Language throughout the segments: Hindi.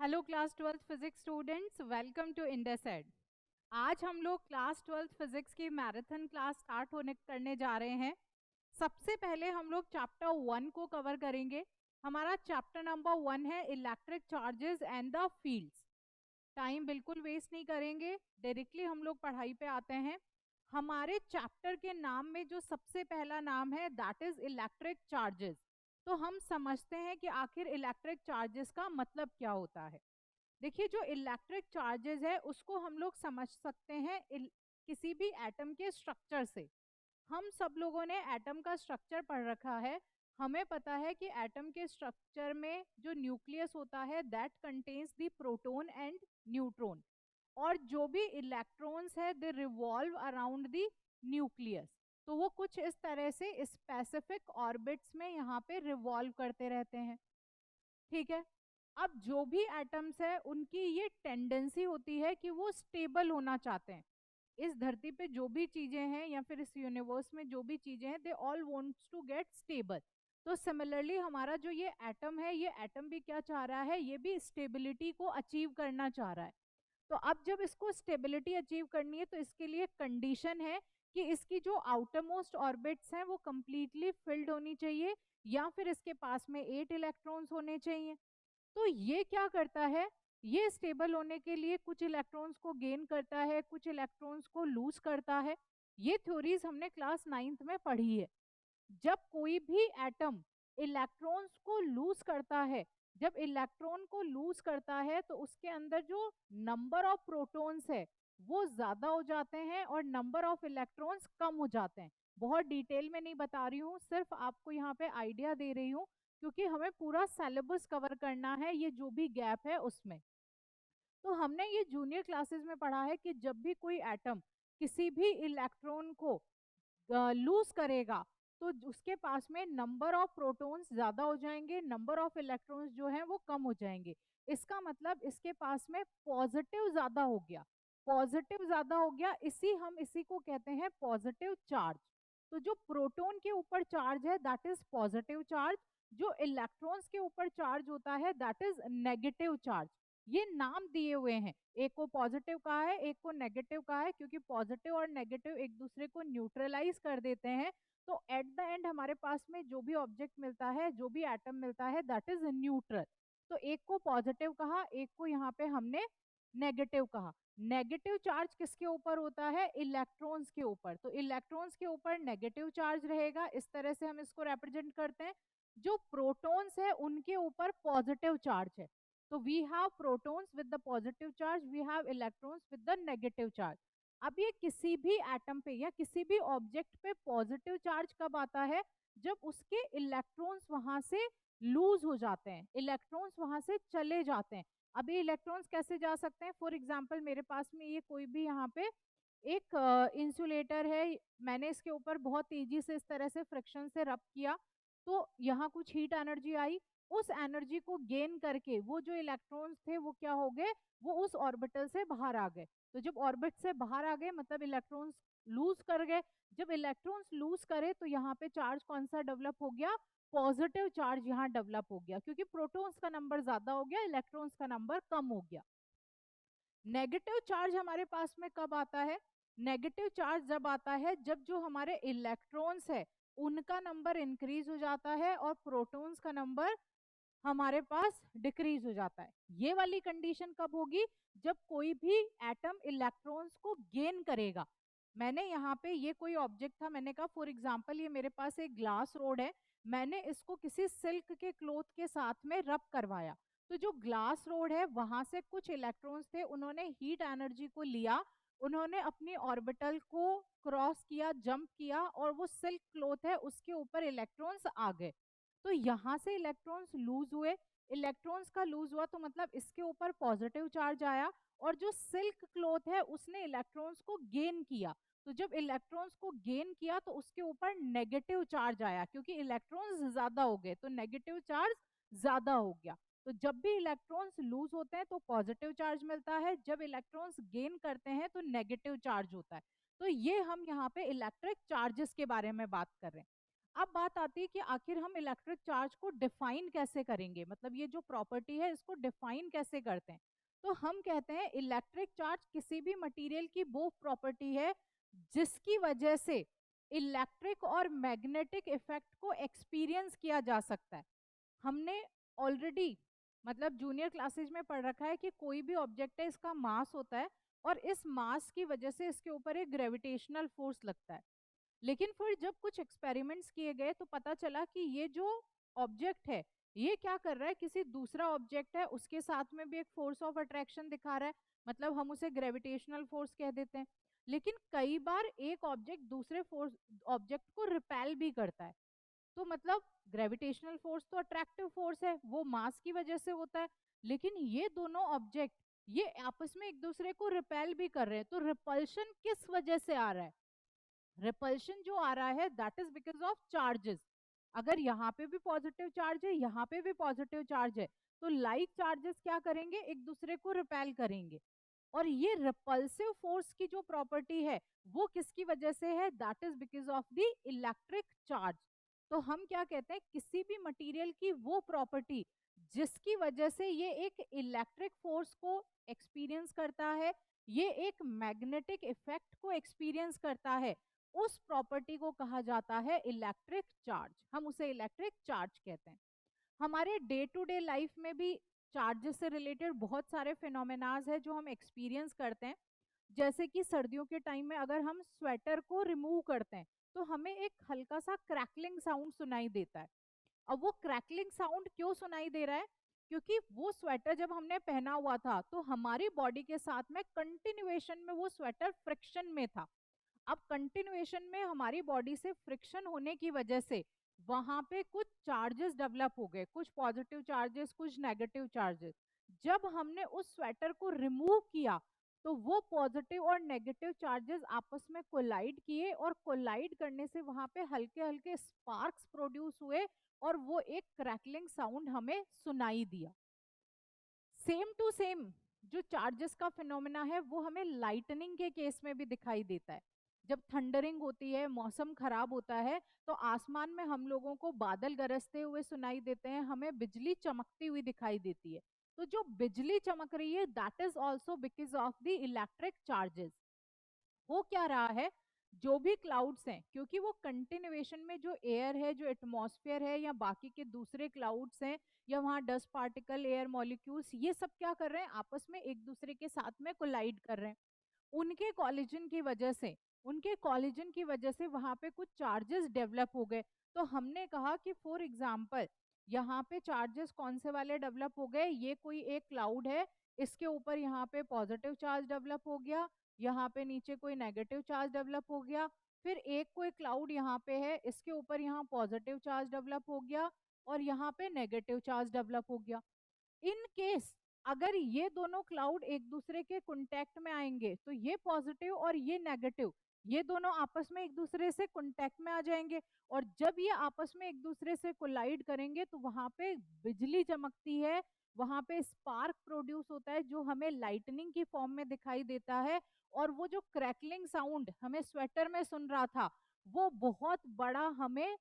Hello class twelfth physics students, welcome to इंडेसेड। आज हम लोग क्लास ट्वेल्थ फिजिक्स की मैराथन क्लास स्टार्ट होने करने जा रहे हैं। सबसे पहले हम लोग चैप्टर 1 को कवर करेंगे। हमारा चैप्टर नंबर 1 है electric charges and the fields. Time बिल्कुल वेस्ट नहीं करेंगे, डायरेक्टली हम लोग पढ़ाई पे आते हैं। हमारे चैप्टर के नाम में जो सबसे पहला नाम है दैट इज इलेक्ट्रिक चार्जेस। तो हम समझते हैं कि आखिर इलेक्ट्रिक चार्जेस का मतलब क्या होता है। देखिए, जो इलेक्ट्रिक चार्जेस है उसको हम लोग समझ सकते हैं किसी भी एटम के स्ट्रक्चर से। हम सब लोगों ने एटम का स्ट्रक्चर पढ़ रखा है। हमें पता है कि एटम के स्ट्रक्चर में जो न्यूक्लियस होता है that contains the proton and neutron, और जो भी इलेक्ट्रॉन्स है दे रिवॉल्व अराउंड द न्यूक्लियस। तो वो कुछ इस तरह से स्पेसिफिक ऑर्बिट्स में यहाँ पे रिवॉल्व करते रहते हैं। ठीक है। अब जो भी एटम्स है उनकी ये टेंडेंसी होती है कि वो स्टेबल होना चाहते हैं। इस धरती पे जो भी चीजें हैं या फिर इस यूनिवर्स में जो भी चीजें हैं they all wants to get stable. तो सिमिलरली हमारा जो ये एटम है, ये एटम भी क्या चाह रहा है, ये भी स्टेबिलिटी को अचीव करना चाह रहा है। तो अब जब इसको स्टेबिलिटी अचीव करनी है तो इसके लिए कंडीशन है कि इसकी जो आउटर मोस्ट ऑर्बिट्स हैं वो कंप्लीटली फिल्ड होनी चाहिए, या फिर इसके पास में 8 इलेक्ट्रॉन्स होने चाहिए। तो ये क्या करता है, ये स्टेबल होने के लिए कुछ इलेक्ट्रॉन्स को गेन करता है, कुछ इलेक्ट्रॉन्स को लूज करता है। ये थ्योरीज हमने क्लास 9th में पढ़ी है। जब कोई भी एटम इलेक्ट्रॉन्स को लूज करता है, जब इलेक्ट्रॉन को लूज करता है तो उसके अंदर जो नंबर ऑफ प्रोटॉन्स है वो ज्यादा हो जाते हैं और नंबर ऑफ इलेक्ट्रॉन्स कम हो जाते हैं। बहुत डिटेल में नहीं बता रही हूँ, सिर्फ आपको यहाँ पे आइडिया दे रही हूँ, क्योंकि हमें पूरा सिलेबस कवर करना है ये जो भी गैप है उसमें। तो हमने ये जूनियर क्लासेस में पढ़ा है कि जब भी कोई एटम किसी भी इलेक्ट्रॉन को लूज करेगा तो उसके पास में नंबर ऑफ प्रोटॉन्स ज्यादा हो जाएंगे, नंबर ऑफ इलेक्ट्रॉन्स जो हैं वो कम हो जाएंगे। इसका मतलब इसके पास में पॉजिटिव ज्यादा हो गया। पॉजिटिव ज्यादा हो गया, इसी को कहते हैं पॉजिटिव चार्ज। तो जो प्रोटॉन के ऊपर चार्ज है दैट इज पॉजिटिव चार्ज, जो इलेक्ट्रॉन्स के ऊपर चार्ज होता है दैट इज नेगेटिव चार्ज। ये नाम दिए हुए हैं, एक को पॉजिटिव कहा है एक को नेगेटिव कहा है, क्योंकि पॉजिटिव और नेगेटिव एक दूसरे को न्यूट्रलाइज कर देते हैं। तो एट द एंड हमारे पास में जो भी ऑब्जेक्ट मिलता है, जो भी एटम मिलता है दैट इज न्यूट्रल। तो एक को पॉजिटिव कहा, एक को यहाँ पे हमने नेगेटिव कहा। नेगेटिव चार्ज किसके ऊपर होता है, इलेक्ट्रॉन्स के ऊपर। तो इलेक्ट्रॉन्स के ऊपर नेगेटिव चार्ज रहेगा, इस तरह से हम इसको रिप्रेजेंट करते हैं। जो प्रोटॉन्स है उनके ऊपर पॉजिटिव चार्ज है। तो we have protons with the positive charge, we have electrons with the negative charge. अब ये किसी भी एटम पे या किसी भी ऑब्जेक्ट पे पॉजिटिव चार्ज कब आता है, जब उसके इलेक्ट्रॉन्स वहां से लूज हो जाते हैं, इलेक्ट्रॉन्स वहां से चले जाते हैं। अब ये इलेक्ट्रॉन्स कैसे जा सकते हैं, फॉर एग्जाम्पल मेरे पास में ये कोई भी यहाँ पे एक इंसुलेटर है, मैंने इसके ऊपर बहुत तेजी से इस तरह से फ्रिक्शन से रब किया, तो यहाँ कुछ हीट एनर्जी आई। उस एनर्जी को गेन करके वो जो इलेक्ट्रॉन्स थे वो क्या हो गए, वो उस ऑर्बिटल से बाहर आ गए। तो जब ऑर्बिट से बाहर आ गए मतलब इलेक्ट्रॉन्स लूज कर गए। जब इलेक्ट्रॉन्स लूज करे तो यहाँ पे चार्ज कौन सा डेवलप हो गया, पॉजिटिव चार्ज यहाँ डेवलप हो गया, क्योंकि प्रोटॉन्स का नंबर ज्यादा हो गया, इलेक्ट्रॉन्स का नंबर कम हो गया। नेगेटिव चार्ज हमारे पास में कब आता है, नेगेटिव चार्ज जब आता है जब जो हमारे इलेक्ट्रॉन्स है उनका नंबर इंक्रीज हो जाता है और प्रोटॉन्स का नंबर हमारे पास डिक्रीज हो जाता है। ये वाली कंडीशन कब होगी, जब कोई भी एटम इलेक्ट्रॉन्स को गेन करेगा। मैंने यहाँ पे ये कोई ऑब्जेक्ट था, मैंने कहा फॉर एग्जांपल ये मेरे पास एक ग्लास रोड है, मैंने इसको किसी सिल्क के क्लोथ के साथ में रब करवाया। तो जो ग्लास रोड है वहां से कुछ इलेक्ट्रॉन्स थे, उन्होंने हीट एनर्जी को लिया, उन्होंने अपनी ऑर्बिटल को क्रॉस किया, जंप किया, और वो सिल्क क्लोथ है उसके ऊपर इलेक्ट्रॉन्स आ गए। तो यहाँ से इलेक्ट्रॉन्स लूज हुए, इलेक्ट्रॉन्स का लूज हुआ तो मतलब इसके ऊपर पॉजिटिव चार्ज आया, और जो सिल्क क्लॉथ है उसने इलेक्ट्रॉन्स को गेन किया। तो जब इलेक्ट्रॉन्स को गेन किया तो उसके ऊपर नेगेटिव चार्ज आया, क्योंकि इलेक्ट्रॉन्स ज्यादा हो गए तो नेगेटिव चार्ज ज्यादा हो गया। तो जब भी इलेक्ट्रॉन्स लूज होते हैं तो पॉजिटिव चार्ज मिलता है, जब इलेक्ट्रॉन्स गेन करते हैं तो नेगेटिव चार्ज होता है। तो ये हम यहाँ पे इलेक्ट्रिक चार्जेस के बारे में बात कर रहे हैं। अब बात आती है कि आखिर हम इलेक्ट्रिक चार्ज को डिफाइन कैसे करेंगे, मतलब ये जो प्रॉपर्टी है इसको डिफाइन कैसे करते हैं। तो हम कहते हैं इलेक्ट्रिक चार्ज किसी भी मटेरियल की वो प्रॉपर्टी है जिसकी वजह से इलेक्ट्रिक और मैग्नेटिक इफेक्ट को एक्सपीरियंस किया जा सकता है। हमने ऑलरेडी मतलब जूनियर क्लासेज में पढ़ रखा है कि कोई भी ऑब्जेक्ट है, इसका मास होता है और इस मास की वजह से इसके ऊपर एक ग्रेविटेशनल फोर्स लगता है। लेकिन फिर जब कुछ एक्सपेरिमेंट्स किए गए तो पता चला कि ये जो ऑब्जेक्ट है ये क्या कर रहा है, किसी दूसरा ऑब्जेक्ट है उसके साथ में भी एक फोर्स ऑफ अट्रैक्शन दिखा रहा है, मतलब हम उसे ग्रेविटेशनल फोर्स कह देते हैं। लेकिन कई बार एक ऑब्जेक्ट दूसरे फोर्स ऑब्जेक्ट को रिपेल भी करता है। तो मतलब ग्रेविटेशनल फोर्स तो अट्रैक्टिव फोर्स है, वो मास की वजह से होता है। लेकिन ये दोनों ऑब्जेक्ट ये आपस में एक दूसरे को रिपेल भी कर रहे हैं, तो रिपल्शन किस वजह से आ रहा है? रिपल्शन जो आ रहा है that is because of charges. अगर यहाँ पे भी पॉजिटिव चार्ज है, यहाँ पे भी पॉजिटिव चार्ज है, तो लाइक चार्जेस क्या करेंगे, एक दूसरे को रिपेल करेंगे। और ये रिपल्सिव फोर्स की जो प्रॉपर्टी है वो किसकी वजह से है, that is because of the electric charge. तो हम क्या कहते हैं, किसी भी मटेरियल की वो प्रॉपर्टी जिसकी वजह से ये एक इलेक्ट्रिक फोर्स को एक्सपीरियंस करता है, ये एक मैग्नेटिक इफेक्ट को एक्सपीरियंस करता है, उस प्रॉपर्टी को कहा जाता है इलेक्ट्रिक चार्ज। हम उसे इलेक्ट्रिक चार्ज कहते हैं। हमारे डे टू डे लाइफ में भी चार्जेस से रिलेटेड बहुत सारे फिनोमेनाज है जो हम एक्सपीरियंस करते हैं। जैसे कि सर्दियों के टाइम में अगर हम स्वेटर को रिमूव करते हैं तो हमें एक हल्का सा क्रैकलिंग साउंड सुनाई देता है। अब वो क्रैकलिंग साउंड क्यों सुनाई दे रहा है, क्योंकि वो स्वेटर जब हमने पहना हुआ था तो हमारी बॉडी के साथ में कंटिन्यूएशन में वो स्वेटर फ्रिक्शन में था। अब कंटिन्यूएशन में हमारी बॉडी से फ्रिक्शन होने की वजह से वहां पे कुछ चार्जेस डेवलप हो गए, कुछ पॉजिटिव चार्जेस कुछ नेगेटिव चार्जेस। जब हमने उस स्वेटर को रिमूव किया तो वो पॉजिटिव और नेगेटिव चार्जेस आपस में कोलाइड किए और कोलाइड करने से वहां पे हल्के हल्के स्पार्क्स प्रोड्यूस हुए और वो एक क्रैकलिंग साउंड हमें सुनाई दिया। सेम टू सेम जो चार्जेस का फिनोमेना है वो हमें लाइटनिंग के केस में भी दिखाई देता है। जब थंडरिंग होती है, मौसम खराब होता है, तो आसमान में हम लोगों को बादल गरजते हुए सुनाई देते हैं, हमें बिजली चमकती हुई दिखाई देती है। तो जो बिजली चमक रही है that is also because of the electric charges. हो क्या रहा है, जो भी क्लाउड्स हैं, क्योंकि वो कंटिन्यूएशन में जो एयर है, जो एटमॉस्फेयर है या बाकी के दूसरे क्लाउड्स हैं या वहाँ डस्ट पार्टिकल, एयर मॉलिक्यूल्स, ये सब क्या कर रहे हैं, आपस में एक दूसरे के साथ में कोलाइड कर रहे हैं। उनके कॉलिजन की वजह से वहां पे कुछ चार्जेस डेवलप हो गए। तो हमने कहा कि फॉर एग्जांपल यहाँ पे चार्जेस कौन से वाले डेवलप हो गए, ये कोई एक क्लाउड है, इसके ऊपर यहाँ पे पॉजिटिव चार्ज डेवलप हो गया, यहाँ पे नीचे कोई नेगेटिव चार्ज डेवलप हो गया, फिर एक कोई क्लाउड यहाँ पे है, इसके ऊपर यहाँ पॉजिटिव चार्ज डेवलप हो गया और यहाँ पे नेगेटिव चार्ज डेवलप हो गया। इन केस अगर ये दोनों क्लाउड एक दूसरे के कांटेक्ट में आएंगे तो ये पॉजिटिव और ये नेगेटिव, ये दोनों आपस में एक दूसरे से कांटेक्ट में आ जाएंगे। और जब ये आपस में एक दूसरे से कोलाइड करेंगे तो वहां पे बिजली चमकती है, वहां पे स्पार्क प्रोड्यूस होता है जो हमें लाइटनिंग की फॉर्म में दिखाई देता है। और वो जो क्रैकलिंग साउंड हमें स्वेटर में सुन रहा था वो बहुत बड़ा हमें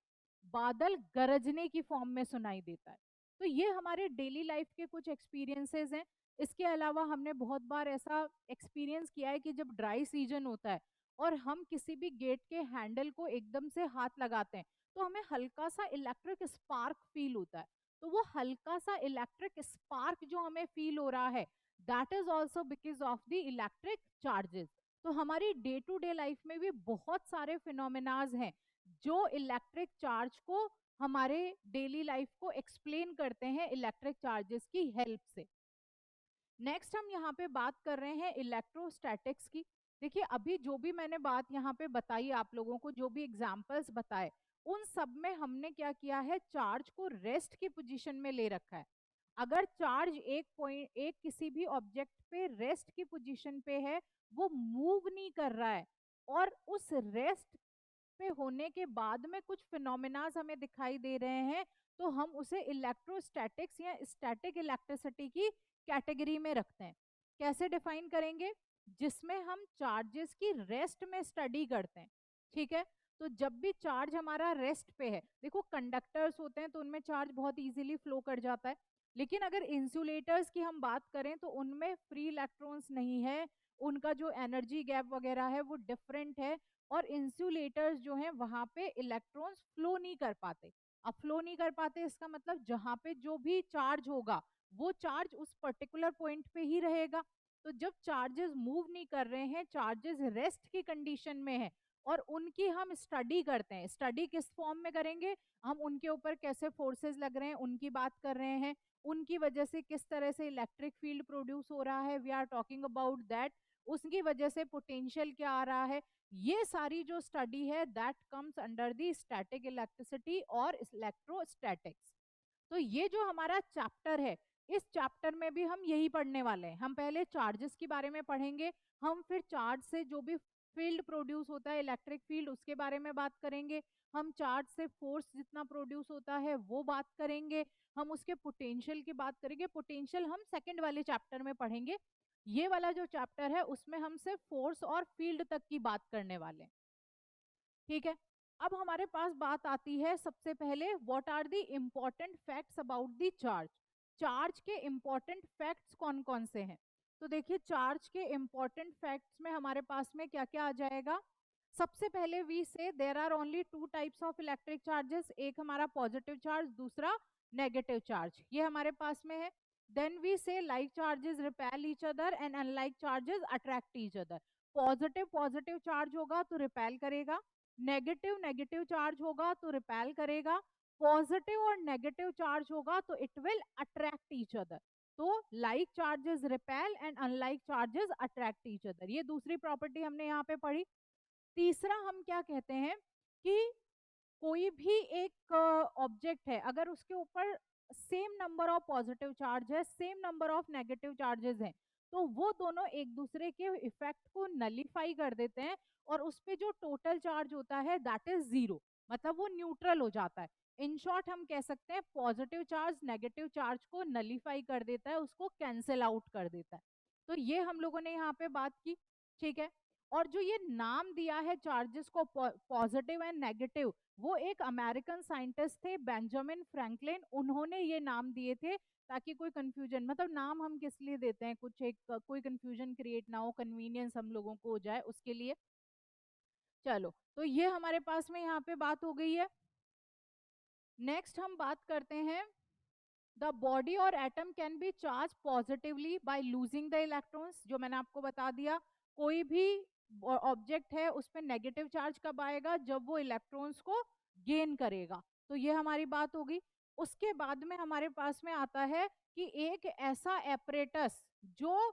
बादल गरजने की फॉर्म में सुनाई देता है। तो ये हमारे डेली लाइफ के कुछ एक्सपीरियंसेस हैं। इसके अलावा हमने बहुत बार ऐसा एक्सपीरियंस किया है कि जब ड्राई सीजन होता है और हम किसी भी गेट के हैंडल को एकदम से हाथ लगाते हैं तो हमें हल्का सा इलेक्ट्रिक स्पार्क फील होता है। तो वो हल्का सा इलेक्ट्रिक स्पार्क जो हमें फील हो रहा है that is also because of the electric charges. तो हमारी डे टू डे लाइफ में भी बहुत सारे फिनोमेनाज हैं जो इलेक्ट्रिक चार्ज को, हमारे डेली लाइफ को एक्सप्लेन करते हैं इलेक्ट्रिक चार्जेस की हेल्प से। नेक्स्ट हम यहाँ पे बात कर रहे हैं इलेक्ट्रोस्टैटिक्स की। देखिए अभी जो भी मैंने बात यहाँ पे बताई आप लोगों को, जो भी एग्जांपल्स बताए, उन सब में हमने क्या किया है, चार्ज को रेस्ट की पोजीशन में ले रखा है। अगर चार्ज एक किसी भी ऑब्जेक्ट पे रेस्ट की पोजीशन पे है, वो मूव नहीं कर रहा है, और उस रेस्ट पे होने के बाद में कुछ फिनोमेनाज हमें दिखाई दे रहे हैं, तो हम उसे इलेक्ट्रोस्टैटिक्स या स्टैटिक इलेक्ट्रिसिटी की कैटेगरी में रखते हैं। कैसे डिफाइन करेंगे, जिसमें हम चार्जेस की रेस्ट में स्टडी करते हैं। ठीक है, तो जब भी चार्ज हमारा रेस्ट पे है, देखो कंडक्टर्स होते हैं तो उनमें चार्ज बहुत इजीली फ्लो कर जाता है, लेकिन अगर इंसुलेटर्स की हम बात करें तो उनमें फ्री इलेक्ट्रॉन्स नहीं है, उनका जो एनर्जी गैप वगैरह है वो डिफरेंट है, और इंसुलेटर्स जो हैं वहां पे इलेक्ट्रॉन्स फ्लो नहीं कर पाते। अब फ्लो नहीं कर पाते इसका मतलब जहां पे जो भी चार्ज होगा वो चार्ज उस पर्टिकुलर पॉइंट पे ही रहेगा। तो जब चार्जेस मूव नहीं कर रहे हैं, चार्जेस रेस्ट की कंडीशन में है, और उनकी हम स्टडी करते हैं, स्टडी किस फॉर्म में करेंगे, हम उनके ऊपर कैसे फोर्सेस लग रहे हैं उनकी बात कर रहे हैं, उनकी वजह से किस तरह से इलेक्ट्रिक फील्ड प्रोड्यूस हो रहा है, we are talking about that, उसकी वजह से पोटेंशियल क्या आ रहा है, ये सारी जो स्टडी है that comes under the static electricity और इलेक्ट्रोस्टैटिक्स। तो ये जो हमारा चैप्टर है, इस चैप्टर में भी हम यही पढ़ने वाले हैं। हम पहले चार्जेस के बारे में पढ़ेंगे, हम फिर चार्ज से जो भी फील्ड प्रोड्यूस होता है, इलेक्ट्रिक फील्ड, उसके बारे में बात करेंगे, हम चार्ज से फोर्स जितना प्रोड्यूस होता है वो बात करेंगे, हम उसके पोटेंशियल की बात करेंगे। पोटेंशियल हम सेकंड वाले चैप्टर में पढ़ेंगे, ये वाला जो चैप्टर है उसमें हम सिर्फ फोर्स और फील्ड तक की बात करने वाले हैं। ठीक है, अब हमारे पास बात आती है सबसे पहले, what are the important facts about the charge. Charge के इम्पोर्टेंट फैक्ट्स कौन कौन से हैं? तो देखिए, चार्ज के इम्पोर्टेंट फैक्ट्स में हमारे पास में क्या क्या आ जाएगा। सबसे पहले we say there are only two types of electric charges, एक हमारा पॉजिटिव चार्ज, दूसरा नेगेटिव चार्ज, ये हमारे पास में है। Then we say like charges repel each other and unlike charges attract each other. Positive positive charge होगा तो रिपेल करेगा, नेगेटिव नेगेटिव चार्ज होगा तो रिपेल करेगा, पॉजिटिव और नेगेटिव चार्ज होगा तो it will attract each other. तो like charges repel and unlike charges attract each other, ये दूसरी प्रॉपर्टी हमने यहाँ पे पढ़ी। तीसरा हम क्या कहते हैं कि कोई भी एक ऑब्जेक्ट है, अगर उसके ऊपर same number of positive charge है, same number of negative charges हैं, तो वो दोनों एक दूसरे के इफेक्ट को नलीफाई कर देते हैं, और उस पे जो टोटल चार्ज होता है दैट इज जीरो, मतलब वो न्यूट्रल हो जाता है। इन शॉर्ट हम कह सकते हैं पॉजिटिव चार्ज नेगेटिव चार्ज को नलीफाई कर देता है, उसको कैंसिल आउट कर देता है। तो ये हम लोगों ने यहाँ पे बात की। ठीक है, और जो ये नाम दिया है चार्जेस को, पॉजिटिव एंड नेगेटिव, वो एक अमेरिकन साइंटिस्ट थे बेंजामिन फ्रैंकलिन, उन्होंने ये नाम दिए थे, ताकि कोई कंफ्यूजन, मतलब नाम हम किस लिए देते हैं, कुछ एक कोई कंफ्यूजन क्रिएट ना हो, कन्वीनियंस हम लोगों को हो जाए उसके लिए। चलो, तो ये हमारे पास में यहाँ पे बात हो गई है। नेक्स्ट हम बात करते हैं, द बॉडी और atom can be charge positively by losing the electrons, जो मैंने आपको बता दिया। कोई भी ऑब्जेक्ट है उस पर नेगेटिव चार्ज कब आएगा, जब वो इलेक्ट्रॉन्स को गेन करेगा। तो ये हमारी बात होगी। उसके बाद में हमारे पास में आता है कि एक ऐसा एपरेटस जो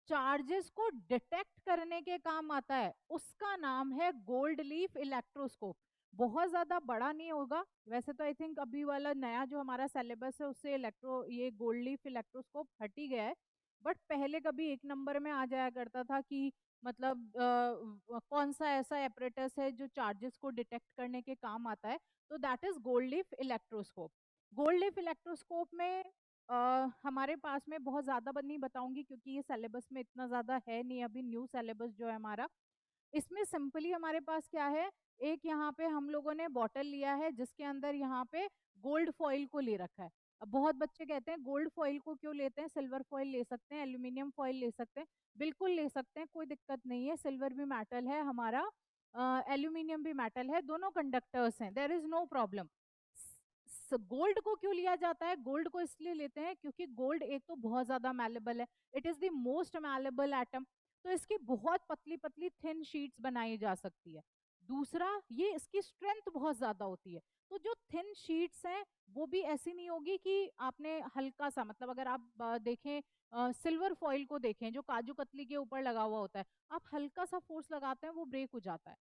चार्जेस को डिटेक्ट करने के काम आता है, उसका नाम है गोल्ड लीफ इलेक्ट्रोस्कोप। बहुत ज्यादा बड़ा नहीं होगा वैसे तो, आई थिंक अभी वाला नया जो हमारा सिलेबस है उससे ये गोल्ड लीफ इलेक्ट्रोस्कोप हट ही गया है, बट पहले कभी एक नंबर में आ जाया करता था कि मतलब कौन सा ऐसा एपरेटस है जो चार्जेस को डिटेक्ट करने के काम आता है, तो that is gold leaf electroscope. Gold leaf electroscope में हमारे पास में बहुत ज़्यादा नहीं बताऊंगी क्योंकि ये सिलेबस में इतना ज़्यादा है नहीं, अभी न्यू सिलेबस जो है हमारा, इसमें सिंपली हमारे पास क्या है, एक यहाँ पे हम लोगों ने बॉटल लिया है जिसके अंदर यहाँ पे गोल्ड फॉइल को ले रखा है। अब बहुत बच्चे कहते हैं गोल्ड फॉइल को क्यों लेते हैं, सिल्वर फॉइल ले सकते हैं, एल्यूमिनियम फॉइल ले सकते हैं, बिल्कुल ले सकते हैं, कोई दिक्कत नहीं है, सिल्वर भी मेटल है हमारा, एल्यूमिनियम भी मेटल है, दोनों कंडक्टर्स हैं, there is no problem. Gold को क्यों लिया जाता है, गोल्ड को इसलिए लेते हैं क्योंकि गोल्ड एक तो बहुत ज्यादा मैलेबल है, it is the most malleable atom, तो इसकी बहुत पतली पतली थिन शीट्स बनाई जा सकती है। दूसरा, ये इसकी स्ट्रेंथ बहुत ज्यादा होती है, तो जो थिन शीट्स हैं वो भी ऐसी नहीं होगी कि आपने हल्का सा, मतलब अगर आप देखें सिल्वर फॉइल को देखें जो काजू कतली के ऊपर लगा हुआ होता है, आप हल्का सा फोर्स लगाते हैं वो ब्रेक हो जाता है,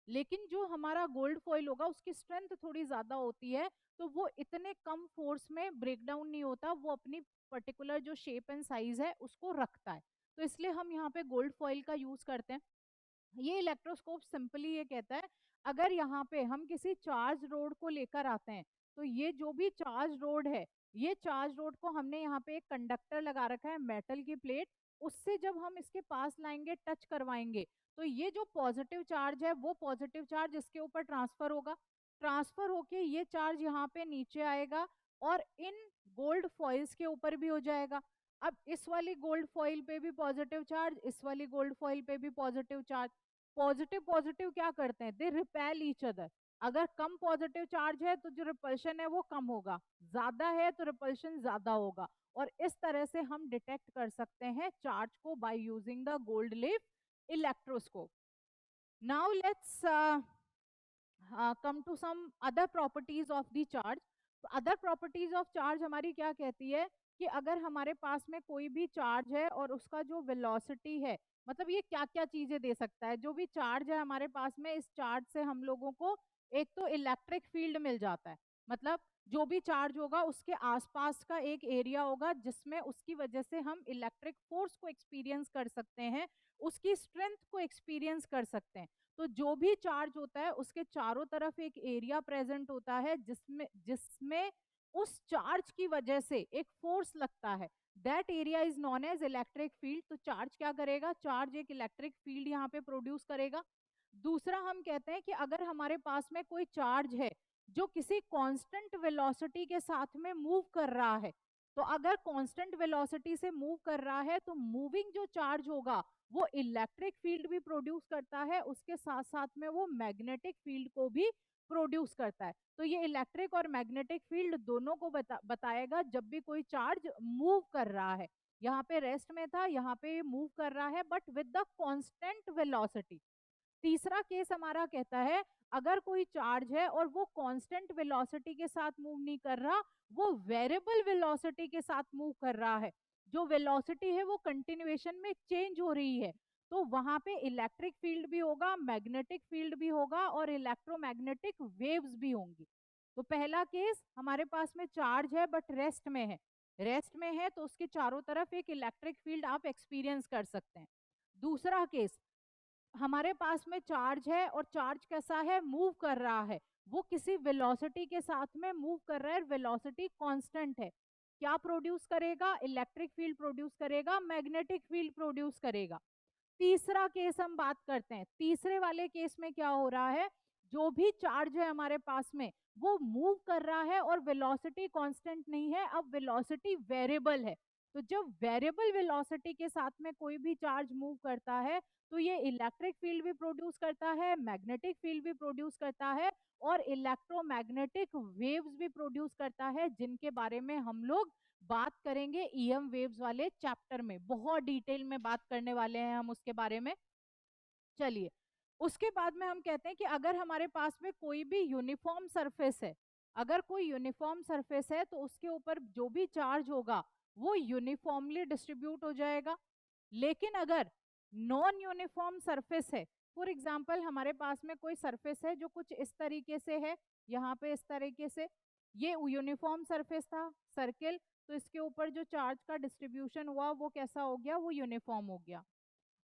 लेकिन जो हमारा गोल्ड फॉइल होगा उसकी स्ट्रेंथ थोड़ी ज्यादा होती है, तो वो इतने कम फोर्स में ब्रेक डाउन नहीं होता, वो अपनी पर्टिकुलर जो शेप एंड साइज है उसको रखता है, तो इसलिए हम यहाँ पे गोल्ड फॉइल का यूज करते हैं। ये इलेक्ट्रोस्कोप सिंपली ये कहता है, अगर यहाँ पे हम किसी चार्ज रोड को लेकर आते हैं, तो ये जो भी चार्ज रोड है ये चार्ज रोड को हमने यहाँ पे एक कंडक्टर लगा रखा है, मेटल की प्लेट, उससे जब हम इसके पास लाएंगे, टच करवाएंगे, तो ये जो पॉजिटिव चार्ज है वो पॉजिटिव चार्ज इसके ऊपर ट्रांसफर होगा, ट्रांसफर होके ये चार्ज यहाँ पे नीचे आएगा और इन गोल्ड फॉइल्स के ऊपर भी हो जाएगा। अब इस वाली गोल्ड फॉइल पे भी पॉजिटिव चार्ज, इस वाली गोल्ड फॉइल पे भी पॉजिटिव चार्ज। पॉजिटिव पॉजिटिव क्या करते हैं, दे रिपेल ईच अदर। अगर कम पॉजिटिव चार्ज है तो जो रिपल्शन है वो कम होगा, ज्यादा है तो रिपल्शन ज्यादा होगा। और इस तरह से हम डिटेक्ट कर सकते हैं चार्ज को by using the gold leaf electroscope. Now let's come to some other properties of the charge. Other properties of charge हमारी क्या कहती है कि अगर हमारे पास में कोई भी चार्ज है और उसका जो वेलोसिटी है, मतलब ये क्या क्या चीजें दे सकता है, जो भी चार्ज है हमारे पास में, इस चार्ज से हम लोगों को एक तो इलेक्ट्रिक फील्ड मिल जाता है, मतलब जो भी चार्ज होगा उसके आसपास का एक एरिया होगा जिसमें उसकी वजह से हम इलेक्ट्रिक फोर्स को एक्सपीरियंस कर सकते हैं, उसकी स्ट्रेंथ को एक्सपीरियंस कर सकते हैं। तो जो भी चार्ज होता है उसके चारों तरफ एक एरिया प्रेजेंट होता है जिसमें जिसमें उस चार्ज की वजह से एक फोर्स लगता है, that area is known as electric field. तो चार्ज क्या करेगा, चार्ज एक इलेक्ट्रिक फील्ड यहाँ पे प्रोड्यूस करेगा। दूसरा हम कहते हैं कि अगर हमारे पास में कोई चार्ज है जो किसी कांस्टेंट वेलोसिटी के साथ में मूव कर रहा है, तो अगर कांस्टेंट वेलोसिटी से मूव कर रहा है तो मूविंग जो चार्ज होगा वो इलेक्ट्रिक फील्ड भी प्रोड्यूस करता है, उसके साथ साथ में वो मैग्नेटिक फील्ड को भी प्रोड्यूस करता है। तो ये इलेक्ट्रिक और मैग्नेटिक फील्ड दोनों को बताएगा जब भी कोई चार्ज मूव कर रहा है। यहाँ पे रेस्ट में था, यहाँ पे मूव कर रहा है but with the constant velocity. तीसरा केस हमारा कहता है अगर कोई चार्ज है और वो कांस्टेंट वेलोसिटी के साथ मूव नहीं कर रहा, वो वेरिएबल वेलोसिटी के साथ मूव कर रहा है, जो वेलोसिटी है वो कंटिन्यूएशन में चेंज हो रही है, तो वहां पे इलेक्ट्रिक फील्ड भी होगा, मैग्नेटिक फील्ड भी होगा और इलेक्ट्रोमैग्नेटिक वेव्स भी होंगी। तो पहला केस हमारे पास में चार्ज है बट रेस्ट में है, रेस्ट में है तो उसके चारों तरफ एक इलेक्ट्रिक फील्ड आप एक्सपीरियंस कर सकते हैं। दूसरा केस, हमारे पास में चार्ज है और चार्ज कैसा है, मूव कर रहा है, वो किसी वेलोसिटी के साथ में मूव कर रहा है, वेलोसिटी कांस्टेंट है, क्या प्रोड्यूस करेगा, इलेक्ट्रिक फील्ड प्रोड्यूस करेगा, मैग्नेटिक फील्ड प्रोड्यूस करेगा। तीसरा केस हम बात करते हैं, तीसरे वाले केस में क्या हो रहा है, जो भी चार्ज है हमारे पास में वो मूव कर रहा है और वेलोसिटी कांस्टेंट नहीं है, अब वेलोसिटी वेरिएबल है। तो जब वेरिएबल वेलोसिटी के साथ में कोई भी चार्ज मूव करता है तो ये इलेक्ट्रिक फील्ड भी प्रोड्यूस करता है, मैग्नेटिक फील्ड भी प्रोड्यूस करता है और इलेक्ट्रोमैग्नेटिक वेव्स भी प्रोड्यूस करता है, जिनके बारे में हम लोग बात करेंगे ईएम वेव्स वाले चैप्टर में, बहुत डिटेल में बात करने वाले हैं हम उसके बारे में। चलिए, उसके बाद में हम कहते हैं कि अगर हमारे पास में कोई भी यूनिफॉर्म सरफेस है, अगर कोई यूनिफॉर्म सरफेस है तो उसके ऊपर जो भी चार्ज होगा वो यूनिफॉर्मली डिस्ट्रीब्यूट हो जाएगा। लेकिन अगर नॉन यूनिफॉर्म सरफेस है, फॉर एग्जाम्पल हमारे पास में कोई सरफेस है जो कुछ इस तरीके से है, यहाँ पे इस तरीके से, ये यूनिफॉर्म सरफेस था सर्किल, तो इसके ऊपर जो चार्ज का डिस्ट्रीब्यूशन हुआ वो कैसा हो गया, वो यूनिफॉर्म हो गया।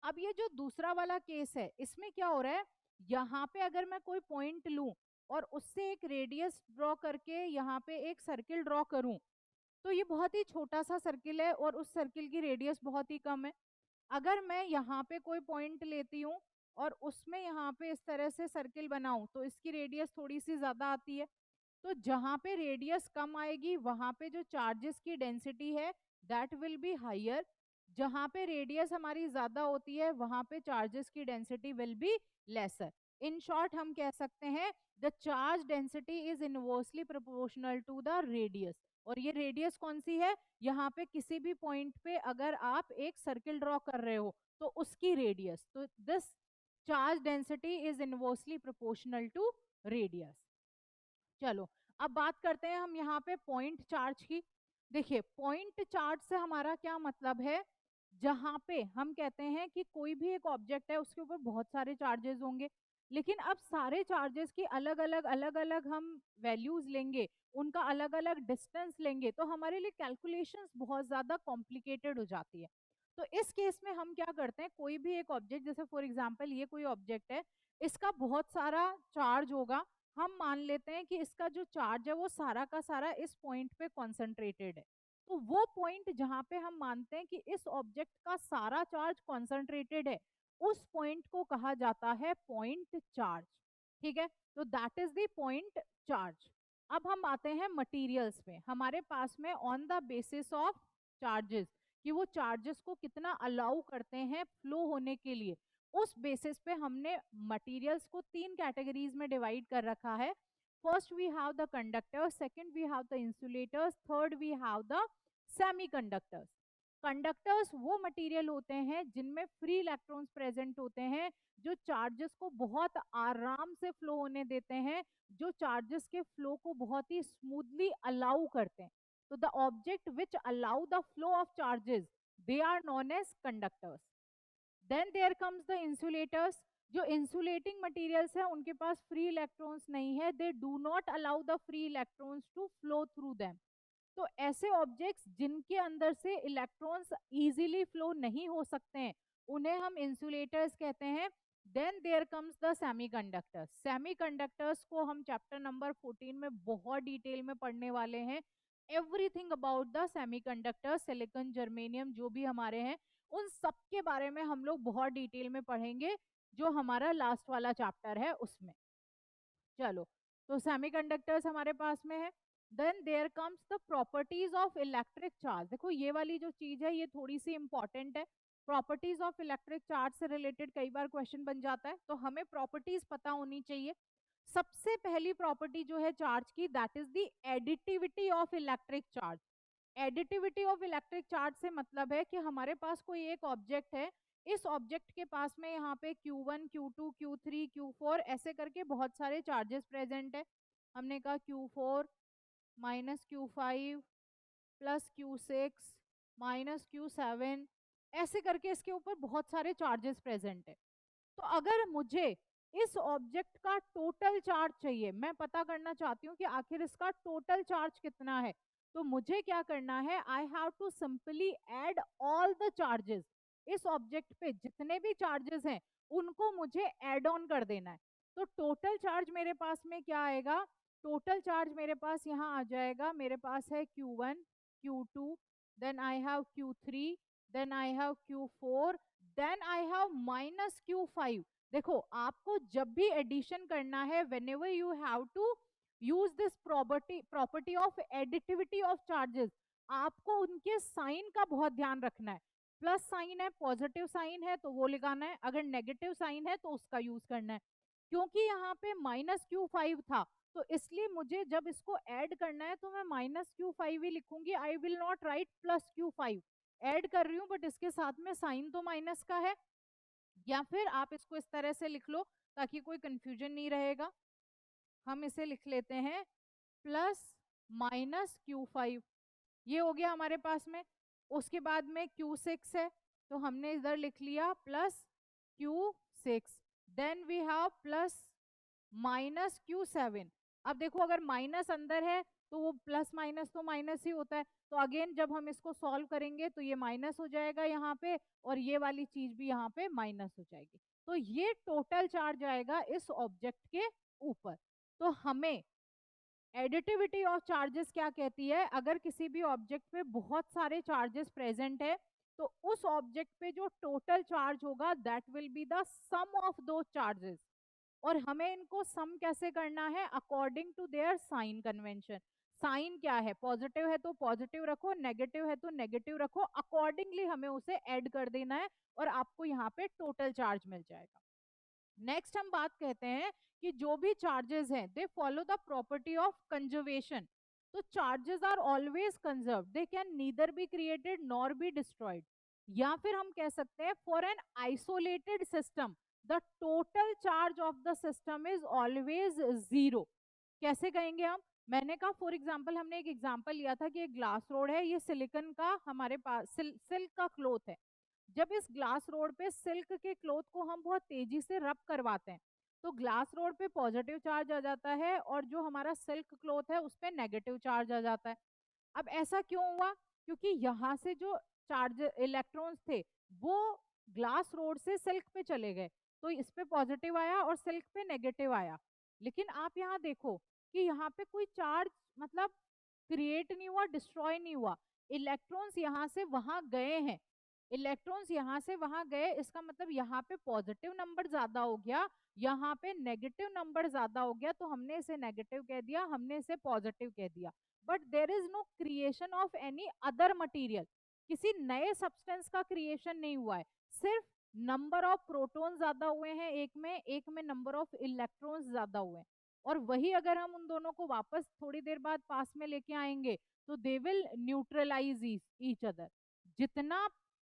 अब ये जो दूसरा वाला केस है, इसमें क्या हो रहा है, यहाँ पे अगर मैं कोई पॉइंट लूं और उससे एक रेडियस ड्रॉ करके यहाँ पे एक सर्किल ड्रॉ करूं, तो ये बहुत ही छोटा सा सर्किल है और उस सर्किल की रेडियस बहुत ही कम है। अगर मैं यहाँ पे कोई पॉइंट लेती हूँ और उसमें यहाँ पे इस तरह से सर्किल बनाऊं तो इसकी रेडियस थोड़ी सी ज्यादा आती है। तो जहाँ पे रेडियस कम आएगी वहां पे जो चार्जेस की डेंसिटी है दैट विल बी हायर, जहाँ पे रेडियस हमारी ज्यादा होती है वहां पे चार्जेस की density will be lesser. In short हम कह सकते हैं the charge density is inversely proportional to the radius. और ये रेडियस कौन सी है, यहाँ पे किसी भी पॉइंट पे अगर आप एक सर्किल ड्रॉ कर रहे हो तो उसकी रेडियस, तो this charge density is inversely proportional to radius. चलो, अब बात करते हैं हम यहाँ पे पॉइंट चार्ज की। देखिए, पॉइंट चार्ज से हमारा क्या मतलब है, जहां पे हम कहते हैं कि कोई भी एक ऑब्जेक्ट है उसके ऊपर बहुत सारे चार्जेस होंगे, लेकिन अब सारे चार्जेस की अलग अलग हम वैल्यूज लेंगे, उनका अलग अलग डिस्टेंस लेंगे, तो हमारे लिए कैलकुलेशंस बहुत ज्यादा कॉम्प्लिकेटेड हो जाती है। तो इस केस में हम क्या करते हैं, कोई भी एक ऑब्जेक्ट, जैसे फॉर एग्जाम्पल ये कोई ऑब्जेक्ट है, इसका बहुत सारा चार्ज होगा, हम मान लेते हैं कि इसका जो चार्ज है वो सारा का सारा इस पॉइंट पे कॉन्सेंट्रेटेड है। तो वो पॉइंट जहां पे हम मानते हैं कि इस ऑब्जेक्ट का सारा चार्ज कॉन्सेंट्रेटेड है, उस पॉइंट को कहा जाता है पॉइंट चार्ज। ठीक है, तो that is the point charge. अब हम आते हैं मटेरियल्स में। हमारे पास में on the basis of charges, कि वो चार्जेस को कितना अलाउ करते हैं फ्लो होने के लिए, उस बेसिस पे हमने मटेरियल्स को तीन कैटेगरीज में डिवाइड कर रखा है। First we have the conductors, second we have the insulators, third we have the semiconductors. Conductors वो मटेरियल होते हैं जिनमें फ्री इलेक्ट्रॉन्स प्रेजेंट होते हैं, जो चार्जेस को बहुत आराम से फ्लो होने देते हैं, जो चार्जेस के फ्लो को बहुत ही स्मूथली अलाउ करते हैं। तो the object which allow the flow of charges, they are known as conductors. Then there comes the insulators. जो इंसुलेटिंग मटेरियल्स है उनके पास फ्री इलेक्ट्रॉन्स नहीं है, they do not allow the free electrons to flow through them. तो ऐसे ऑब्जेक्ट्स जिनके अंदर से इलेक्ट्रॉन्स इजीली फ्लो नहीं हो सकते हैं, उन्हें हम इंसुलेटर्स कहते हैं। Then there comes the semiconductors. Semiconductors को हम चैप्टर नंबर 14 में बहुत डिटेल में पढ़ने वाले हैं। Everything about the semiconductors, silicon, germanium, जो भी हमारे हैं, उन सब के बारे में हम लोग बहुत डिटेल में पढ़ेंगे, जो हमारा लास्ट वाला चैप्टर है उसमें। चलो, तो सेमीकंडक्टर्स हमारे पास में है। Then there comes the properties of electric charge. देखो ये वाली जो चीज है ये थोड़ी सी इंपॉर्टेंट है। प्रॉपर्टीज ऑफ इलेक्ट्रिक चार्ज से रिलेटेड कई बार क्वेश्चन बन जाता है, तो हमें प्रॉपर्टीज पता होनी चाहिए। सबसे पहली प्रॉपर्टी जो है चार्ज की, that is the additivity of electric charge. Additivity of electric charge से मतलब है कि हमारे पास कोई एक ऑब्जेक्ट है, इस ऑब्जेक्ट के पास में यहाँ पे Q1, Q2, Q3, Q4 ऐसे करके बहुत सारे चार्जेस प्रेजेंट है। हमने कहा Q4 minus Q5 plus Q6 minus Q7, ऐसे करके इसके ऊपर बहुत सारे चार्जेस प्रेजेंट है। तो अगर मुझे इस ऑब्जेक्ट का टोटल चार्ज चाहिए, मैं पता करना चाहती हूँ कि आखिर इसका टोटल चार्ज कितना है, तो मुझे क्या करना है, I have to simply add all the charges. इस ऑब्जेक्ट पे जितने भी चार्जेस हैं उनको मुझे ऐड ऑन कर देना है। तो टोटल चार्ज मेरे पास में क्या आएगा, टोटल चार्ज मेरे पास यहाँ आ जाएगा, मेरे पास है Q1, Q2, then I have Q3, then I have Q4, then I have minus Q5। देखो आपको जब भी एडिशन करना है, whenever you have to use this property of additivity of charges, आपको उनके साइन का बहुत ध्यान रखना है। प्लस साइन है, पॉजिटिव साइन है तो वो लगाना है, अगर नेगेटिव साइन है तो उसका यूज करना है। क्योंकि यहाँ पे -Q5 था, तो इसलिए मुझे जब इसको ऐड करना है तो मैं -Q5 ही लिखूंगी, I will not right +Q5। Add कर रही हूँ बट इसके साथ में साइन तो माइनस का है। या फिर आप इसको इस तरह से लिख लो ताकि कोई कंफ्यूजन नहीं रहेगा। हम इसे लिख लेते हैं +-Q5, ये हो गया हमारे पास में। उसके बाद में Q6 है, तो हमने इधर लिख लिया +Q6। Then we have +-Q7। अब देखो अगर माइनस अंदर है तो वो प्लस माइनस तो माइनस ही होता है, तो अगेन जब हम इसको सॉल्व करेंगे तो ये माइनस हो जाएगा यहाँ पे, और ये वाली चीज भी यहाँ पे माइनस हो जाएगी। तो ये टोटल चार्ज आएगा इस ऑब्जेक्ट के ऊपर। तो हमें एडिटिविटी ऑफ चार्जेस क्या कहती है, अगर किसी भी ऑब्जेक्ट पे बहुत सारे चार्जेस प्रेजेंट है तो उस ऑब्जेक्ट पे जो टोटल चार्ज होगा that will be the sum of दो चार्जेस। और हमें इनको सम कैसे करना है, according to their sign convention. Sign क्या है, पॉजिटिव है तो पॉजिटिव रखो, नेगेटिव है तो नेगेटिव रखो, अकॉर्डिंगली हमें उसे ऐड कर देना है और आपको यहाँ पे टोटल चार्ज मिल जाएगा। नेक्स्ट हम बात कहते हैं कि जो भी चार्जेस हैं they follow the property of conservation. तो charges are always conserve, they can neither be created nor be destroyed. या फिर हम कह सकते हैं for an isolated system the total charge of the system is always zero. कैसे कहेंगे हम, मैंने कहा फॉर एग्जाम्पल, हमने एक एग्जाम्पल लिया था कि एक ग्लास रोड है, ये सिलिकॉन का हमारे पास सिल्क का क्लोथ है। जब इस ग्लास रोड पे सिल्क के क्लोथ को हम बहुत तेजी से रब करवाते हैं तो ग्लास रोड पे पॉजिटिव चार्ज आ जाता है और जो हमारा सिल्क क्लोथ है उस पर नेगेटिव चार्ज आ जाता है। अब ऐसा क्यों हुआ, क्योंकि यहाँ से जो चार्ज इलेक्ट्रॉन्स थे वो ग्लास रोड से सिल्क पे चले गए, तो इस पे पॉजिटिव आया और सिल्क पे नेगेटिव आया। लेकिन आप यहाँ देखो कि यहाँ पे कोई चार्ज मतलब क्रिएट नहीं हुआ, डिस्ट्रॉय नहीं हुआ। इलेक्ट्रॉन्स यहाँ से वहां गए हैं, इलेक्ट्रॉन्स यहाँ से वहां गए, इसका मतलब यहाँ पे पॉजिटिव नंबर ज्यादा हो गया, यहाँ पे नेगेटिव नंबर ज्यादा हो गया, तो हमने इसे नेगेटिव कह दिया, हमने इसे पॉजिटिव कह दिया। But there is no creation of any other material, किसी नए सब्सटेंस का क्रिएशन नहीं हुआ है, सिर्फ नंबर ऑफ प्रोटॉन ज्यादा हुए हैं एक में नंबर ऑफ इलेक्ट्रॉन्स ज्यादा हुए हैं। और वही अगर हम उन दोनों को वापस थोड़ी देर बाद पास में लेके आएंगे तो they will neutralize each other. जितना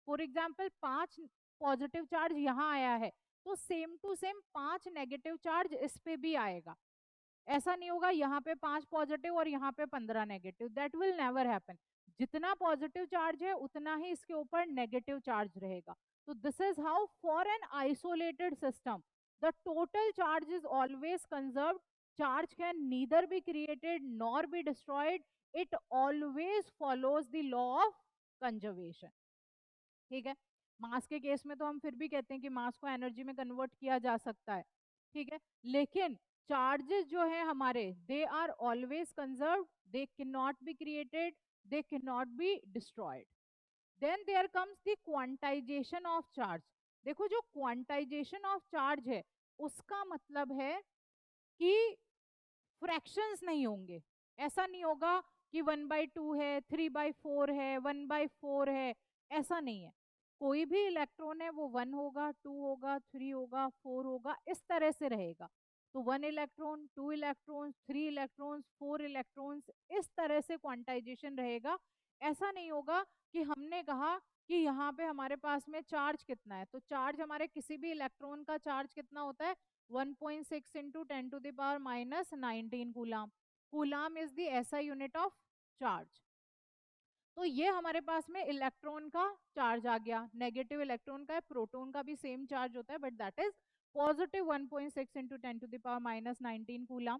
फॉर एग्जाम्पल 5 पॉजिटिव चार्ज यहाँ आया है, तो same to same 5 negative charge इस पे भी आएगा। ऐसा नहीं होगा यहाँ पे 5 पॉजिटिव और यहाँ पे 15 negative, that will never happen. जितना पॉजिटिव चार्ज है उतना ही इसके ऊपर नेगेटिव चार्ज रहेगा। तो this is how for an isolated system the total charge is always conserved, charge can neither be created nor be destroyed, it always follows the law of conservation. ठीक है, मास के केस में तो हम फिर भी कहते हैं कि मास को एनर्जी में कन्वर्ट किया जा सकता है, ठीक है, लेकिन चार्जेस जो है हमारे they are always conserved, they cannot be created, they cannot be destroyed. Then there comes the quantization of charge. देखो जो क्वांटाइजेशन ऑफ चार्ज है उसका मतलब है कि फ्रैक्शंस नहीं होंगे। ऐसा नहीं होगा कि 1/2 है, 3/4 है, 1/4 है, ऐसा नहीं है। कोई भी इलेक्ट्रॉन है वो 1 होगा, 2 होगा, 3 होगा, 4 होगा, इस तरह से रहेगा। तो 1 इलेक्ट्रॉन, 2 इलेक्ट्रॉन, 3 इलेक्ट्रॉन्स, 4 इलेक्ट्रॉन्स, इस तरह से क्वांटाइजेशन रहेगा। ऐसा नहीं होगा कि हमने कहा कि यहाँ पे हमारे पास में चार्ज कितना है, तो चार्ज हमारे किसी भी इलेक्ट्रॉन का चार्ज कितना होता है, 1.6 into 10⁻⁹ coulomb. Coulomb is the SI unit of charge. तो ये हमारे पास में इलेक्ट्रॉन का चार्ज आ गया, नेगेटिव इलेक्ट्रॉन का है, प्रोटॉन का भी सेम चार्ज होता है but that is positive 1.6 into 10⁻⁹ coulomb.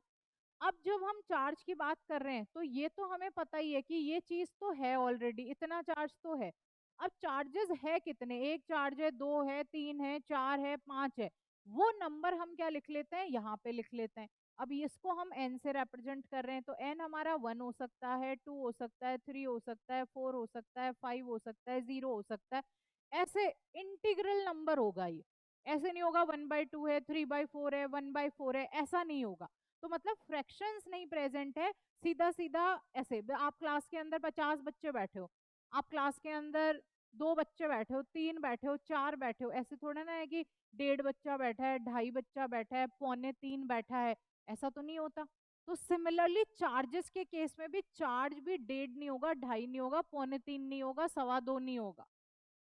अब जब हम चार्ज की बात कर रहे हैं तो ये तो हमें पता ही है कि ये चीज तो है ऑलरेडी, इतना चार्ज तो है। अब चार्जेस है कितने, एक चार्ज है, दो है, तीन है, चार है, पांच है, वो नंबर हम क्या लिख लेते हैं, यहाँ पे लिख लेते हैं। अब इसको हम एन से रिप्रेजेंट कर रहे हैं, तो एन हमारा 1 हो सकता है, 2 हो सकता है, 3 हो सकता है, 4 हो सकता है, 5 हो सकता है, 0 हो सकता है। ऐसे इंटीग्रल नंबर होगा ये, ऐसे नहीं होगा 1/2 है, 3/4 है, 1/4 है, ऐसा नहीं होगा। तो मतलब फ्रैक्शंस नहीं प्रेजेंट है, सीधा सीधा ऐसे। आप क्लास के अंदर 50 बच्चे बैठे हो, आप क्लास के अंदर दो बच्चे बैठे हो, तीन बैठे हो, चार बैठे हो, ऐसे थोड़ा ना है कि 1.5 बच्चा बैठा है, 2.5 बच्चा बैठा है, 2.75 बैठा है, ऐसा तो नहीं होता। तो सिमिलरली चार्जेस के केस में भी चार्ज भी 1.5 नहीं होगा, 2.5 नहीं होगा, 2.75 नहीं होगा, 2.25 नहीं होगा,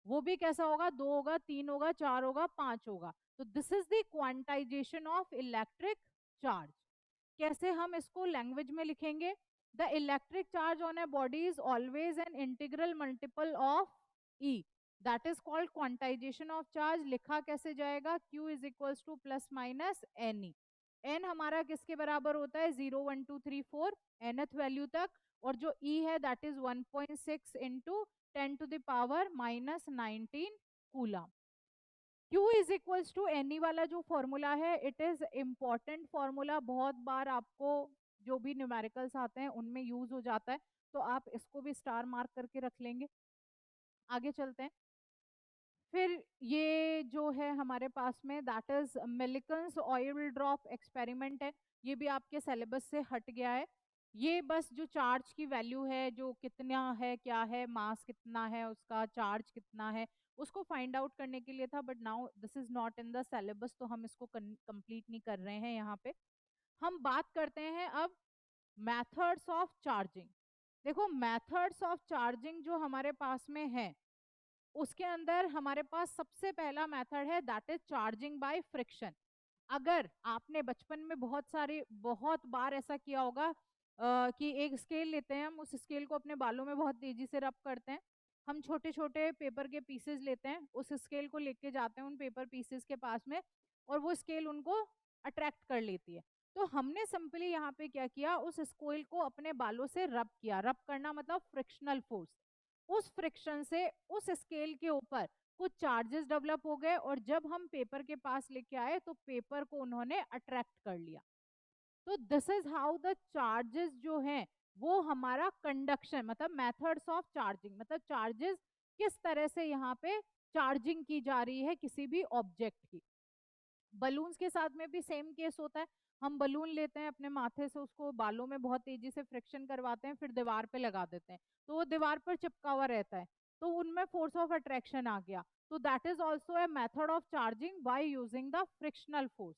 वो भी कैसा होगा, 2 होगा, 3 होगा, 4 होगा, 5 होगा। तो this is the quantization of electric charge. कैसे हम इसको लैंग्वेज में लिखेंगे, the electric charge on a body is always an integral multiple of e, that is called quantization of charge. लिखा कैसे जाएगा, Q is equals to plus minus n e. N हमारा किसके बराबर होता है, 0 1 2 3 4 nth वैल्यू तक, और जो ई है that is 1.6 into 10⁻⁹ coulomb. Q is equals to any वाला जो फॉर्मूला है, इट इज इम्पॉर्टेंट फॉर्मूला, बहुत बार आपको जो भी न्यूमेरिकल्स आते हैं उनमें यूज हो जाता है, तो आप इसको भी स्टार मार्क करके रख लेंगे। आगे चलते हैं। फिर ये जो है हमारे पास में that is Millikan's oil drop experiment है, ये भी आपके सिलेबस से हट गया है। ये बस जो चार्ज की वैल्यू है, जो कितना है, क्या है, मास कितना है उसका, चार्ज कितना है, उसको फाइंड आउट करने के लिए था, but now this is not in the syllabus, तो हम इसको कंप्लीट नहीं कर रहे हैं यहाँ पे। हम बात करते हैं अब मेथड्स ऑफ चार्जिंग। देखो मेथड्स ऑफ चार्जिंग जो हमारे पास में है, उसके अंदर हमारे पास सबसे पहला मेथड है that is charging by friction. अगर आपने बचपन में बहुत बार ऐसा किया होगा कि एक स्केल लेते हैं हम, उस स्केल को अपने बालों में बहुत तेजी से रब करते हैं, हम छोटे छोटे पेपर के पीसेस लेते हैं, उस स्केल को लेके जाते हैं उन पेपर पीसेस के पास में, और वो स्केल उनको अट्रैक्ट कर लेती है। तो हमने सिंपली यहाँ पे क्या किया, उस स्केल को अपने बालों से रब किया, रब करना मतलब फ्रिक्शनल फोर्स। उस फ्रिक्शन से उस स्केल के ऊपर कुछ चार्जेस डेवलप हो गए, और जब हम पेपर के पास लेके आए तो पेपर को उन्होंने अट्रैक्ट कर लिया। तो this is how the charges जो हैं वो हमारा कंडक्शन, मतलब मेथड्स ऑफ चार्जिंग, मतलब चार्जेस किस तरह से यहाँ पे चार्जिंग की जा रही है किसी भी ऑब्जेक्ट की। बलून्स के साथ में भी सेम केस होता है। हम बलून लेते हैं अपने माथे से, उसको बालों में बहुत तेजी से फ्रिक्शन करवाते हैं, फिर दीवार पे लगा देते हैं, तो वो दीवार पर चिपका हुआ रहता है, तो उनमें फोर्स ऑफ अट्रैक्शन आ गया। तो that is also a method of charging by using the frictional force.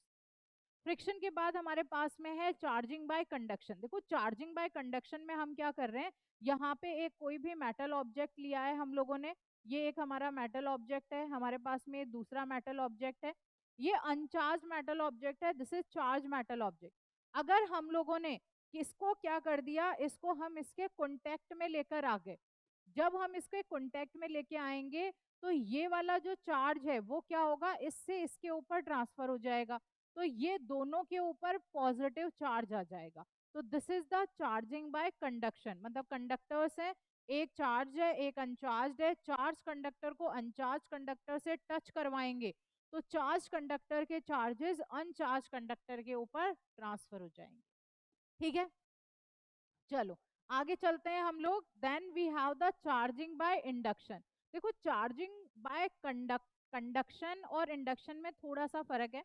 Friction के बाद हमारे पास में है चार्जिंग बाय कंडक्शन। देखो चार्जिंग बाय कंडक्शन में हम क्या कर रहे हैं, यहाँ पे एक कोई भी मेटल ऑब्जेक्ट लिया है हम लोगों ने, ये एक हमारा मेटल ऑब्जेक्ट है, हमारे पास में दूसरा मेटल ऑब्जेक्ट है, ये अनचार्ज मेटल ऑब्जेक्ट है, this is charge metal object. अगर हम लोगों ने इसको क्या कर दिया, इसको हम इसके कॉन्टेक्ट में लेकर आ गए, जब हम इसके कॉन्टेक्ट में लेके आएंगे तो ये वाला जो चार्ज है वो क्या होगा, इससे इसके ऊपर ट्रांसफर हो जाएगा, तो ये दोनों के ऊपर पॉजिटिव चार्ज आ जाएगा। तो this is the charging by conduction, मतलब कंडक्टर्स है, एक चार्ज है एक अनचार्ज है, चार्ज कंडक्टर को अनचार्ज कंडक्टर से टच करवाएंगे तो चार्ज कंडक्टर के चार्जेस अनचार्ज कंडक्टर के ऊपर ट्रांसफर हो जाएंगे। ठीक है, चलो आगे चलते हैं हम लोग। Then we have the charging by induction. देखो चार्जिंग बाय कंडक्शन और इंडक्शन में थोड़ा सा फर्क है।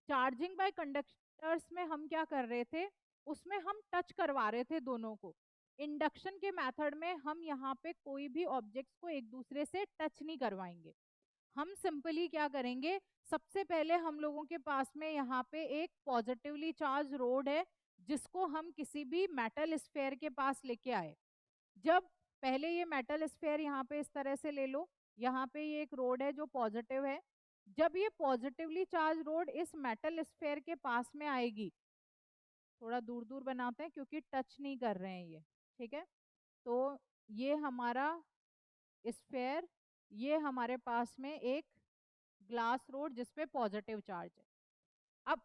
चार्जिंग बाय कंडक्टर्स में हम क्या कर रहे थे, उसमें हम टच करवा रहे थे दोनों को। इंडक्शन के मेथड में हम यहाँ पे कोई भी ऑब्जेक्ट्स को एक दूसरे से टच नहीं करवाएंगे। हम सिंपली क्या करेंगे, सबसे पहले हम लोगों के पास में यहाँ पे एक पॉजिटिवली चार्ज रोड है जिसको हम किसी भी मेटल स्फेयर के पास लेके आए। जब पहले ये मेटल स्फेयर यहाँ पे इस तरह से ले लो, यहाँ पे ये एक रोड है जो पॉजिटिव है, जब ये पॉजिटिवली चार्ज रोड इस मेटल स्फेयर के पास में आएगी, थोड़ा दूर दूर बनाते हैं क्योंकि टच नहीं कर रहे हैं ये, ठीक है, तो ये हमारा स्फेयर, ये हमारे पास में एक ग्लास रोड जिसपे पॉजिटिव चार्ज है। अब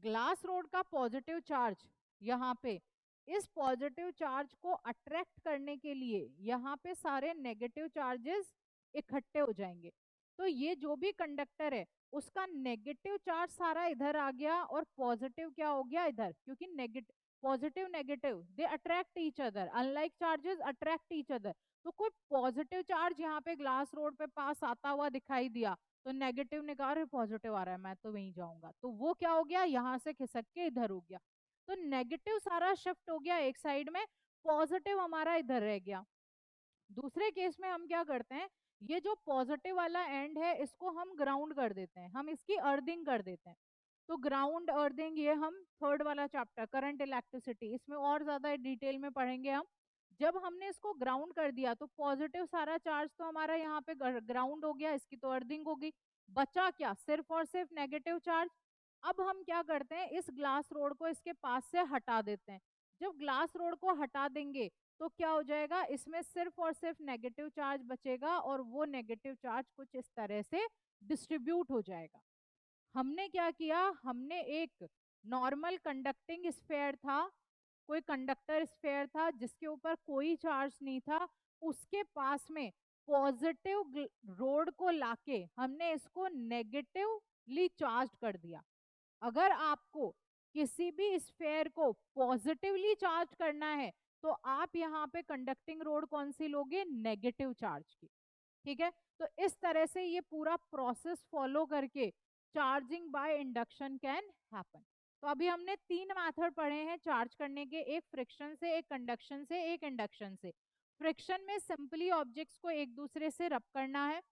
ग्लास रोड का पॉजिटिव चार्ज यहाँ पे, इस पॉजिटिव चार्ज को अट्रैक्ट करने के लिए यहाँ पे सारे नेगेटिव चार्जेस इकट्ठे हो जाएंगे। तो ये जो भी कंडक्टर है उसका नेगेटिव चार्ज सारा इधर आ गया और पॉजिटिव क्या हो गया इधर, क्योंकि negative positive negative they attract each other, unlike charges attract each other. तो कोई पॉजिटिव चार्ज यहाँ पे ग्लास रोड पे पास आता हुआ दिखाई दिया तो नेगेटिव ने कहा पॉजिटिव आ रहा है मैं तो वहीं जाऊंगा, तो वो क्या हो गया यहाँ से खिसक के इधर हो गया, तो नेगेटिव सारा शिफ्ट हो गया एक साइड में, पॉजिटिव हमारा इधर रह गया। दूसरे केस में हम क्या करते हैं, ये जो पॉजिटिव वाला एंड है इसको हम ग्राउंड कर देते हैं, हम इसकी अर्थिंग कर देते हैं। तो ग्राउंड अर्थिंग ये हम थर्ड वाला चैप्टर करंट इलेक्ट्रिसिटी इसमें और ज्यादा डिटेल में पढ़ेंगे हम। जब हमने इसको ग्राउंड कर दिया तो पॉजिटिव सारा चार्ज तो हमारा यहाँ पे ग्राउंड हो गया, इसकी तो अर्थिंग होगी, बचा क्या सिर्फ और सिर्फ नेगेटिव चार्ज। अब हम क्या करते हैं, इस ग्लास रोड को इसके पास से हटा देते हैं। जब ग्लास रोड को हटा देंगे तो क्या हो जाएगा, इसमें सिर्फ और सिर्फ नेगेटिव चार्ज बचेगा और वो नेगेटिव चार्ज कुछ इस तरह से डिस्ट्रीब्यूट हो जाएगा। हमने क्या किया, हमने एक नॉर्मल कंडक्टिंग स्फेयर था, कोई कंडक्टर स्फेयर था जिसके ऊपर कोई चार्ज नहीं था, उसके पास में पॉजिटिव रोड को लाके हमने इसको नेगेटिवली चार्ज कर दिया। अगर आपको किसी भी स्फेयर को पॉजिटिवली चार्ज करना है तो आप यहाँ पे कंडक्टिंग रोड कौन सी लोगे, नेगेटिव चार्ज की। ठीक है, तो इस तरह से ये पूरा प्रोसेस फॉलो करके charging by induction can happen. तो अभी हमने तीन मेथड पढ़े हैं चार्ज करने के, एक फ्रिक्शन से, एक कंडक्शन से, एक इंडक्शन से। फ्रिक्शन में सिंपली ऑब्जेक्ट्स को एक दूसरे से रब करना है,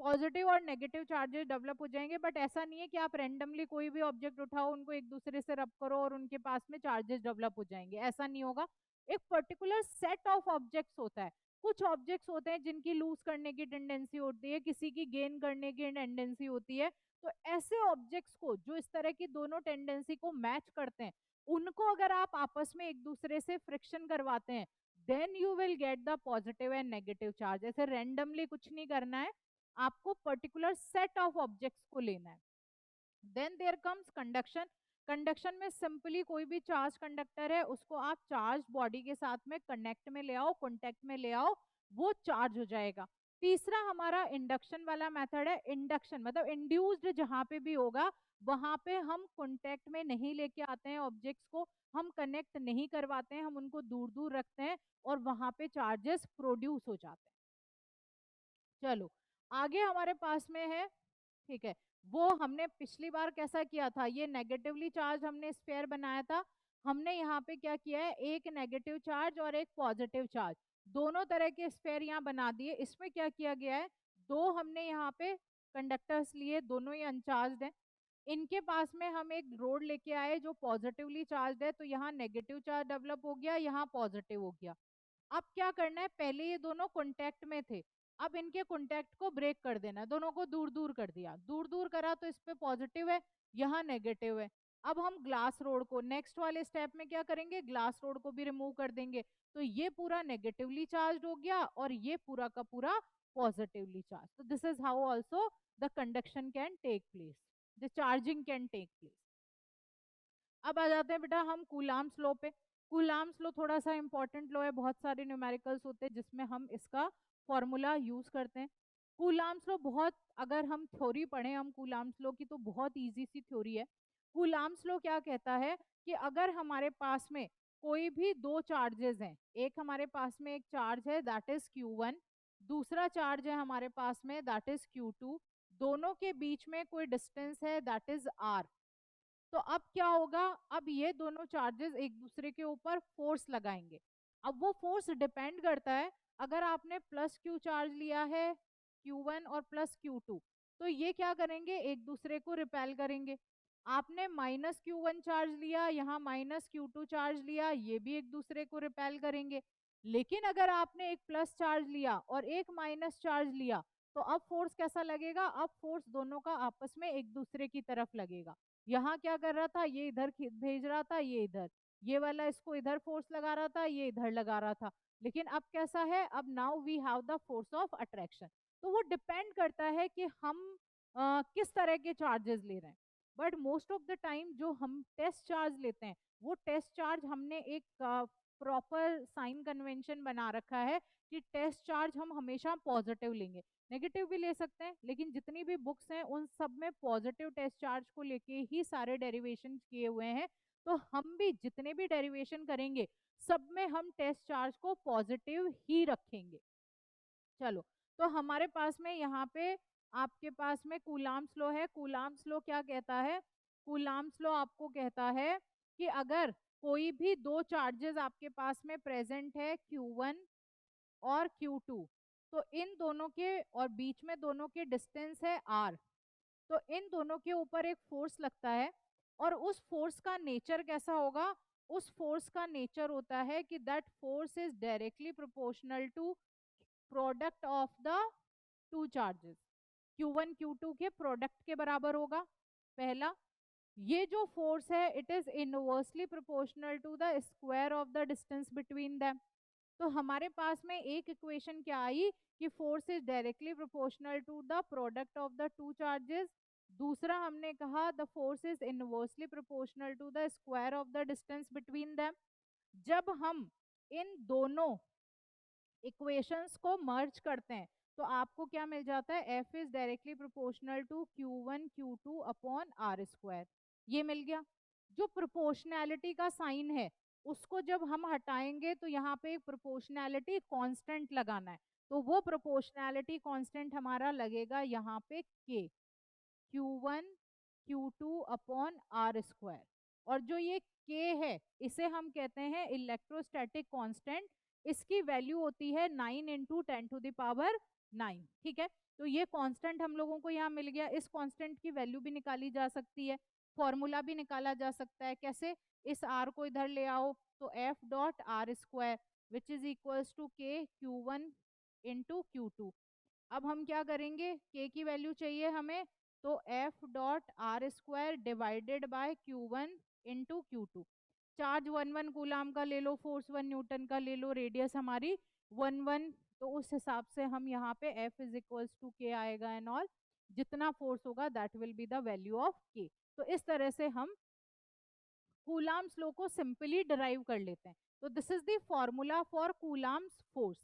पॉजिटिव और नेगेटिव चार्जेस डेवलप हो जाएंगे, बट ऐसा नहीं है कि आप रैंडमली कोई भी ऑब्जेक्ट उठाओ उनको एक दूसरे से रब करो और उनके पास में चार्जेस डेवलप हो जाएंगे, ऐसा नहीं होगा। एक पर्टिकुलर सेट ऑफ ऑब्जेक्ट्स होता है, कुछ ऑब्जेक्ट्स होते हैं जिनकी लूज करने की टेंडेंसी होती है, किसी की गेन करने की टेंडेंसी होती है, तो ऐसे ऑब्जेक्ट्स को जो इस तरह की दोनों टेंडेंसी को मैच करते हैं उनको अगर आप आपस में एक दूसरे से फ्रिक्शन करवाते हैं then you will get the positive and negative charge. ऐसे रैंडमली कुछ नहीं करना है, आपको पर्टिकुलर सेट ऑफ ऑब्जेक्ट्स को लेना है। Then there comes conduction. Conduction में सिंपली कोई भी चार्ज कंडक्टर है उसको आप चार्ज बॉडी के साथ में कनेक्ट में ले आओ, कॉन्टेक्ट में ले आओ, वो चार्ज हो जाएगा। तीसरा हमारा इंडक्शन वाला मेथड है। इंडक्शन मतलब इंड्यूस्ड जहां पे भी होगा वहां पे हम कॉन्टेक्ट में नहीं लेके आते हैं ऑब्जेक्ट्स को, हम कनेक्ट नहीं करवाते हैं, हम उनको दूर दूर रखते हैं और वहां पे चार्जेस प्रोड्यूस हो जाते हैं। चलो आगे हमारे पास में है, ठीक है, वो हमने पिछली बार कैसा किया था, ये नेगेटिवली चार्ज हमने स्फीयर बनाया था। हमने यहाँ पे क्या किया है, एक नेगेटिव चार्ज और एक पॉजिटिव चार्ज, दोनों तरह के स्फीयर यहाँ बना दिए। इसमें क्या किया गया है, दो हमने यहाँ पे कंडक्टर्स लिए, दोनों ही अनचार्ज हैं। इनके पास में हम एक रोड लेके आए जो पॉजिटिवली चार्ज है, तो यहाँ नेगेटिव चार्ज डेवलप हो गया, यहाँ पॉजिटिव हो गया। अब क्या करना है, पहले ये दोनों कांटेक्ट में थे, अब इनके कांटेक्ट को ब्रेक कर देना है, दोनों को दूर दूर कर दिया, दूर दूर करा तो इस पे पॉजिटिव है, यहाँ नेगेटिव है। अब हम ग्लास रोड को नेक्स्ट वाले स्टेप में क्या करेंगे, ग्लास रोड को भी रिमूव कर देंगे, तो ये पूरा नेगेटिवली चार्ज हो गया और ये पूरा का पूरा पॉजिटिवली चार्ज। तो this is how also the conduction can take place, the charging can take place. अब आ जाते हैं बेटा हम कूलाम्स लॉ पे। कूलाम्स लॉ थोड़ा सा इंपॉर्टेंट लॉ है, बहुत सारे न्यूमेरिकल्स होते हैं जिसमें हम इसका फॉर्मूला यूज करते हैं। कूलाम्स लॉ बहुत, अगर हम थ्योरी पढ़ें हम कूलाम्स लॉ की तो बहुत इजी सी थ्योरी है। कूलाम्स लॉ क्या कहता है कि अगर हमारे पास में कोई भी दो चार्जेस हैं, एक हमारे पास में एक चार्ज है दैट इज Q1, दूसरा चार्ज है हमारे पास में दैट इज Q2, दोनों के बीच में कोई डिस्टेंस है दैट इज R। तो अब क्या होगा, अब ये दोनों चार्जेस एक दूसरे के ऊपर फोर्स लगाएंगे। अब वो फोर्स डिपेंड करता है, अगर आपने प्लस क्यू चार्ज लिया है Q1 और प्लस Q2, तो ये क्या करेंगे, एक दूसरे को रिपेल करेंगे। आपने माइनस Q1 चार्ज लिया, यहाँ माइनस Q2 चार्ज लिया, ये भी एक दूसरे को रिपेल करेंगे। लेकिन अगर आपने एक प्लस चार्ज लिया और एक माइनस चार्ज लिया, तो अब फोर्स कैसा लगेगा, अब फोर्स दोनों का आपस में एक दूसरे की तरफ लगेगा। यहाँ क्या कर रहा था, ये इधर भेज रहा था, ये इधर, ये वाला इसको इधर फोर्स लगा रहा था, ये इधर लगा रहा था। लेकिन अब कैसा है, अब now we have the force of attraction. तो वो डिपेंड करता है कि हम किस तरह के चार्जेस ले रहे हैं। But most of the time जो हम टेस्ट चार्ज लेते हैं, वो टेस्ट चार्ज हमने एक प्रॉपर साइन कन्वेंशन बना रखा है कि टेस्ट चार्ज हम हमेशा पॉजिटिव लेंगे, नेगेटिव भी ले सकते हैं, लेकिन जितनी भी बुक्स हैं उन सब में पॉजिटिव टेस्ट चार्ज को लेके ही सारे डेरिवेशन किए हुए हैं। तो हम भी जितने भी डेरिवेशन करेंगे सब में हम टेस्ट चार्ज को पॉजिटिव ही रखेंगे। चलो, तो हमारे पास में यहाँ पे आपके पास में कूलाम्स लॉ है। कूलाम्स लॉ क्या कहता है, कूलाम्स लॉ आपको कहता है कि अगर कोई भी दो चार्जेस आपके पास में प्रेजेंट है Q1 और Q2, तो इन दोनों के और बीच में दोनों के डिस्टेंस है R, तो इन दोनों के ऊपर एक फोर्स लगता है। और उस फोर्स का नेचर कैसा होगा, उस फोर्स का नेचर होता है कि that force is directly proportional to product of the two charges, Q1 Q2 के प्रोडक्ट के बराबर होगा पहला। ये जो फोर्स है it is inversely proportional to the square of the distance between them. तो हमारे पास में एक इक्वेशन क्या आई कि force is directly proportional to the product of the two charges. दूसरा हमने कहा the force is inversely proportional to the square of the distance between them. जब हम इन दोनों इक्वेशंस को मर्ज करते हैं तो आपको क्या मिल जाता है, F is directly proportional to Q1 Q2 upon R square, ये मिल गया। जो प्रोपोर्शनैलिटी का साइन है उसको जब हम हटाएंगे तो यहाँ पे एक प्रोपोर्शनैलिटी कांस्टेंट लगाना है, तो वो प्रोपोर्शनैलिटी कांस्टेंट हमारा लगेगा यहाँ पे K, Q1 Q2 upon R square. और जो ये K है इसे हम कहते हैं इलेक्ट्रोस्टैटिक कांस्टेंट, इसकी वैल्यू होती है 9 इंटू 10⁹ ठीक है। तो ये कांस्टेंट हम लोगों को यहाँ मिल गया। इस कांस्टेंट की वैल्यू भी निकाली जा सकती है, फॉर्मूला भी निकाला जा सकता है। कैसे, इस R को इधर ले आओ तो F dot R square which is equals to K Q1 into Q2। अब हम क्या करेंगे, K की वैल्यू चाहिए हमें, तो F dot R square divided bye Q1 into Q2। Charge 1 1 coulomb का ले लो, फोर्स 1 न्यूटन का ले लो, रेडियस हमारी 1 1, तो उस हिसाब से हम यहाँ पे F is equals to K आएगा एंड ऑल, जितना फोर्स होगा that will be the value of K। तो इस तरह से हम कूलाम्स लॉ को सिंपली डिराइव कर लेते हैं। तो this is the formula for coulomb's force.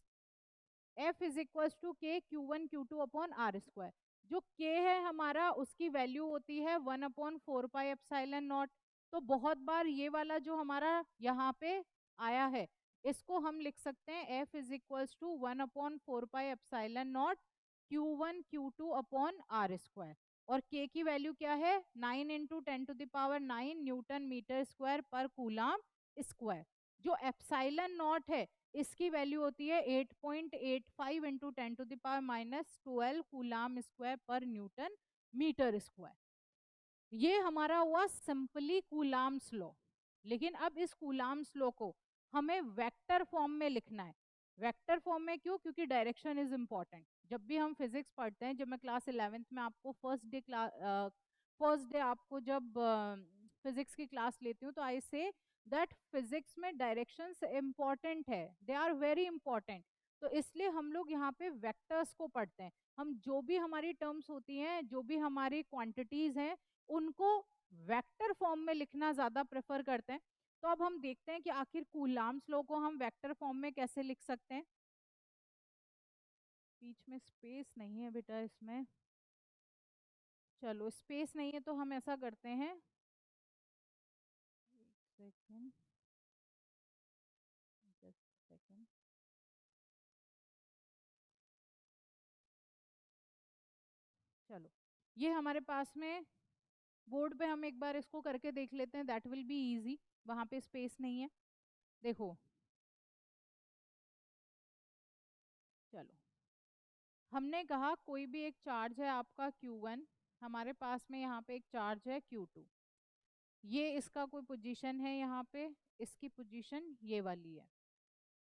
F is equal to K Q1 Q2 upon R square. जो K है हमारा उसकी वैल्यू होती है 1/4πε0। तो बहुत बार ये वाला जो हमारा यहाँ पे आया है इसको हम लिख सकते हैं F is equal to 1/4πε0 Q1 Q2 upon R square. और K की वैल्यू क्या है 9 × 10⁹ न्यूटन मीटर स्क्वायर पर कूलाम स्क्वायर। जो एप्साइलन नॉट है इसकी वैल्यू होती है 8.85 × 10⁻⁻12 कूलाम स्क्वायर पर न्यूटन मीटर स्क्वायर। ये हमारा हुआ सिंपली कूलाम्स लॉ। लेकिन अब इस कूलाम्स लॉ को हमें वेक्टर फॉर्म में लिखना है। वेक्टर फॉर्म में क्यों? क्योंकि डायरेक्शन इज इंपॉर्टेंट। जब भी हम फिजिक्स पढ़ते हैं, जब मैं क्लास 11th में आपको फर्स्ट डे आपको जब फिजिक्स की क्लास लेती हूँ तो आई से दैट फिजिक्स में डायरेक्शंस इंपॉर्टेंट है, दे आर वेरी इंपॉर्टेंट। तो इसलिए हम लोग यहाँ पे वेक्टर्स को पढ़ते हैं। हम जो भी हमारी टर्म्स होती हैं, जो भी हमारी क्वांटिटीज हैं, उनको वेक्टर फॉर्म में लिखना ज्यादा प्रेफर करते हैं। तो अब हम देखते हैं कि आखिर कूलाम्स लॉ को हम वेक्टर फॉर्म में कैसे लिख सकते हैं। बीच में स्पेस नहीं है बेटा इसमें, चलो स्पेस नहीं है तो हम ऐसा करते हैं, एक सेकेंड, जस्ट सेकेंड। चलो ये हमारे पास में बोर्ड पे हम एक बार इसको करके देख लेते हैं, दैट विल बी इजी। वहां पे स्पेस नहीं है। देखो चलो, हमने कहा कोई भी एक चार्ज है आपका Q1, हमारे पास में यहाँ पे एक चार्ज है Q2। ये इसका कोई पोजीशन है, यहाँ पे इसकी पोजीशन ये वाली है।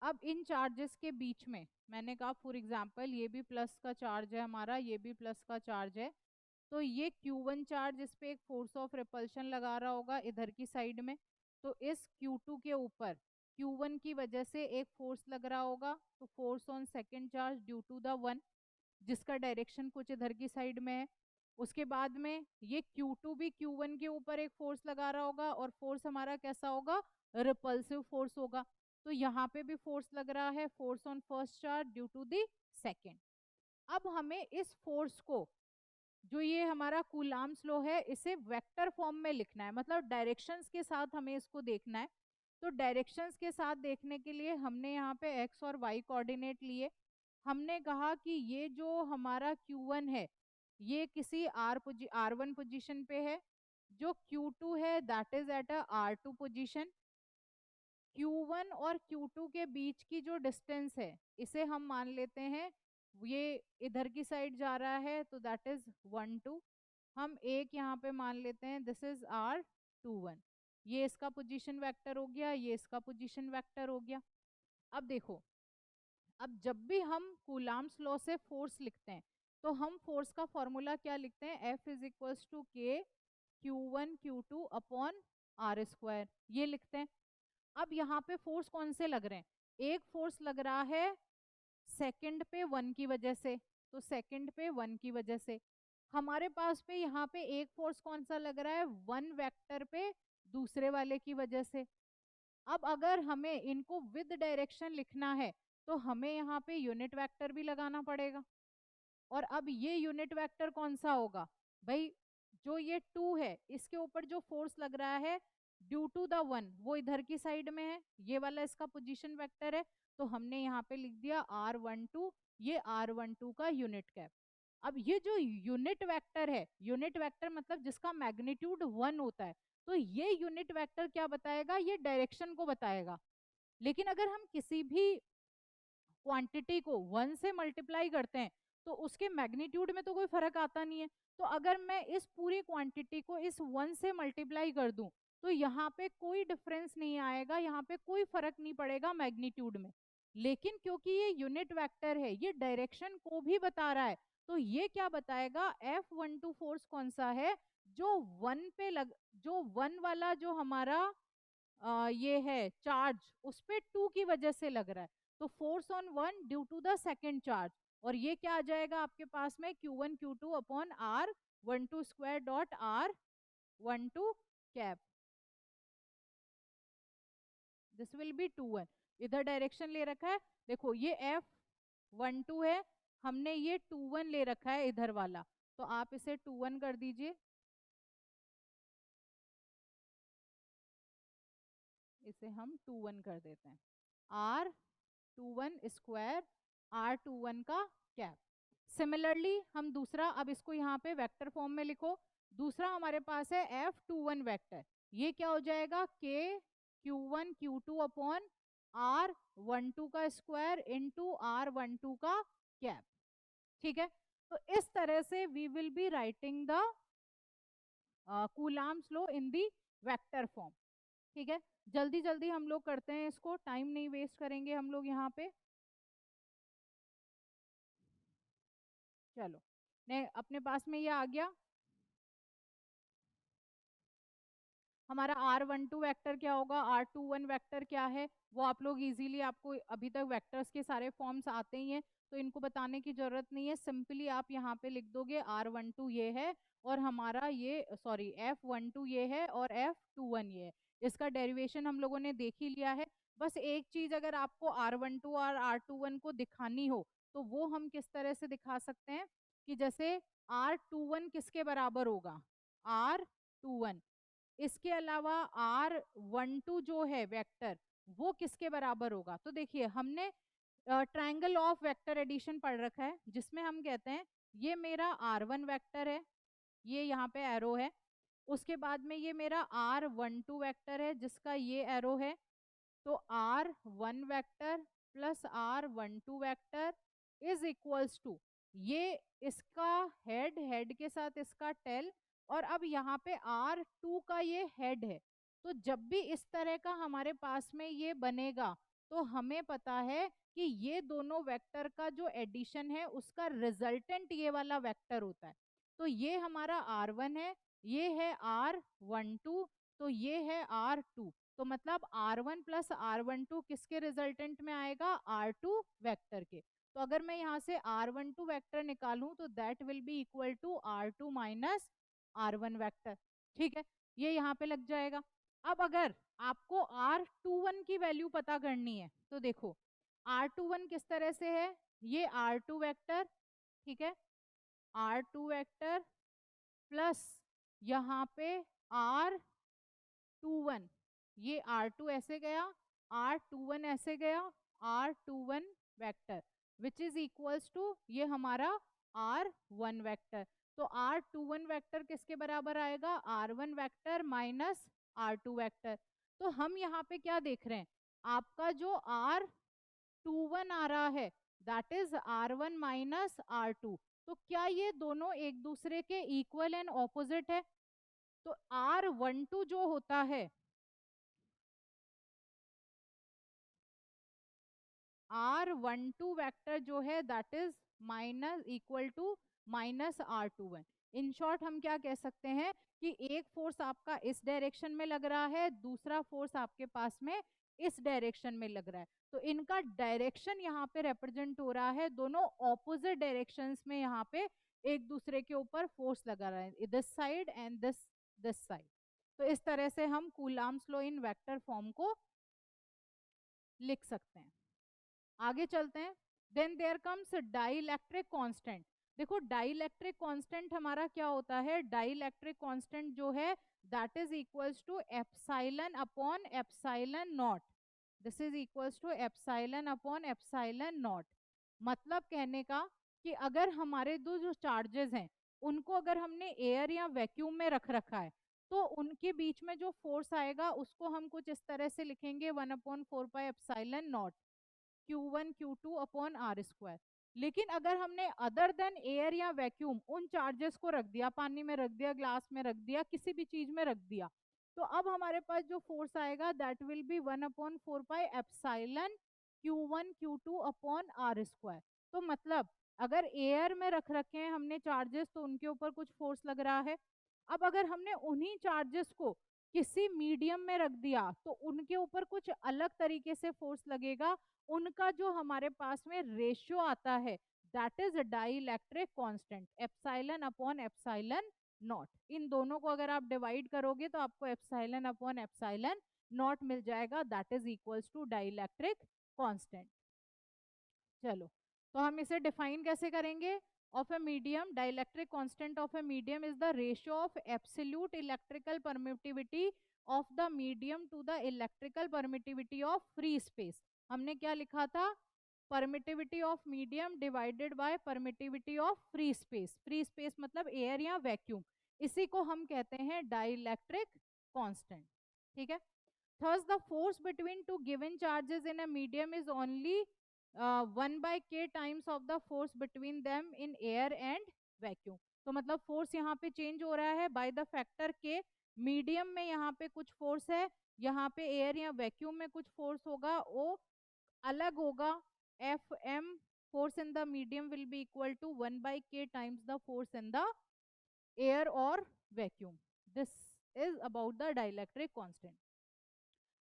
अब इन चार्जेस के बीच में मैंने कहा फॉर एग्जांपल ये भी प्लस का चार्ज है हमारा, ये भी प्लस का चार्ज है। तो ये Q1 चार्ज इस पे एक फोर्स ऑफ रिपल्शन लगा रहा होगा इधर की साइड में। तो इस Q2 के ऊपर Q1 की वजह से एक फोर्स लग रहा होगा, तो force on second charge due to the one, जिसका डायरेक्शन कुछ इधर की साइड में है। उसके बाद में ये Q2 भी Q1 के ऊपर एक फोर्स लगा रहा होगा, और फोर्स हमारा कैसा होगा, रिपल्सिव फोर्स होगा। तो यहाँ पे भी फोर्स लग रहा है, force on first charge due to the second. अब हमें इस फोर्स को, जो ये हमारा कूलाम्स लॉ है, इसे वेक्टर फॉर्म में लिखना है, मतलब डायरेक्शंस के साथ हमें इसको देखना है। तो डायरेक्शंस के साथ देखने के लिए हमने यहाँ पे एक्स और वाई कोऑर्डिनेट लिए। हमने कहा कि ये जो हमारा Q1 है ये किसी R1 पोजीशन पे है, जो Q2 है that is at a R2 position. Q1 और Q2 के बीच की जो डिस्टेंस है इसे हम मान लेते हैं ये इधर की साइड जा रहा है, तो दैट इज 1 2। हम एक यहाँ पे मान लेते हैं दिस इज R21। ये इसका पोजीशन वेक्टर हो गया, ये इसका पोजीशन वेक्टर हो गया। अब देखो, अब जब भी हम कूलाम्स लॉ से फोर्स लिखते हैं तो हम फोर्स का फॉर्मूला क्या लिखते हैं, F is equals to K Q1 Q2 upon R square, ये लिखते हैं। अब यहाँ पे फोर्स कौन से लग रहे हैं, एक फोर्स लग रहा है सेकंड पे वन की वजह से, तो सेकंड पे वन की वजह से हमारे पास पे यहाँ पे एक फोर्स कौन सा लग रहा है, वन वेक्टर पे दूसरे वाले की वजह से। अब अगर हमें इनको विद डायरेक्शन लिखना है तो हमें यहाँ पे यूनिट वेक्टर भी लगाना पड़ेगा। और अब ये यूनिट वेक्टर कौन सा होगा भाई, जो ये 2 है इसके ऊपर जो फोर्स लग रहा है ड्यू टू द वन, वो इधर की साइड में है, ये वाला इसका पोजीशन वेक्टर है। तो हमने यहाँ पे लिख दिया R12, ये R12 का यूनिट कैप। अब ये जो यूनिट वेक्टर है, यूनिट वेक्टर मतलब जिसका मैग्नीट्यूड 1 होता है, तो ये यूनिट वेक्टर क्या बताएगा, ये डायरेक्शन को बताएगा। लेकिन अगर हम किसी भी क्वांटिटी को 1 से मल्टीप्लाई करते हैं तो उसके मैग्नीट्यूड में तो कोई फर्क आता नहीं है। तो अगर मैं इस पूरी क्वांटिटी को इस 1 से मल्टीप्लाई कर दूं तो यहाँ पे कोई डिफरेंस नहीं आएगा, यहाँ पे कोई फर्क नहीं पड़ेगा मैग्नीट्यूड में। लेकिन क्योंकि ये यूनिट वेक्टर है, ये डायरेक्शन को भी बता रहा है, तो ये क्या बताएगा, F12 फोर्स कौन सा है, जो वन पे लग, जो वन वाला जो हमारा ये है चार्ज उस पे 2 की वजह से लग रहा है। तो force on one due to the second charge, और ये क्या आ जाएगा आपके पास में Q1 Q2 upon R12 square dot R12 cap, this will B 2 1। इधर डायरेक्शन ले रखा है, देखो ये F 1 2 है, हमने ये 2 1 ले रखा है इधर वाला, तो आप इसे 2 1 कर दीजिए, इसे हम 2 1 कर देते हैं। आर 2 1 स्क्वायर आर 2 1 का कैप। सिमिलरली हम दूसरा, अब इसको यहाँ पे वेक्टर फॉर्म में लिखो। दूसरा हमारे पास है एफ 2 1 वेक्टर, ये क्या हो जाएगा, K q 1 Q 2 upon are 1 2 का स्क्वायर इंटू आर 1 2 का कैप। ठीक है, तो इस तरह से we will be writing the coulomb's law in the vector form. ठीक है, जल्दी जल्दी हम लोग करते हैं इसको, टाइम नहीं वेस्ट करेंगे हम लोग यहाँ पे। चलो, ने अपने पास में ये आ गया। हमारा R12 वेक्टर क्या होगा, R21 वेक्टर क्या है, वो आप लोग इजीली, आपको अभी तक वेक्टर्स के सारे फॉर्म्स आते ही हैं, तो इनको बताने की जरूरत नहीं है। सिंपली आप यहाँ पे लिख दोगे R12 ये है और हमारा ये सॉरी F12 ये है और F21 ये है। इसका डेरिवेशन हम लोगों ने देख ही लिया है। बस एक चीज अगर आपको R12 और R21 को दिखानी हो तो वो हम किस तरह से दिखा सकते हैं, कि जैसे R21 किसके बराबर होगा, R21, इसके अलावा R12 जो है वेक्टर वो किसके बराबर होगा। तो देखिए हमने ट्रायंगल ऑफ वेक्टर एडिशन पढ़ रखा है, जिसमें हम कहते हैं ये मेरा R1 वेक्टर है, ये यहाँ पे एरो है, उसके बाद में ये मेरा R12 वेक्टर है जिसका ये एरो है, तो R1 vector plus R12 vector is equals to, ये इसका हेड, हेड के साथ इसका टेल, और अब यहाँ पे R2 का ये हेड है। तो जब भी इस तरह का हमारे पास में ये बनेगा तो हमें पता है कि ये दोनों वेक्टर का जो एडिशन है उसका रिजल्टेंट ये वाला वेक्टर होता है। तो ये हमारा R1 है, ये है R12, तो ये है R2, तो मतलब R1 प्लस R12 किसके रिजल्टेंट में आएगा, R2 वेक्टर के। तो अगर मैं यहाँ से R12 वेक्टर निकालूं तो that will be equal to R2 minus R1 vector. ठीक है, ये यहाँ पे लग जाएगा। अब अगर आपको R21 की वैल्यू पता करनी है तो देखो R21 किस तरह से है, ये R2 वेक्टर, ठीक है, R2 वेक्टर प्लस यहाँ पे R21, ये R2 ऐसे गया, R21 ऐसे गया, R21 vector which is equals to ये हमारा R1 वेक्टर। तो R21 वेक्टर किसके बराबर आएगा, R1 vector minus R2 vector. तो हम यहाँ पे क्या देख रहे हैं, आपका जो R21 आ रहा है that is R1 minus R2। तो क्या ये दोनों एक दूसरे के इक्वल एंड ऑपोजिट है, तो R12 जो होता है, R12 वेक्टर जो है that is minus equal to minus R21। In short हम क्या कह सकते हैं कि एक फोर्स आपका इस डायरेक्शन में लग रहा है, दूसरा फोर्स आपके पास में इस डायरेक्शन में लग रहा है, तो इनका डायरेक्शन यहाँ पे रिप्रेजेंट हो रहा है, दोनों ऑपोजिट डायरेक्शंस में यहाँ पे एक दूसरे के ऊपर फोर्स लगा रहा है, this side and this side. तो इस तरह से हम coulomb's law in vector form को लिख सकते हैं। आगे चलते हैं। Then there comes dielectric constant. देखो डाइलेक्ट्रिक कांस्टेंट हमारा क्या होता है, डाइलेक्ट्रिक कांस्टेंट जो है that is equals to epsilon upon epsilon naught, this is equals to epsilon upon epsilon naught. मतलब कहने का कि अगर हमारे दो जो चार्जेस हैं उनको अगर हमने एयर या वैक्यूम में रख रखा है तो उनके बीच में जो फोर्स आएगा उसको हम कुछ इस तरह से लिखेंगे 1/4 pi epsilon naught Q1 Q2 upon R square. लेकिन अगर हमने अदर देन एयर या वैक्यूम उन चार्जेस को रख दिया, पानी में रख दिया, ग्लास में रख दिया, किसी भी चीज में रख दिया, तो अब हमारे पास जो फोर्स आएगा that will be 1/4 pi epsilon Q1 Q2 upon R square. तो मतलब अगर एयर में रख रखे हैं हमने चार्जेस तो उनके ऊपर कुछ फोर्स लग रहा है। अब अगर हमने उन्हीं चार्जेस को किसी मीडियम में रख दिया तो उनके ऊपर कुछ अलग तरीके से फोर्स लगेगा, उनका जो हमारे पास में रेशियो आता है that is dielectric constant epsilon upon epsilon naught. इन दोनों को अगर आप डिवाइड करोगे तो आपको एप्सिलॉन अपॉन एप्सिलॉन नॉट मिल जाएगा, that is equals to dielectric constant. चलो तो हम इसे डिफाइन कैसे करेंगे? Of a medium, dielectric constant of a medium is the ratio of absolute electrical permittivity of the medium to the electrical permittivity of free space. हमने क्या लिखा था? Permittivity of medium divided by permittivity of free space. Free space मतलब एयर या वैक्यूम, इसी को हम कहते हैं डाइलेक्ट्रिक कांस्टेंट। ठीक है। Thus, the force between two given charges in a medium is only 1 by k times of the force between them in air and vacuum. तो मतलब फोर्स यहाँ पे चेंज हो रहा है बाय द फैक्टर के। मीडियम में यहाँ पे कुछ फोर्स है, यहाँ पे एयर या वैक्यूम में कुछ फोर्स होगा, वो अलग होगा। F M force in the medium will be equal to 1 by k times the force in the air और vacuum. This is about the dielectric constant.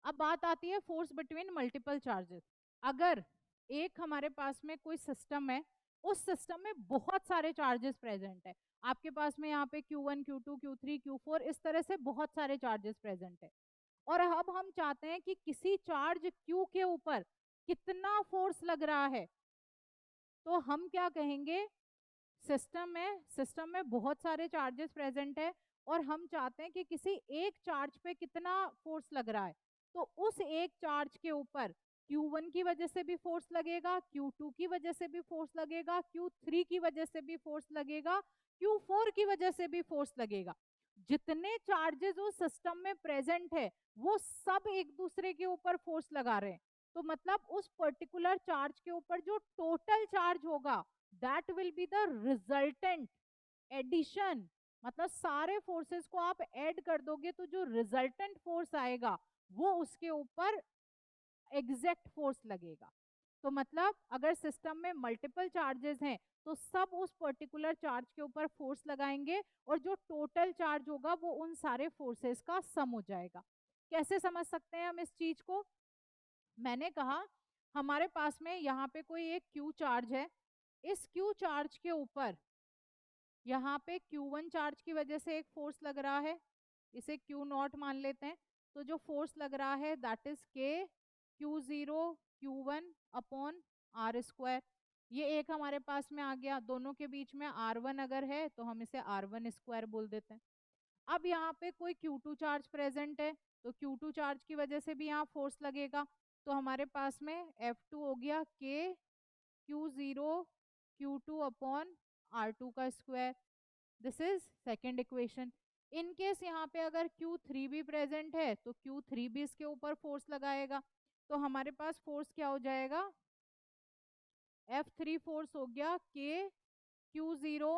अब बात आती है फोर्स बिटवीन मल्टीपल चार्जेस। अगर एक हमारे पास में कोई सिस्टम है, उस सिस्टम में बहुत सारे चार्जेस प्रेजेंट है, आपके पास में यहाँ पे Q1 Q2 Q3 Q4 इस तरह से बहुत सारे चार्जेस प्रेजेंट है, और अब हम चाहते हैं कि किसी चार्ज Q के ऊपर कितना फोर्स लग रहा है। तो हम क्या कहेंगे? सिस्टम में बहुत सारे चार्जेस प्रेजेंट है, और हम चाहते हैं कि किसी एक चार्ज पे कितना फोर्स लग रहा है। तो उस एक चार्ज के ऊपर Q1 की वजह से भी फोर्स लगेगा, Q2 की वजह से भी फोर्स लगेगा, Q3 की वजह से भी फोर्स लगेगा, Q4 की वजह से भी फोर्स लगेगा। जितने चार्जेस उस सिस्टम में प्रेजेंट है, वो सब एक दूसरे के ऊपर फोर्स लगा रहे हैं। तो मतलब उस पर्टिकुलर चार्ज के ऊपर जो टोटल चार्ज होगा, that will be the resultant addition. मतलब सारे फोर्सेस को आप ऐड कर दोगे तो जो रिजल्टेंट फोर्स आएगा वो उसके ऊपर एग्जैक्ट फोर्स लगेगा। तो मतलब अगर सिस्टम में मल्टीपल चार्जेस हैं तो सब उस पर्टिकुलर चार्ज के ऊपर फोर्स लगाएंगे, और जो टोटल चार्ज होगा वो उन सारे फोर्सेस का सम हो जाएगा। कैसे समझ सकते हैं हम इस चीज को? मैंने कहा हमारे पास में यहाँ पे कोई एक Q चार्ज है, इस Q चार्ज के ऊपर यहाँ पे Q1 चार्ज की वजह से एक फोर्स लग रहा है, इसे Q नॉट मान लेते हैं। तो जो फोर्स लग रहा है that is K Q0 Q1 upon R square. ये एक हमारे पास में आ गया, दोनों के बीच में R1 अगर है तो हम इसे R1 स्क्वायर बोल देते हैं। अब यहाँ पे कोई Q2 चार्ज प्रेजेंट है, तो Q2 चार्ज की वजह से भी यहाँ फोर्स लगेगा। तो हमारे पास में F2 हो गया K Q0 Q2 upon R2 का square. This is second equation. In case यहाँ पे अगर Q3 भी प्रेजेंट है तो Q3 भी इसके ऊपर फोर्स लगाएगा। तो हमारे पास फोर्स क्या हो जाएगा? F3 फोर्स हो गया K Q0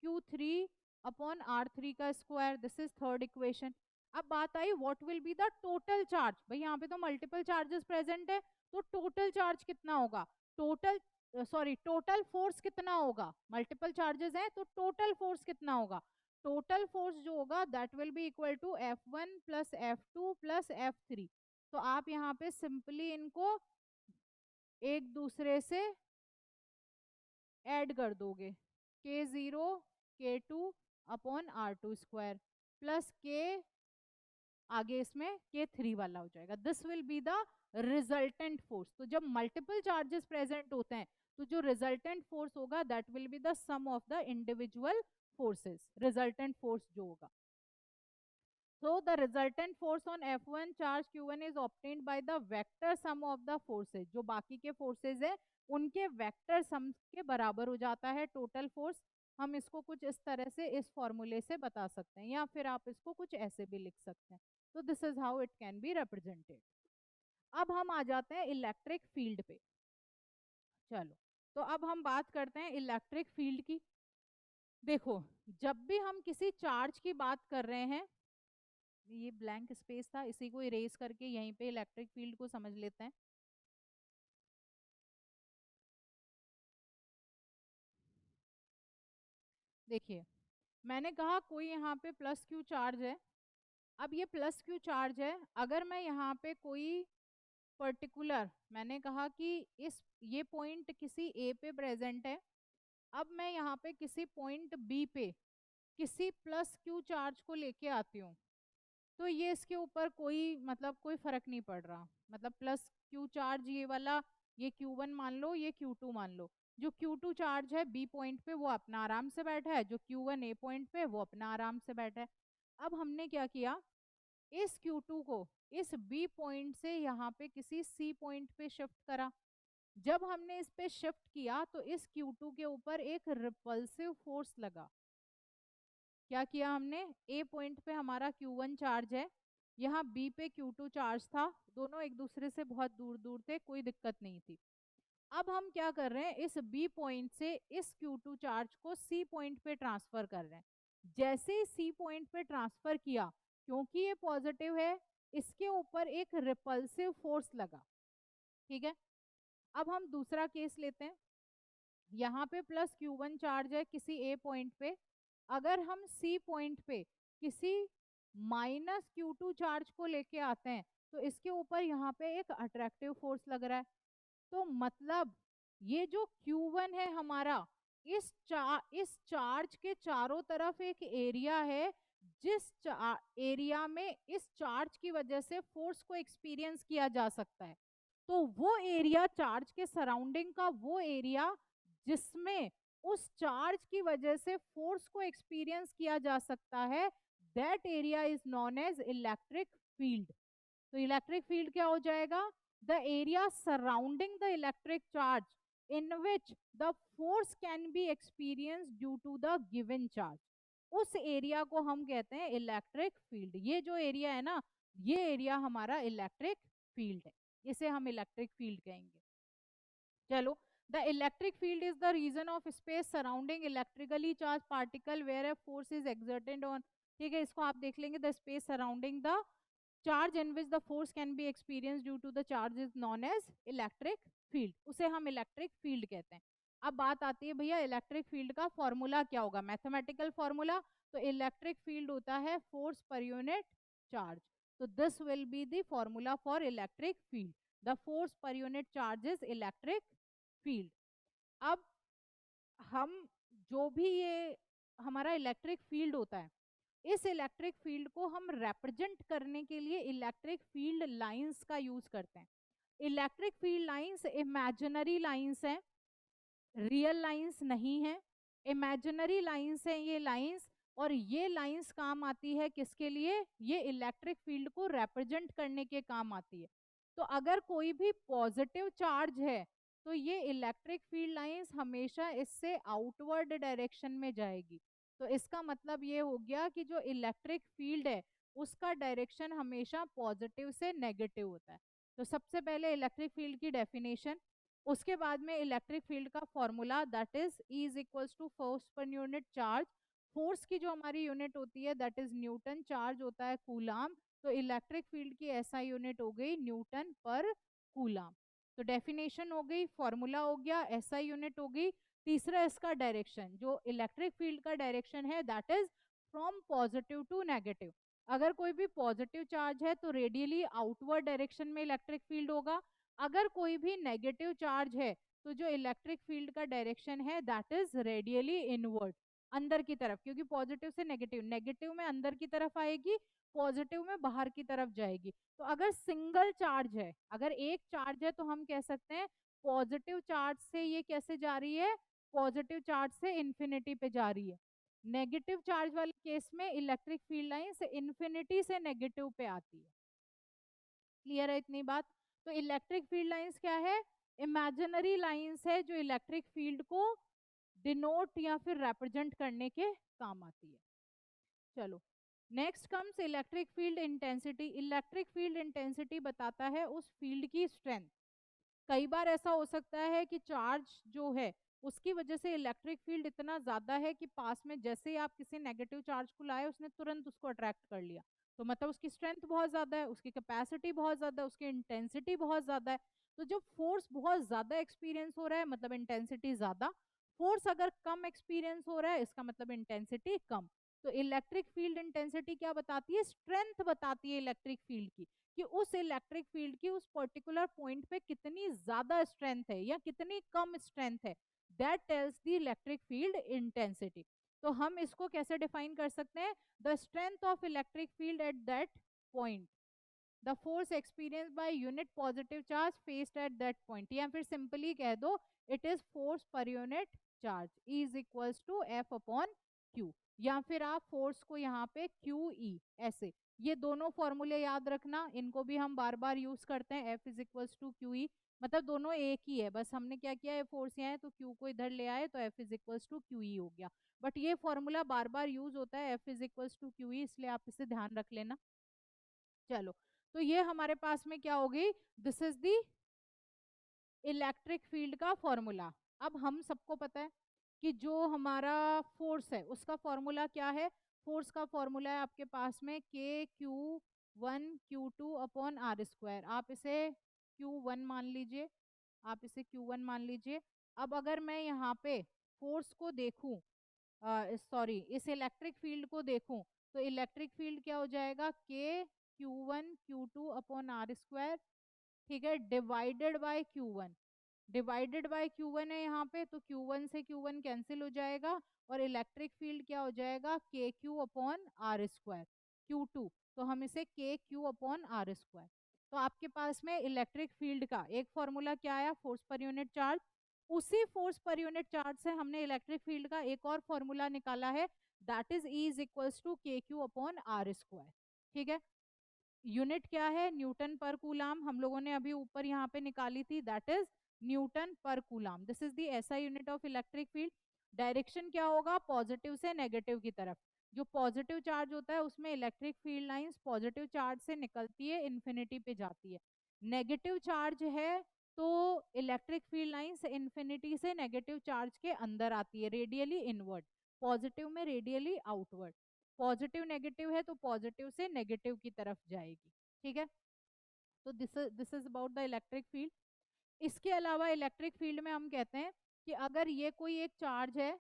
Q3 upon R3 का square. This is third equation. अब बात I what will be the total charge. भाई यहाँ पे तो मल्टीपल चार्जेस प्रेजेंट है, तो टोटल चार्ज कितना होगा? टोटल फोर्स कितना होगा? मल्टीपल चार्जेस है तो टोटल फोर्स कितना होगा? टोटल फोर्स जो होगा that will be equal to F1 plus F2 plus F3। तो आप यहाँ पे सिंपली इनको एक दूसरे से ऐड कर दोगे। K0 K2 upon R2 square plus K आगे इसमें K3 वाला हो जाएगा। This will be the resultant force. तो जब मल्टीपल चार्जेस प्रेजेंट होते हैं तो जो रिजल्टेंट फोर्स होगा that will be the sum of the individual forces, resultant force जो होगा। So the resultant force on F1 charge Q1 is obtained by the vector sum of the forces। जो बाकी के फोर्सेस है उनके वेक्टर सम के बराबर हो जाता है टोटल फोर्स। हम इसको कुछ इस तरह से इस फॉर्मूले से बता सकते हैं, या फिर आप इसको कुछ ऐसे भी लिख सकते हैं। तो this is how it can be represented. अब हम आ जाते हैं इलेक्ट्रिक फील्ड पे। चलो, तो अब हम बात करते हैं इलेक्ट्रिक फील्ड की। देखो, जब भी हम किसी चार्ज की बात कर रहे हैं, ये ब्लैंक स्पेस था, इसी को इरेज करके यहीं पे इलेक्ट्रिक फील्ड को समझ लेते हैं। देखिए, मैंने कहा कोई यहाँ पे प्लस क्यू चार्ज है। अब ये प्लस क्यू चार्ज है, अगर मैं यहाँ पे कोई पर्टिकुलर, मैंने कहा कि इस ये पॉइंट किसी ए पे प्रेजेंट है, अब मैं यहाँ पे किसी पॉइंट बी पे किसी प्लस क्यू चार्ज को लेके आती हूँ, तो ये इसके ऊपर कोई मतलब कोई फर्क नहीं पड़ रहा। मतलब प्लस क्यू चार्ज ये वाला, ये Q1 मान लो, ये Q2 मान लो, जो Q2 चार्ज है B पॉइंट पे वो अपना आराम से बैठा है, जो Q1 A पॉइंट पे वो अपना आराम से बैठा है। अब हमने क्या किया, इस Q2 को इस B पॉइंट से यहाँ पे किसी C पॉइंट पे शिफ्ट करा। जब हमने इस पे शिफ्ट किया तो इस Q2 के ऊपर एक रिपल्सिव फोर्स लगा। क्या किया हमने, A पॉइंट पे हमारा Q1 चार्ज है, यहाँ B पे Q2 चार्ज था, दोनों एक दूसरे से बहुत दूर दूर थे, कोई दिक्कत नहीं थी। अब हम क्या कर रहे हैं, इस B पॉइंट से इस Q2 चार्ज को C पॉइंट पे ट्रांसफर कर रहे हैं। जैसे ही C पॉइंट पे ट्रांसफर किया, क्योंकि ये पॉजिटिव है, इसके ऊपर एक रिपल्सिव फोर्स लगा। ठीक है, अब हम दूसरा केस लेते हैं। यहाँ पे प्लस Q1 चार्ज है किसी A पॉइंट पे, अगर हम C पॉइंट पे किसी माइनस Q2 चार्ज को लेके आते हैं तो इसके ऊपर यहाँ पे एक अट्रैक्टिव फोर्स लग रहा है। तो मतलब ये जो Q1 है हमारा, इस चार्ज के चारों तरफ एक एरिया है, जिस एरिया में इस चार्ज की वजह से फोर्स को एक्सपीरियंस किया जा सकता है। तो वो एरिया, चार्ज के सराउंडिंग का वो एरिया जिसमें उस चार्ज की वजह से फोर्स को एक्सपीरियंस किया जा सकता है, that area is known as electric field. तो इलेक्ट्रिक फील्ड क्या हो जाएगा, the area surrounding the electric charge in which the force can be experience due to the given charge. उस एरिया को हम कहते हैं इलेक्ट्रिक फील्ड। ये जो एरिया है ना, ये एरिया हमारा इलेक्ट्रिक फील्ड है, इसे हम इलेक्ट्रिक फील्ड कहेंगे। चलो, the electric field is the region of space surrounding electrically charge particle where a force is exerted on. ठीक है, इसको आप देख लेंगे, the space surrounding the charge in which the force can be experience due to the charge is known as electric field, उसे हम इलेक्ट्रिक फील्ड कहते हैं। अब बात आती है भैया इलेक्ट्रिक फील्ड का फॉर्मूला क्या होगा, मैथमेटिकल फॉर्मूला। तो इलेक्ट्रिक फील्ड होता है फोर्स पर यूनिट चार्ज। तो this will be the formula for electric field, the force per unit charge is electric field. अब हम जो भी ये हमारा इलेक्ट्रिक फील्ड होता है, इस इलेक्ट्रिक फील्ड को हम रिप्रेजेंट करने के लिए इलेक्ट्रिक फील्ड लाइंस का यूज करते हैं। Electric field lines imaginary lines हैं, रियल लाइंस नहीं है, इमेजिनरी लाइंस हैं ये लाइंस। और ये लाइंस काम आती है किसके लिए, ये इलेक्ट्रिक फील्ड को रिप्रेजेंट करने के काम आती है। तो अगर कोई भी पॉजिटिव चार्ज है तो ये इलेक्ट्रिक फील्ड लाइंस हमेशा इससे आउटवर्ड डायरेक्शन में जाएगी। तो इसका मतलब ये हो गया कि जो इलेक्ट्रिक फील्ड है उसका डायरेक्शन हमेशा पॉजिटिव से नेगेटिव होता है। तो सबसे पहले इलेक्ट्रिक फील्ड की डेफिनेशन, उसके बाद में इलेक्ट्रिक फील्ड का formula, that is E is equals to force per unit charge. Force की जो हमारी यूनिट होती है दैट इज न्यूटन, चार्ज होता है कूलाम। तो इलेक्ट्रिक फील्ड की ऐसा यूनिट हो गई न्यूटन पर कूलाम। तो डेफिनेशन हो गई, फॉर्मूला हो गया, ऐसा यूनिट हो गई। तीसरा इसका डायरेक्शन, जो इलेक्ट्रिक फील्ड का डायरेक्शन है that is from positive to negative. अगर कोई भी पॉजिटिव चार्ज है तो रेडियली आउटवर्ड डायरेक्शन में इलेक्ट्रिक फील्ड होगा। अगर कोई भी नेगेटिव चार्ज है तो जो इलेक्ट्रिक फील्ड का डायरेक्शन है दैट इज रेडियली इनवर्ड, अंदर की तरफ, क्योंकि पॉजिटिव से नेगेटिव, नेगेटिव में अंदर की तरफ आएगी, पॉजिटिव में बाहर की तरफ जाएगी। तो अगर सिंगल चार्ज है, अगर एक चार्ज है तो हम कह सकते हैं पॉजिटिव चार्ज से ये कैसे जा रही है, पॉजिटिव चार्ज से इंफिनिटी पे जा रही है। नेगेटिव चार्ज वाले केस में इलेक्ट्रिक फील्ड लाइन से इंफिनिटी से नेगेटिव पे आती है। क्लियर है इतनी बात। तो इलेक्ट्रिक फील्ड लाइंस क्या है, इमेजिनरी लाइंस है जो इलेक्ट्रिक फील्ड को डिनोट या फिर रिप्रेजेंट करने के काम आती है। चलो, next comes electric field intensity. Electric field intensity बताता है उस फील्ड की स्ट्रेंथ। कई बार ऐसा हो सकता है कि चार्ज जो है उसकी वजह से इलेक्ट्रिक फील्ड इतना ज्यादा है कि पास में जैसे ही आप किसी नेगेटिव चार्ज को लाए उसने तुरंत उसको अट्रैक्ट कर लिया। तो मतलब उसकी स्ट्रेंथ बहुत ज्यादा है, उसकी कैपेसिटी बहुत ज्यादा है, उसकी इंटेंसिटी बहुत ज्यादा है। तो जब फोर्स बहुत ज्यादा एक्सपीरियंस हो रहा है मतलब इंटेंसिटी ज्यादा, फोर्स अगर कम एक्सपीरियंस हो रहा है इसका मतलब इंटेंसिटी कम। तो इलेक्ट्रिक फील्ड इंटेंसिटी क्या बताती है, स्ट्रेंथ बताती है इलेक्ट्रिक फील्ड की, कि उस इलेक्ट्रिक फील्ड की उस पर्टिकुलर पॉइंट पे कितनी ज्यादा स्ट्रेंथ है या कितनी कम स्ट्रेंथ है, that tells the electric field intensity. तो हम इसको कैसे डिफाइन कर सकते हैं, the strength of electric field at that point, the force experience by unit positive charge faced at that point, या फिर सिंपली कह दो it is force per unit charge is equals to F upon Q, या फिर आप फोर्स को यहाँ पे क्यू ई ऐसे, ये दोनों फॉर्मूले याद रखना, इनको भी हम बार बार यूज करते हैं। F is equals to Q E, मतलब दोनों एक ही है, बस हमने क्या किया है फोर्स यहाँ है तो क्यू को इधर ले आए तो F is equals to Q E हो गया। बट ये फॉर्मूला बार बार यूज होता है F is equals to Q E, इसलिए आप इसे ध्यान रख लेना। चलो, तो ये हमारे पास में क्या होगी, this is the electric field का फॉर्मूला। अब हम सबको पता है कि जो हमारा फोर्स है उसका फॉर्मूला क्या है, फोर्स का फॉर्मूला है आपके पास में K Q one Q two upon R square, आप इसे क्यू वन मान लीजिए, आप इसे क्यू वन मान लीजिए। अब अगर मैं यहाँ पे फोर्स को देखूं, सॉरी इस इलेक्ट्रिक फील्ड को देखूं, तो इलेक्ट्रिक फील्ड क्या हो जाएगा, K Q one Q two upon R square, ठीक है, divided by Q one, divided by Q one है यहाँ पे, तो क्यू वन से क्यू वन कैंसिल हो जाएगा और इलेक्ट्रिक फील्ड क्या हो जाएगा, K Q upon R square, Q two, तो हम इसे के क्यू अपॉन आर स्क्वायर। तो आपके पास में इलेक्ट्रिक फील्ड का एक फॉर्मूला क्या आया, फोर्स पर यूनिट चार्ज, उसी फोर्स पर यूनिट चार्ज से हमने इलेक्ट्रिक फील्ड का एक और फॉर्मूला निकाला है, that is E is equals to K Q upon R square. ठीक है, यूनिट क्या है, न्यूटन पर कूलाम, हम लोगों ने अभी ऊपर यहाँ पे निकाली थी, दैट इज न्यूटन पर coulomb, this is the SI unit of electric field. Direction क्या होगा, पॉजिटिव से नेगेटिव की तरफ, जो पॉजिटिव चार्ज होता है उसमें electric field lines positive charge से निकलती है, इन्फिनिटी पे जाती है। नेगेटिव चार्ज है तो इलेक्ट्रिक फील्ड लाइंस इन्फिनिटी से नेगेटिव चार्ज के अंदर आती है, रेडियली इनवर्ड, पॉजिटिव में रेडियली आउटवर्ड, पॉजिटिव नेगेटिव है तो पॉजिटिव से नेगेटिव की तरफ जाएगी। ठीक है, तो this is about the electric field. इसके अलावा इलेक्ट्रिक फील्ड में हम कहते हैं कि अगर ये कोई एक चार्ज है,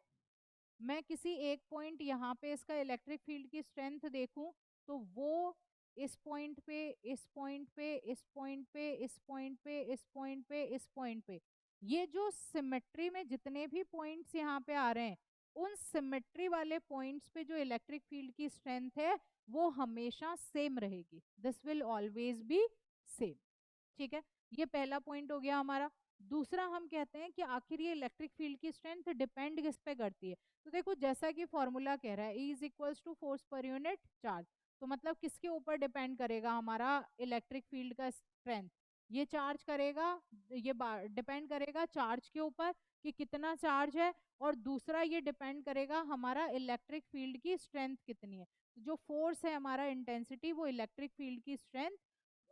मैं किसी एक पॉइंट यहाँ पे इसका इलेक्ट्रिक फील्ड की स्ट्रेंथ देखूं, तो वो इस पॉइंट पे, इस पॉइंट पे, इस पॉइंट पे, इस पॉइंट पे, इस पॉइंट पे, इस पॉइंट पे, ये जो सिमेट्री में जितने भी पॉइंट्स यहाँ पे आ रहे हैं, उन सिमेट्री वाले पॉइंट्स पे जो इलेक्ट्रिक फील्ड की स्ट्रेंथ है वो हमेशा सेम रहेगी, this will always B same. ठीक है, ये पहला पॉइंट हो गया हमारा। दूसरा हम कहते हैं कि आखिर ये इलेक्ट्रिक फील्ड की स्ट्रेंथ डिपेंड किस पे करती है, तो देखो जैसा कि फॉर्मूला कह रहा है E is equals to force per unit charge, तो मतलब किसके ऊपर डिपेंड करेगा हमारा इलेक्ट्रिक फील्ड का स्ट्रेंथ, ये चार्ज करेगा, ये डिपेंड करेगा चार्ज के ऊपर कि कितना चार्ज है, और दूसरा ये डिपेंड करेगा हमारा इलेक्ट्रिक फील्ड की स्ट्रेंथ कितनी है, जो फोर्स है हमारा इंटेंसिटी वो इलेक्ट्रिक फील्ड की स्ट्रेंथ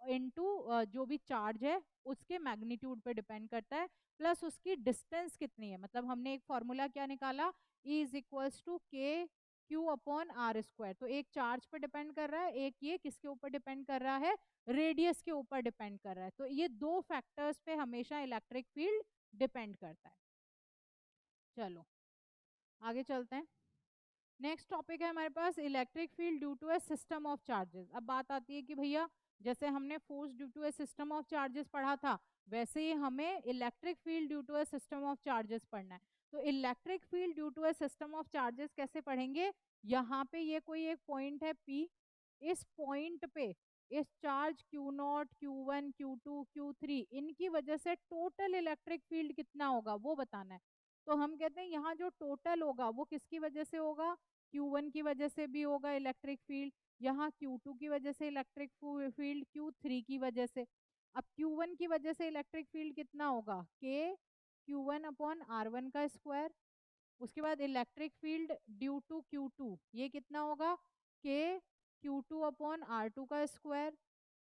इनटू जो भी चार्ज है उसके मैग्नीट्यूड पे डिपेंड करता है, प्लस उसकी डिस्टेंस कितनी है, मतलब हमने एक फॉर्मूला क्या निकाला, E is equals to K Q upon R square, तो एक चार्ज पे डिपेंड कर रहा है, एक ये किसके ऊपर डिपेंड कर रहा है, रेडियस के ऊपर डिपेंड कर रहा है, तो ये दो फैक्टर्स पे हमेशा इलेक्ट्रिक फील्ड डिपेंड करता है। चलो आगे चलते हैं, नेक्स्ट टॉपिक है हमारे पास electric field due to a system of charges. अब बात आती है कि भैया जैसे हमने force due to a system of charges पढ़ा था, वैसे ही हमें electric field due to a system of charges पढ़ना है। तो electric field due to a system of charges कैसे पढ़ेंगे, यहाँ पे ये कोई एक पॉइंट है P, इस पॉइंट पे इस charge Q naught Q one Q two Q three इनकी वजह से टोटल इलेक्ट्रिक फील्ड कितना होगा वो बताना है। तो हम कहते हैं यहाँ जो टोटल होगा वो किसकी वजह से होगा, Q1 की वजह से भी होगा इलेक्ट्रिक फील्ड, यहाँ Q2 की वजह से इलेक्ट्रिक फील्ड, Q3 की वजह से। अब Q1 की वजह से इलेक्ट्रिक फील्ड कितना होगा, के Q1 अपॉन R1 का स्क्वायर, उसके बाद electric field due to Q2 ये कितना होगा, के Q2 अपॉन R2 का स्क्वायर,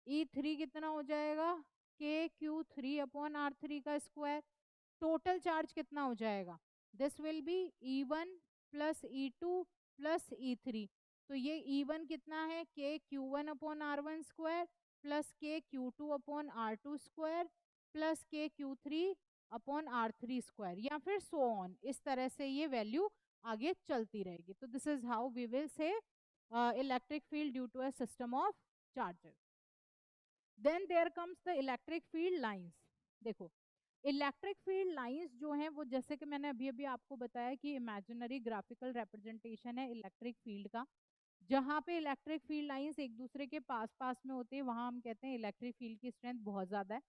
E3 कितना हो जाएगा, के Q3 अपॉन R3 का स्क्वायर, टोटल चार्ज कितना हो जाएगा, this will B E1 plus E2 plus E3, तो ये E1 कितना है, के Q1 upon R1 square plus के Q2 upon R2 square plus के Q3 अपॉन R3 स्क्वायर, या फिर सो ऑन, इस तरह से ये वैल्यू आगे चलती रहेगी। तो this is how we will say electric field due to a system of charges. Then there comes the electric field lines. देखो इलेक्ट्रिक फील्ड लाइंस जो हैं वो जैसे कि मैंने अभी अभी आपको बताया कि इमेजिनरी ग्राफिकल रिप्रेजेंटेशन है इलेक्ट्रिक फील्ड का, जहाँ पे इलेक्ट्रिक फील्ड लाइंस एक दूसरे के पास पास में होती है वहां हम कहते हैं इलेक्ट्रिक फील्ड की स्ट्रेंथ बहुत ज्यादा है।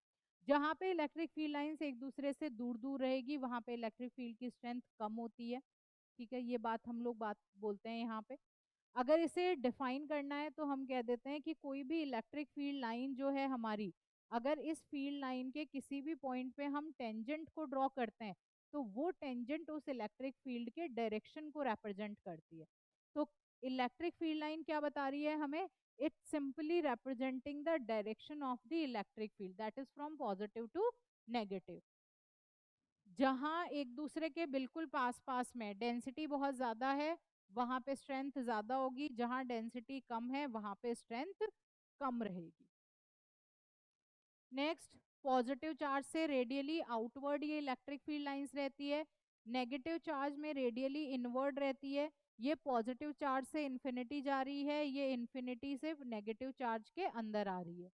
जहाँ पे इलेक्ट्रिक फील्ड लाइंस एक दूसरे से दूर दूर रहेगी वहां पे इलेक्ट्रिक फील्ड की स्ट्रेंथ कम होती है। ठीक है, ये बात हम लोग बात बोलते हैं यहाँ पे। अगर इसे डिफाइन करना है तो हम कह देते हैं कि कोई भी इलेक्ट्रिक फील्ड लाइन जो है हमारी, अगर इस फील्ड लाइन के किसी भी पॉइंट पे हम टेंजेंट को ड्रॉ करते हैं तो वो टेंजेंट उस इलेक्ट्रिक फील्ड के डायरेक्शन को रिप्रेजेंट करती है। तो इलेक्ट्रिक फील्ड लाइन क्या बता रही है हमें? It's simply representing the direction of the electric field that is from positive to negative. जहां एक दूसरे के बिल्कुल पास पास में डेंसिटी बहुत ज्यादा है वहां पे स्ट्रेंथ ज्यादा होगी, जहां डेंसिटी कम है वहां पे स्ट्रेंथ कम रहेगी। नेक्स्ट, पॉजिटिव चार्ज से रेडियली आउटवर्ड ये इलेक्ट्रिक फील्ड लाइंस रहती है, नेगेटिव चार्ज में रेडियली इनवर्ड रहती है। ये पॉजिटिव चार्ज से इन्फिनिटी जा रही है, ये इन्फिनिटी से नेगेटिव चार्ज के अंदर आ रही है।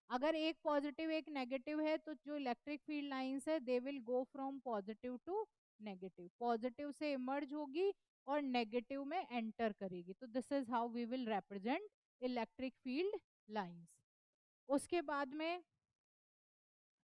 अगर एक पॉजिटिव एक नेगेटिव है तो जो इलेक्ट्रिक फील्ड लाइंस है they will go from positive to negative, positive से इमर्ज होगी और नेगेटिव में एंटर करेगी। तो this is how we will represent electric field lines. उसके बाद में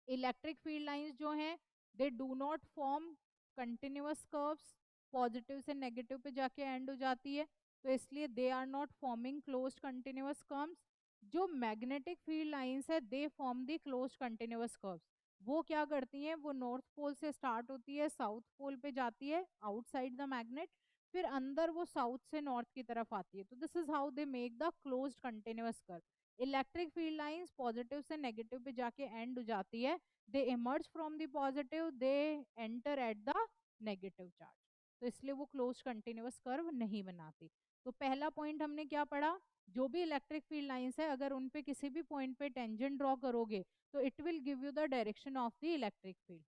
इलेक्ट्रिक फील्ड लाइंस जो हैं they do not form continuous curves, positive से नेगेटिव पे जाके एंड हो जाती है, तो इसलिए they are not forming closed continuous curves. जो मैग्नेटिक फील्ड लाइंस है they form the closed continuous curves. वो क्या करती हैं, वो नॉर्थ पोल से स्टार्ट होती है साउथ पोल पे जाती है आउटसाइड द मैग्नेट, फिर अंदर वो साउथ से नॉर्थ की तरफ आती है। तो this is how they make the closed continuous curve. Electric field lines positive से नेगेटिव पे जाके एंड हो जाती है, they emerge from the positive, they enter at the negative charge, तो इसलिए वो क्लोज कंटिन्यूअस कर्व नहीं बनाती। तो पहला पॉइंट हमने क्या पढ़ा, जो भी इलेक्ट्रिक फील्ड लाइंस है अगर उन पे किसी भी पॉइंट पे टेंजेंट ड्रॉ करोगे तो it will give you the direction of the electric field.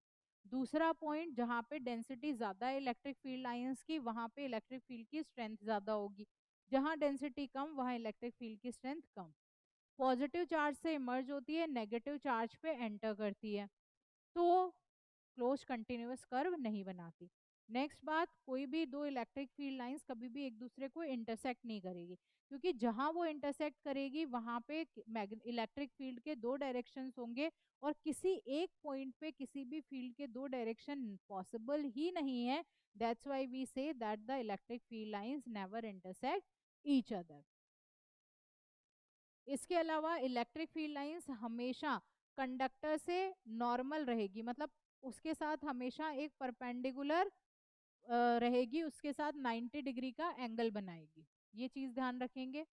दूसरा पॉइंट, जहाँ पे डेंसिटी ज्यादा है इलेक्ट्रिक फील्ड लाइंस की वहां पे इलेक्ट्रिक फील्ड की स्ट्रेंथ ज्यादा होगी, जहाँ डेंसिटी कम वहां इलेक्ट्रिक फील्ड की स्ट्रेंथ कम। पॉजिटिव चार्ज से इमर्ज होती है, नेगेटिव चार्ज पे एंटर करती है, तो क्लोज कंटिन्यूअस कर्व नहीं बनाती। नेक्स्ट बात, कोई भी दो इलेक्ट्रिक फील्ड लाइंस कभी भी एक दूसरे को इंटरसेक्ट नहीं करेगी, क्योंकि जहां वो इंटरसेक्ट करेगी वहां पे इलेक्ट्रिक फील्ड के दो डायरेक्शंस होंगे और किसी एक पॉइंट पे किसी भी फील्ड के दो डायरेक्शन पॉसिबल ही नहीं है। That's why we say that the electric field lines never intersect each other. इसके अलावा इलेक्ट्रिक फील्ड लाइंस हमेशा कंडक्टर से नॉर्मल रहेगी, मतलब उसके साथ हमेशा एक परपेंडिकुलर रहेगी, उसके साथ 90 डिग्री का एंगल बनाएगी, ये चीज ध्यान रखेंगे।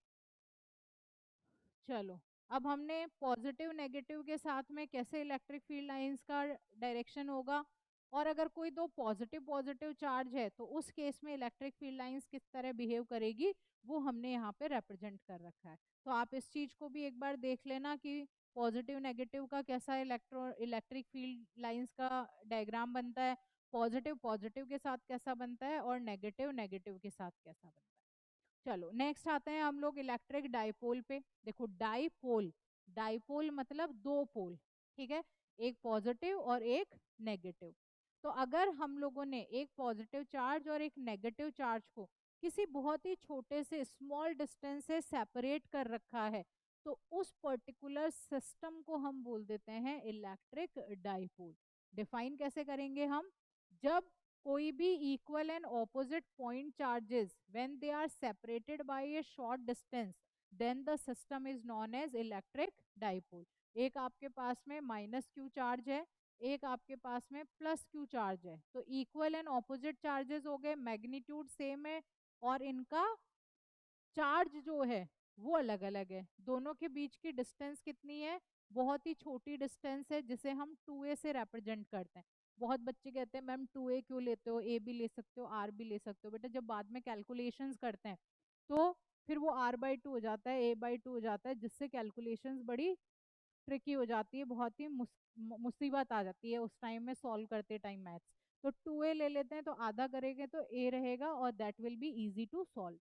चलो, अब हमने पॉजिटिव नेगेटिव के साथ में कैसे इलेक्ट्रिक फील्ड लाइंस का डायरेक्शन होगा, और अगर कोई दो पॉजिटिव पॉजिटिव चार्ज है तो उस केस में इलेक्ट्रिक फील्ड लाइंस किस तरह बिहेव करेगी वो हमने यहाँ पे रिप्रेजेंट कर रखा है। तो आप इस चीज को भी एक बार देख लेना कि पॉजिटिव नेगेटिव का कैसा इलेक्ट्रिक फील्ड लाइंस का डायग्राम बनता है, पॉजिटिव पॉजिटिव के साथ कैसा बनता है और नेगेटिव नेगेटिव के साथ कैसा बनता है। चलो नेक्स्ट आते हैं हम लोग इलेक्ट्रिक डाइपोल पे। देखो डाइपोल, डाइपोल मतलब दो पोल, ठीक है, एक पॉजिटिव और एक नेगेटिव। तो अगर हम लोगों ने एक पॉजिटिव चार्ज और एक नेगेटिव चार्ज को किसी बहुत ही छोटे से स्मॉल डिस्टेंस से सेपरेट कर रखा है तो उस पर्टिकुलर सिस्टम को हम बोल देते हैं इलेक्ट्रिक डाइपोल। डिफाइन कैसे करेंगे हम, जब कोई भी equal and opposite point charges when they are separated by a short distance then the system is known as electric dipole. एक आपके पास में माइनस क्यू चार्ज है, एक आपके पास में प्लस क्यू चार्ज है, तो इक्वल एंड ऑपोजिट चार्जेस हो गए, मैग्नीट्यूड सेम है और इनका चार्ज जो है वो अलग अलग है। दोनों के बीच की डिस्टेंस कितनी है, बहुत ही छोटी डिस्टेंस है जिसे हम 2a से रिप्रेजेंट करते हैं। बहुत बच्चे कहते हैं मैम 2a क्यों लेते हो, a भी ले सकते हो r भी ले सकते हो। बेटा जब बाद में कैलकुलेशंस करते हैं तो फिर वो r/2 हो जाता है, a/2 हो जाता है, जिससे कैलकुलेशंस बड़ी ट्रिकी हो जाती है, बहुत ही मुसीबत आ जाती है उस टाइम में सॉल्व करते टाइम मैथ्स। तो 2a ले लेते हैं तो आधा करेंगे तो a रहेगा और that will be easy to solve,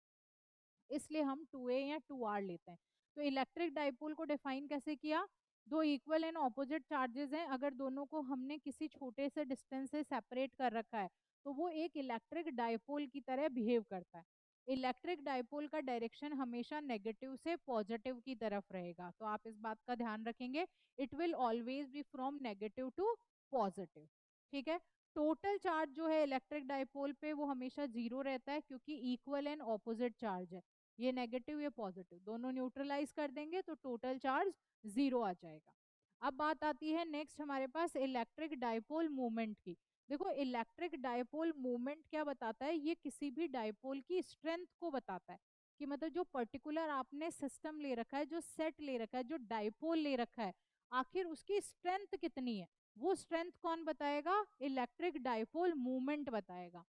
इसलिए हम 2a या 2r लेते हैं। तो इलेक्ट्रिक डाइपोल को डिफाइन कैसे किया, दो इक्वल एंड ऑपोजिट चार्जेस हैं, अगर दोनों को हमने किसी छोटे से डिस्टेंस से सेपरेट कर रखा है तो वो एक इलेक्ट्रिक डाइपोल की तरह बिहेव करता है। इलेक्ट्रिक डाइपोल का डायरेक्शन हमेशा नेगेटिव से पॉजिटिव की तरफ रहेगा, तो आप इस बात का ध्यान रखेंगे, it will always be from negative to positive. ठीक है, टोटल चार्ज जो है इलेक्ट्रिक डाइपोल पे वो हमेशा जीरो रहता है, क्योंकि इक्वल एंड ऑपोजिट चार्ज है, ये नेगेटिव ये पॉजिटिव दोनों न्यूट्रलाइज कर देंगे तो टोटल चार्ज जीरो आ जाएगा। अब बात आती है नेक्स्ट हमारे पास इलेक्ट्रिक डाइपोल मूवमेंट की। देखो इलेक्ट्रिक डाइपोल मूवमेंट क्या बताता है, ये किसी भी डाइपोल की स्ट्रेंथ को बताता है, कि मतलब जो पर्टिकुलर आपने सिस्टम ले रखा है, जो सेट ले रखा है, जो डाइपोल ले रखा है, आखिर उसकी स्ट्रेंथ कितनी है, वो स्ट्रेंथ कौन बताएगा, इलेक्ट्रिक डाइपोल मूवमेंट बताएगा।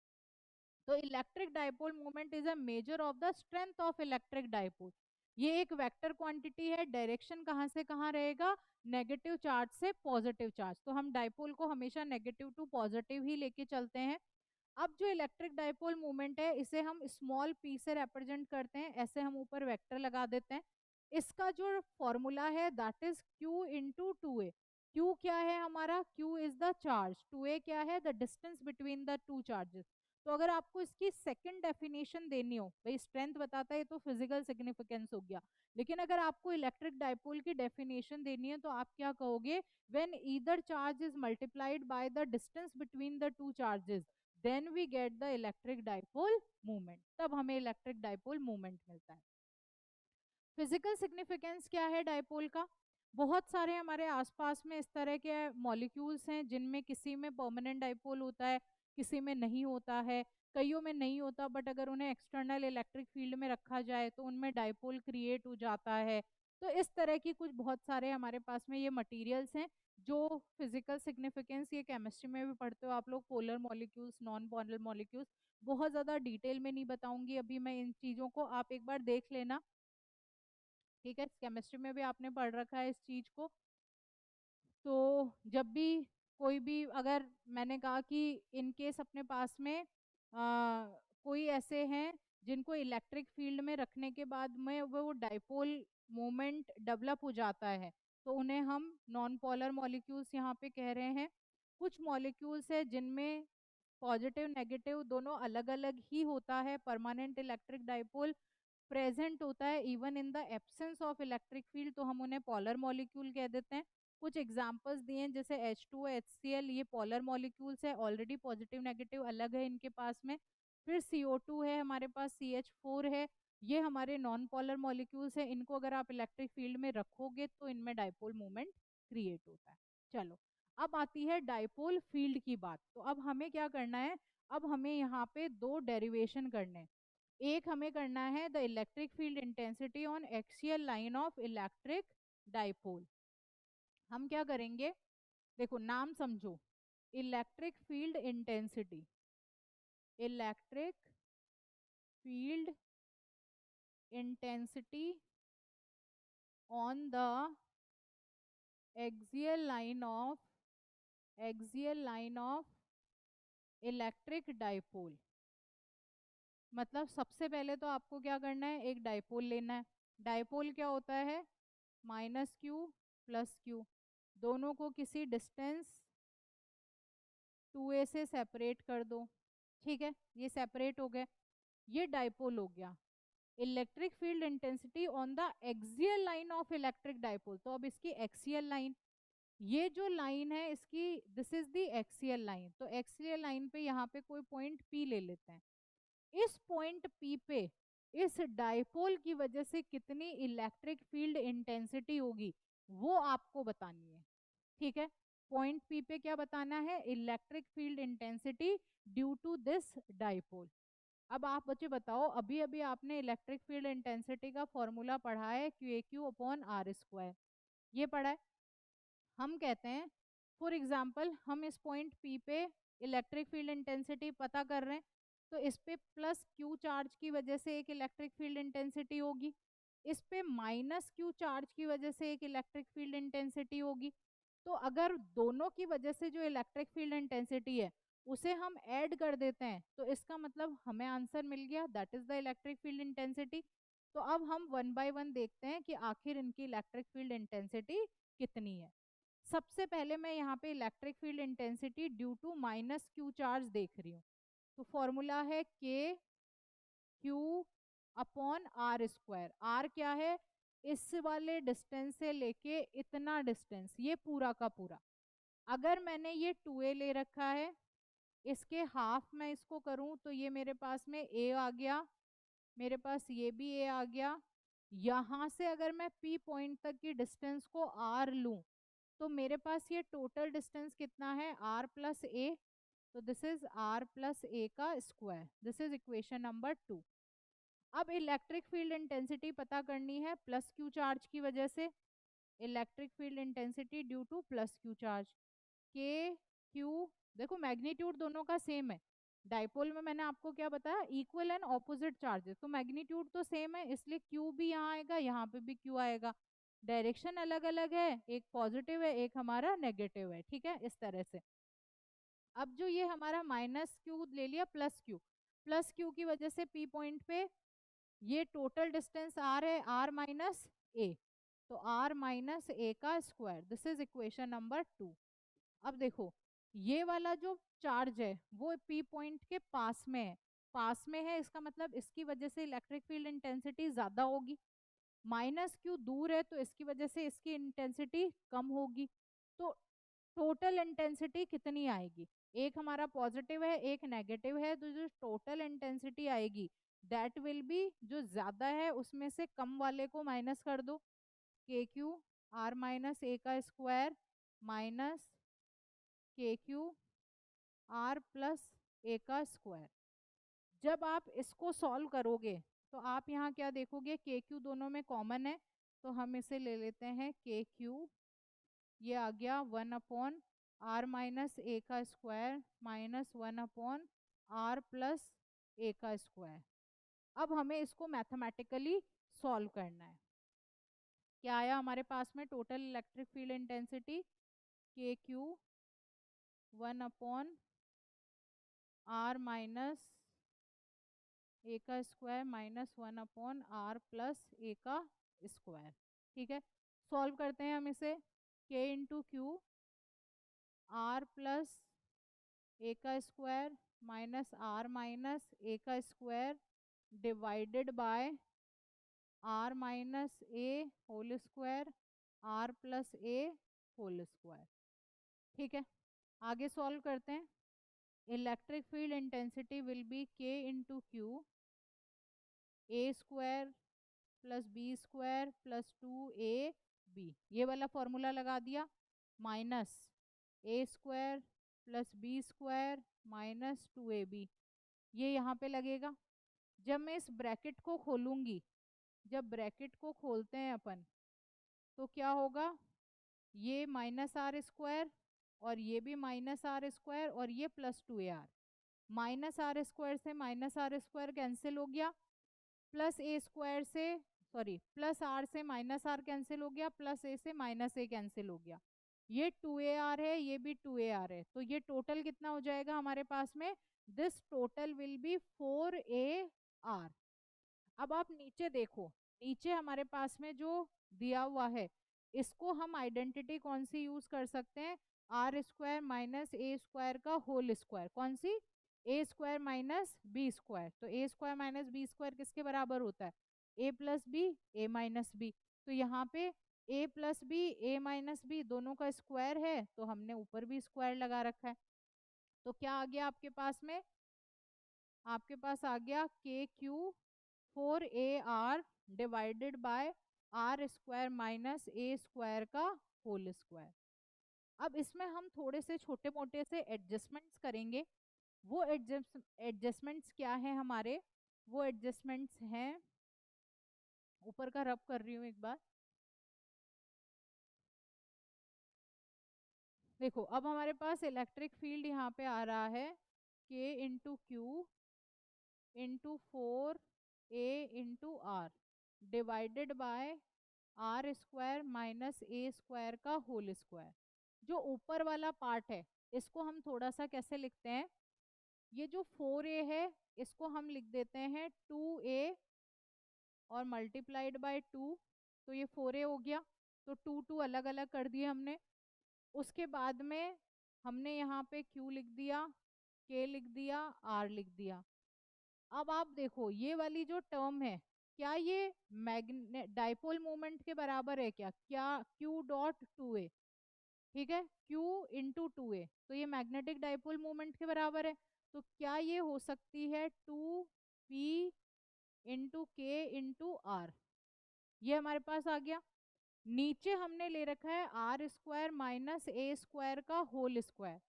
तो electric dipole movement is a measure of the strength of electric dipole. ये एक वेक्टर क्वांटिटी है, डायरेक्शन कहाँ से कहाँ रहेगा, नेगेटिव चार्ज से पॉजिटिव चार्ज, तो हम डाइपोल को हमेशा नेगेटिव टू पॉजिटिव ही लेके चलते हैं। अब जो इलेक्ट्रिक डाइपोल मूवमेंट है इसे हम स्मॉल पी से रिप्रेजेंट करते हैं, ऐसे हम ऊपर वेक्टर लगा देते हैं। इसका जो फॉर्मूला है that is Q into two a. Q क्या है हमारा, Q is the charge, two a क्या है, the distance between the two charges. तो अगर आपको इसकी सेकंड डेफिनेशन देनी हो, भाई स्ट्रेंथ बताता है तो फिजिकल सिग्निफिकेंस हो गया, लेकिन अगर आपको इलेक्ट्रिक डाइपोल की डेफिनेशन देनी है तो आप क्या कहोगे, when either charge is multiplied by the distance between the two charges then we get the electric dipole movement, तब हमें इलेक्ट्रिक डाइपोल मूवमेंट मिलता है। फिजिकल सिग्निफिकेंस क्या है डाइपोल का, बहुत सारे हमारे आसपास में इस तरह के मॉलिक्यूल्स हैं जिनमें किसी में परमानेंट डाइपोल होता है, किसी में नहीं होता है, कईयों में नहीं होता, बट अगर उन्हें एक्सटर्नल इलेक्ट्रिक फील्ड में रखा जाए तो उनमें डाइपोल क्रिएट हो जाता है। तो इस तरह की कुछ बहुत सारे हमारे पास में ये मटेरियल्स हैं जो फिजिकल सिग्निफिकेंस, ये केमिस्ट्री में भी पढ़ते हो आप लोग, polar molecules, non polar molecules, बहुत ज़्यादा डिटेल में नहीं बताऊंगी अभी मैं इन चीज़ों को, आप एक बार देख लेना। ठीक है, केमिस्ट्री में भी आपने पढ़ रखा है इस चीज को। तो जब भी कोई भी, अगर मैंने कहा कि इन केस अपने पास में कोई ऐसे हैं जिनको इलेक्ट्रिक फील्ड में रखने के बाद में वो डाइपोल मोमेंट डेवलप हो जाता है, तो उन्हें हम नॉन पोलर मॉलिक्यूल्स यहाँ पे कह रहे हैं। कुछ मॉलिक्यूल्स है जिनमें पॉजिटिव नेगेटिव दोनों अलग अलग ही होता है, परमानेंट इलेक्ट्रिक डाइपोल प्रेजेंट होता है even in the absence of electric field, तो हम उन्हें पॉलर मॉलिक्यूल कह देते हैं। कुछ एग्जांपल्स दिए हैं जैसे H2O HCl, ये पॉलर मॉलिक्यूल्स है, ऑलरेडी पॉजिटिव नेगेटिव अलग है इनके पास में। फिर CO2 है हमारे पास, CH4 है, ये हमारे नॉन पॉलर मॉलिक्यूल्स है, इनको अगर आप इलेक्ट्रिक फील्ड में रखोगे तो इनमें डाइपोल मूवमेंट क्रिएट होता है। चलो, अब आती है डाइपोल फील्ड की बात, तो अब हमें क्या करना है, अब हमें यहाँ पे दो डेरिवेशन करने हैं। एक हमें करना है the electric field intensity on axial line of electric dipole. हम क्या करेंगे, देखो नाम समझो, electric field intensity, electric field intensity on the axial line of, axial line of electric dipole. मतलब सबसे पहले तो आपको क्या करना है, एक डाइपोल लेना है। डाइपोल क्या होता है, -Q + Q, दोनों को किसी डिस्टेंस 2a से सेपरेट कर दो। ठीक है, ये सेपरेट हो गए, ये डाइपोल हो गया। Electric field intensity on the axial line of electric dipole, तो अब इसकी एक्सियल लाइन, ये जो लाइन है इसकी, this is the axial line, तो एक्सियल लाइन पे यहाँ पे कोई पॉइंट P ले लेते हैं। इस पॉइंट P पे इस डाइपोल की वजह से कितनी इलेक्ट्रिक फील्ड इंटेंसिटी होगी वो आपको बतानी है। ठीक है, पॉइंट P पे क्या बताना है, electric field intensity due to this dipole. अब आप बच्चे बताओ, अभी अभी आपने इलेक्ट्रिक फील्ड इंटेंसिटी का फॉर्मूला पढ़ा है, QAQ/R², ये पढ़ा है। हम कहते हैं फॉर एग्जाम्पल हम इस पॉइंट P पे इलेक्ट्रिक फील्ड इंटेंसिटी पता कर रहे हैं, तो इस पे +Q चार्ज की वजह से एक इलेक्ट्रिक फील्ड इंटेंसिटी होगी, इस पे -Q चार्ज की वजह से एक इलेक्ट्रिक फील्ड इंटेंसिटी होगी। तो अगर दोनों की वजह से जो इलेक्ट्रिक फील्ड इंटेंसिटी है उसे हम ऐड कर देते हैं, तो इसका मतलब हमें आंसर मिल गया, that is the electric field intensity. तो अब हम वन बाय वन देखते हैं कि आखिर इनकी इलेक्ट्रिक फील्ड इंटेंसिटी कितनी है। सबसे पहले मैं यहाँ पे electric field intensity due to -Q charge देख रही हूँ, तो फॉर्मूला है K Q upon R square. R क्या है, इस वाले डिस्टेंस से लेके इतना डिस्टेंस, ये पूरा का पूरा। अगर मैंने ये 2a ले रखा है, इसके हाफ मैं इसको करूं तो ये मेरे पास में a आ गया, मेरे पास ये भी a आ गया। यहां से अगर मैं p पॉइंट तक की डिस्टेंस को r लूं तो मेरे पास ये टोटल डिस्टेंस कितना है, r प्लस a। तो this is r plus a का square. This is equation number 2। अब इलेक्ट्रिक फील्ड इंटेंसिटी पता करनी है प्लस क्यू चार्ज की वजह से। Electric field intensity due two plus Q charge, के क्यू, देखो मैग्नीट्यूड दोनों का सेम है। डाइपोल में मैंने आपको क्या बताया, इक्वल एंड ऑपोजिट चार्जेस, तो मैग्नीट्यूड तो सेम है, इसलिए क्यू भी यहाँ आएगा, यहाँ पे भी क्यू आएगा। डायरेक्शन अलग अलग है, एक पॉजिटिव है एक हमारा नेगेटिव है, ठीक है, इस तरह से। अब जो ये हमारा माइनस क्यू ले लिया प्लस क्यू की वजह से पी पॉइंट पे ये टोटल डिस्टेंस आर है, आर माइनस ए, तो आर माइनस ए का square. This is equation number 2। अब देखो ये वाला जो चार्ज है वो पी पॉइंट के पास में है, पास में है, इसका मतलब इसकी वजह से इलेक्ट्रिक फील्ड इंटेंसिटी ज्यादा होगी। माइनस क्यू दूर है तो इसकी वजह से इसकी इंटेंसिटी कम होगी। तो टोटल इंटेंसिटी कितनी आएगी, एक हमारा पॉजिटिव है एक नेगेटिव है, तो जो टोटल इंटेंसिटी आएगी दैट विल बी, जो ज्यादा है उसमें से कम वाले को माइनस कर दो, के क्यू आर माइनस ए का स्क्वायर माइनस के क्यू आर प्लस ए का स्क्वायर। जब आप इसको सॉल्व करोगे तो आप यहाँ क्या देखोगे, के क्यू दोनों में कॉमन है, तो हम इसे ले लेते हैं के क्यू, ये आ गया 1 अपॉन आर माइनस ए का square minus 1 upon r plus a का स्क्वायर। अब हमें इसको मैथमेटिकली सॉल्व करना है। क्या आया हमारे पास में, total electric field intensity k q 1 upon r minus a का square minus 1 upon r plus a का स्क्वायर, ठीक है। सॉल्व करते हैं हम इसे, k into q r plus a का square minus r minus a का square divided by r minus a whole square r plus a whole square, ठीक है। आगे सॉल्व करते हैं। Electric field intensity will be k into q a square plus b square plus 2ab, ये वाला फॉर्मूला लगा दिया, माइनस ए square plus b square minus 2ab, ये यहाँ पे लगेगा। जब मैं इस ब्रैकेट को खोलूंगी, जब ब्रैकेट को खोलते हैं अपन तो क्या होगा, ये माइनस आर स्क्वायर और ये भी माइनस आर स्क्वायर और ये plus 2ar, minus R square से माइनस आर स्क्वायर कैंसिल हो गया, प्लस ए स्क्वायर से सॉरी प्लस आर से माइनस आर कैंसिल हो गया, प्लस ए से माइनस ए कैंसिल हो गया, ये 2ar है ये भी 2ar है, तो ये टोटल कितना हो जाएगा हमारे पास में, this total will be 4ar। अब आप नीचे देखो, नीचे हमारे पास में जो दिया हुआ है इसको हम आइडेंटिटी कौन सी यूज कर सकते हैं, आर स्क्वायर माइनस ए स्क्वायर का होल स्क्वायर, कौन सी, A square minus B square. तो A square minus B square किसके बराबर होता है, A plus B A minus B. तो यहाँ पे A plus B A minus B दोनों का स्क्वायर है, तो हमने ऊपर भी स्क्वायर लगा रखा है। तो क्या आ गया आपके पास में, आपके पास आ गया K Q 4ar divided by R square minus A square का होल स्क्वायर। अब इसमें हम थोड़े से छोटे मोटे से एडजस्टमेंट्स करेंगे। वो एडजस्टमेंट्स क्या है हमारे, वो एडजस्टमेंट्स हैं, ऊपर का रब कर रही हूँ एक बार, देखो अब हमारे पास इलेक्ट्रिक फील्ड यहाँ पे आ रहा है K into Q into 4a into R divided by R square minus A square का होल स्क्वायर। जो ऊपर वाला पार्ट है इसको हम थोड़ा सा कैसे लिखते हैं, ये जो 4a है इसको हम लिख देते हैं 2a और मल्टीप्लाइड बाय 2, तो ये 4a हो गया, तो 2 अलग अलग कर दिए हमने। उसके बाद में हमने यहाँ पे q लिख दिया, k लिख दिया, r लिख दिया। अब आप देखो ये वाली जो टर्म है, क्या ये डाइपोल मोमेंट के बराबर है क्या? क्या Q डॉट 2a, ठीक है, Q इंटू 2a, तो ये मैग्नेटिक डाइपोल मोमेंट के बराबर है। तो क्या ये हो सकती है 2p इंटू के इंटू आर? ये हमारे पास आ गया। नीचे हमने ले रखा है आर स्क्वायर माइनस ए स्क्वायर का होल स्क्वायर।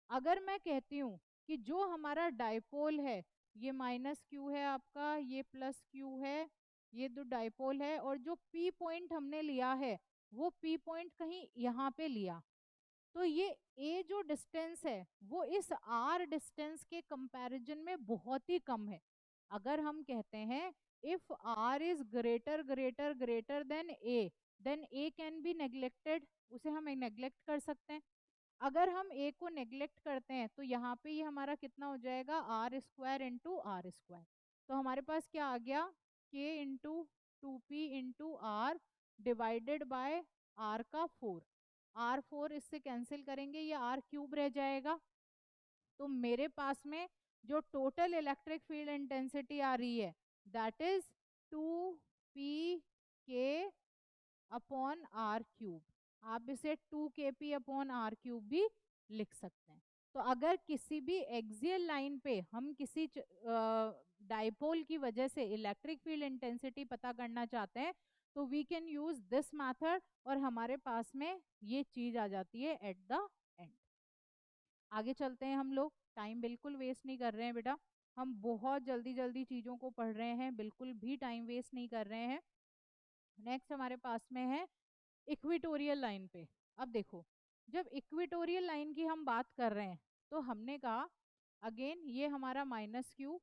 अगर मैं कहती हूँ कि जो हमारा डाइपोल है, ये माइनस क्यू है आपका, ये प्लस क्यू है, ये दो डाइपोल है, और जो पी पॉइंट हमने लिया है वो पी पॉइंट कहीं यहाँ पे लिया, तो ये ए जो डिस्टेंस है वो इस आर डिस्टेंस के कंपैरिजन में बहुत ही कम है। अगर हम कहते हैं if R is greater greater greater than A can be neglected, उसे हम नेग्लेक्ट कर सकते हैं। अगर हम ए को नेग्लेक्ट करते हैं तो यहाँ पे ये हमारा कितना हो जाएगा, R square into are square. तो हमारे पास क्या आ गया, K into 2p into R divided by R का 4। आर 4 इससे कैंसिल करेंगे, ये आर क्यूब रह जाएगा। तो मेरे पास में जो टोटल इलेक्ट्रिक फील्ड इंटेंसिटी आ रही है that is 2p k upon R cube. आप इसे 2kp अपॉन आर क्यूब भी लिख सकते हैं। तो अगर किसी भी एक्सियल लाइन पे हम किसी डाइपोल की वजह से इलेक्ट्रिक फील्ड इंटेंसिटी पता करना चाहते हैं तो we can use this method, और हमारे पास में ये चीज आ जाती है एट द एंड। आगे चलते हैं, हम लोग टाइम बिल्कुल वेस्ट नहीं कर रहे हैं बेटा, हम बहुत जल्दी जल्दी चीजों को पढ़ रहे हैं, बिल्कुल भी टाइम वेस्ट नहीं कर रहे हैं। नेक्स्ट हमारे पास में है इक्विटोरियल लाइन पे। अब देखो, जब इक्विटोरियल लाइन की हम बात कर रहे हैं तो हमने कहा अगेन ये हमारा माइनस क्यू,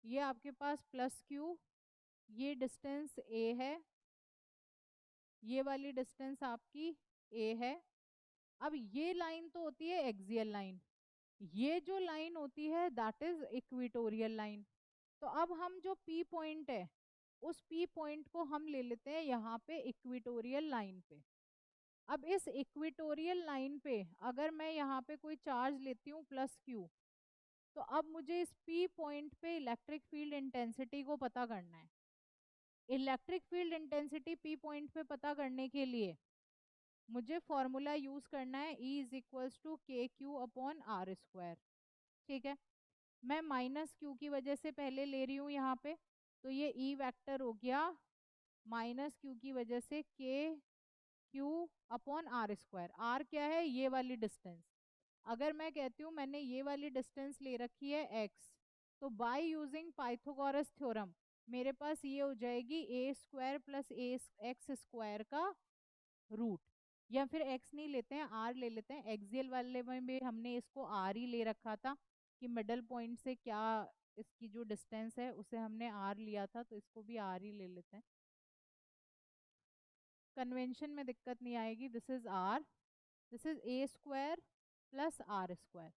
ये आपके पास प्लस क्यू, ये डिस्टेंस ए है, ये वाली डिस्टेंस आपकी ए है। अब ये लाइन तो होती है एक्सियल लाइन, ये जो लाइन होती है दैट इज इक्विटोरियल लाइन। तो अब हम जो पी पॉइंट है उस पी पॉइंट को हम ले लेते हैं यहाँ पे इक्विटोरियल लाइन पे। अब इस इक्विटोरियल लाइन पे अगर मैं यहाँ पे कोई चार्ज लेती हूँ प्लस क्यू, तो अब मुझे इस पी पॉइंट पे इलेक्ट्रिक फील्ड इंटेंसिटी को पता करना है। Electric field intensity P point पे पता करने के लिए मुझे फॉर्मूला यूज करना है E is equals to K Q upon R square. ठीक है, मैं माइनस क्यू की वजह से पहले ले रही हूँ यहाँ पे, तो ये E वेक्टर हो गया माइनस क्यू की वजह से K Q upon R square. R क्या है, ये वाली डिस्टेंस। अगर मैं कहती हूँ मैंने ये वाली डिस्टेंस ले रखी है x, तो बाय यूजिंग पाइथागोरस थ्योरम मेरे पास ये हो जाएगी A square plus A x square का रूट, या फिर x नहीं लेते हैं r ले लेते हैं। एक्सियल वाले में भी हमने इसको r ही ले रखा था कि मिडल पॉइंट से क्या इसकी जो डिस्टेंस है उसे हमने r लिया था, तो इसको भी r ही ले लेते हैं, कन्वेंशन में दिक्कत नहीं आएगी। This is r, this is A square plus R square,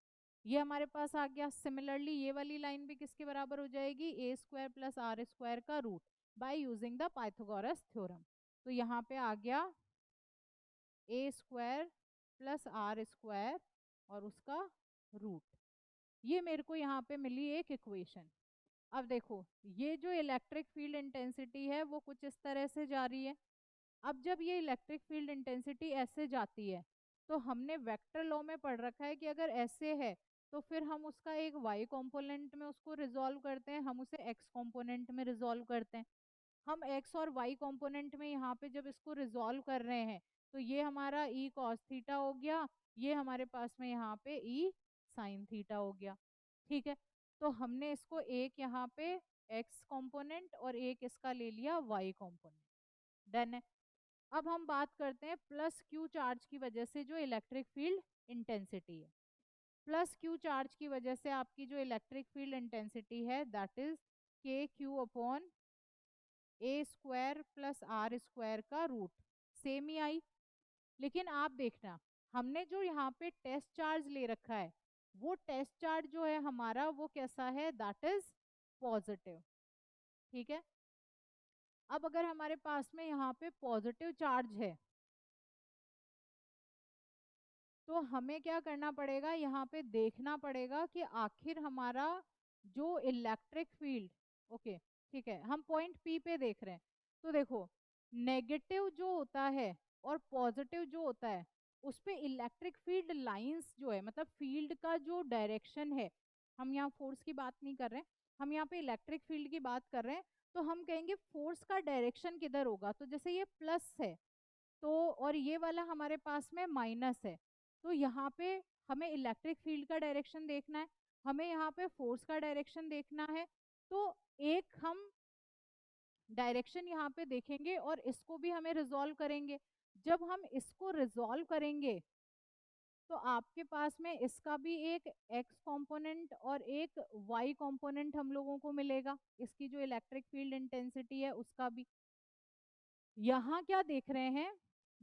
ये हमारे पास आ गया। सिमिलरली ये वाली लाइन भी किसके बराबर हो जाएगी, A square plus R square का root by using the Pythagoras theorem. तो यहाँ पे आ गया A square plus R square और उसका रूट, ये मेरे को यहाँ पे मिली एक इक्वेशन। अब देखो ये जो इलेक्ट्रिक फील्ड इंटेंसिटी है वो कुछ इस तरह से जा रही है। अब जब ये इलेक्ट्रिक फील्ड इंटेंसिटी ऐसे जाती है तो हमने वेक्टर लॉ में पढ़ रखा है कि अगर ऐसे है तो फिर हम उसका एक y कंपोनेंट में उसको रिजॉल्व करते हैं, हम उसे x कंपोनेंट में रिजॉल्व करते हैं। हम x और y कंपोनेंट में यहाँ पे जब इसको रिजॉल्व कर रहे हैं तो ये हमारा e cos थीटा हो गया, ये हमारे पास में यहाँ पे e sin थीटा हो गया। ठीक है, तो हमने इसको एक यहाँ पे x कंपोनेंट और एक इसका ले लिया y कंपोनेंट। डन है। अब हम बात करते हैं प्लस क्यू चार्ज की वजह से जो इलेक्ट्रिक फील्ड इंटेंसिटी है। प्लस क्यू चार्ज की वजह से आपकी जो इलेक्ट्रिक फील्ड इंटेंसिटी है that is K Q upon A square plus R square का रूट, सेम ही आई। लेकिन आप देखना हमने जो यहाँ पे टेस्ट चार्ज ले रखा है वो टेस्ट चार्ज जो है हमारा वो कैसा है, दैट इज पॉजिटिव। ठीक है, अब अगर हमारे पास में यहाँ पे पॉजिटिव चार्ज है तो हमें क्या करना पड़ेगा, यहाँ पे देखना पड़ेगा कि आखिर हमारा जो इलेक्ट्रिक फील्ड, ओके ठीक है, हम पॉइंट पी पे देख रहे हैं। तो देखो, नेगेटिव जो होता है और पॉजिटिव जो होता है, उस पे इलेक्ट्रिक फील्ड लाइंस जो है, मतलब फील्ड का जो डायरेक्शन है, हम यहाँ फोर्स की बात नहीं कर रहे हैं, हम यहाँ पे इलेक्ट्रिक फील्ड की बात कर रहे हैं। तो हम कहेंगे फोर्स का डायरेक्शन किधर होगा, तो जैसे ये प्लस है तो, और ये वाला हमारे पास में माइनस है, तो यहाँ पे हमें इलेक्ट्रिक फील्ड का डायरेक्शन देखना है, हमें यहाँ पे फोर्स का डायरेक्शन देखना है। तो एक हम डायरेक्शन यहाँ पे देखेंगे और इसको भी हमें रिजॉल्व करेंगे। जब हम इसको रिजॉल्व करेंगे तो आपके पास में इसका भी एक एक्स कंपोनेंट और एक वाई कंपोनेंट हम लोगों को मिलेगा, इसकी जो इलेक्ट्रिक फील्ड इंटेंसिटी है उसका भी। यहाँ क्या देख रहे हैं,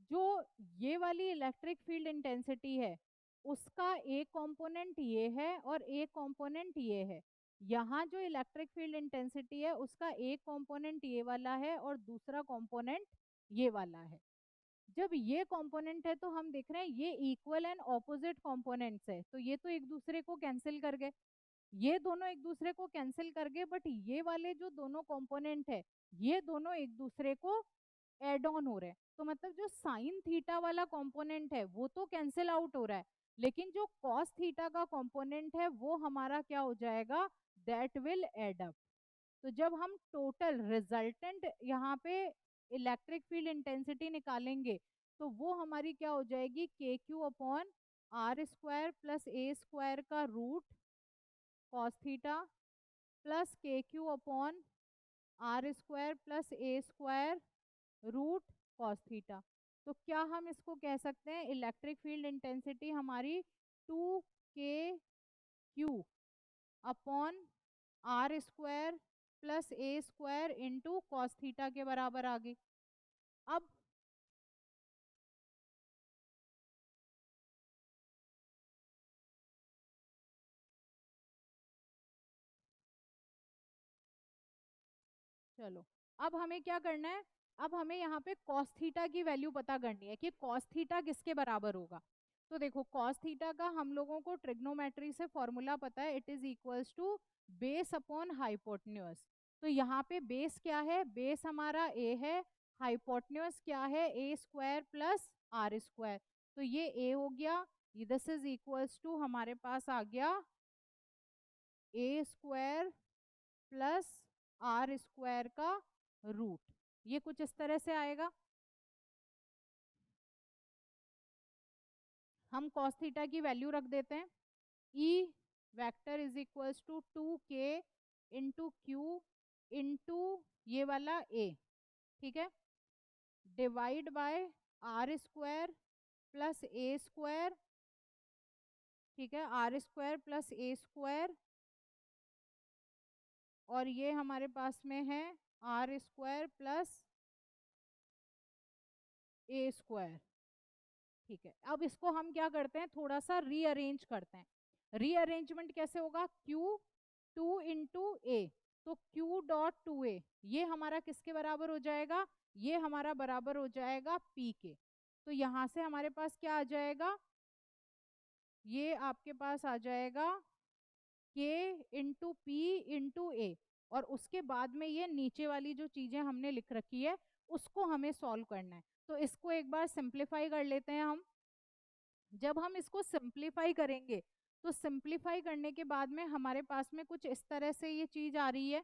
जो ये वाली इलेक्ट्रिक फील्ड इंटेंसिटी है उसका एक कंपोनेंट ये है और एक कंपोनेंट ये है। यहाँ जो इलेक्ट्रिक फील्ड इंटेंसिटी है उसका एक कंपोनेंट ये वाला है और दूसरा कंपोनेंट ये वाला है। जब ये कंपोनेंट है तो हम देख रहे हैं ये इक्वल एंड ऑपोजिट कंपोनेंट्स है, तो ये तो एक दूसरे को कैंसिल कर गए, ये दोनों एक दूसरे को कैंसिल कर गए, बट ये वाले जो दोनों कंपोनेंट है ये दोनों एक दूसरे को एड ऑन हो रहे हैं। तो मतलब जो साइन थीटा वाला कंपोनेंट है वो तो कैंसिल आउट हो रहा है, लेकिन जो कॉस थीटा का कंपोनेंट है वो हमारा क्या हो जाएगा, दैट विल एड अप। तो जब हम टोटल रिजल्टेंट यहाँ पे इलेक्ट्रिक फील्ड इंटेंसिटी निकालेंगे तो वो हमारी क्या हो जाएगी, K Q upon R square plus A square का root cos theta plus K Q upon R square plus A square root cos theta. तो क्या हम इसको कह सकते हैं, इलेक्ट्रिक फील्ड इंटेंसिटी हमारी 2 k Q upon R square plus A square into cos theta के बराबर आ गई। अब चलो, अब हमें क्या करना है, अब हमें यहाँ पे कॉस थीटा की वैल्यू पता करनी है कि कॉस थीटा किसके बराबर होगा। तो देखो, कॉस थीटा का हम लोगों को ट्रिग्नोमेट्री से फॉर्मूला पता है, it is equals to base upon hypotenuse. तो यहाँ पे बेस क्या है, बेस हमारा ए है, हाइपोटेन्यूज क्या है, ए स्क्वायर प्लस आर स्क्वायर। तो ये ए हो गया, दिस इज इक्वल्स टू हमारे पास आ गया A square plus R square का रूट, ये कुछ इस तरह से आएगा। हम कॉस थीटा की वैल्यू रख देते हैं, E vector is equals to 2k into Q into ये वाला ए, ठीक है, divide by R square plus A square, ठीक है, R square plus A square, और ये हमारे पास में है R square plus A square, ठीक है। अब इसको हम क्या करते हैं, थोड़ा सा रीअरेंज करते हैं। रीअरेंजमेंट कैसे होगा, Q 2 इंटू ए, तो Q डॉट 2a ये हमारा किसके बराबर हो जाएगा, ये हमारा बराबर हो जाएगा P के। तो यहां से हमारे पास क्या आ जाएगा, ये आपके पास आ जाएगा K इंटू पी इंटू ए, और उसके बाद में ये नीचे वाली जो चीजें हमने लिख रखी है उसको हमें सॉल्व करना है। तो इसको एक बार सिंप्लीफाई कर लेते हैं हम। जब हम इसको सिंप्लीफाई करेंगे तो सिंप्लीफाई करने के बाद में हमारे पास में कुछ इस तरह से ये चीज आ रही है,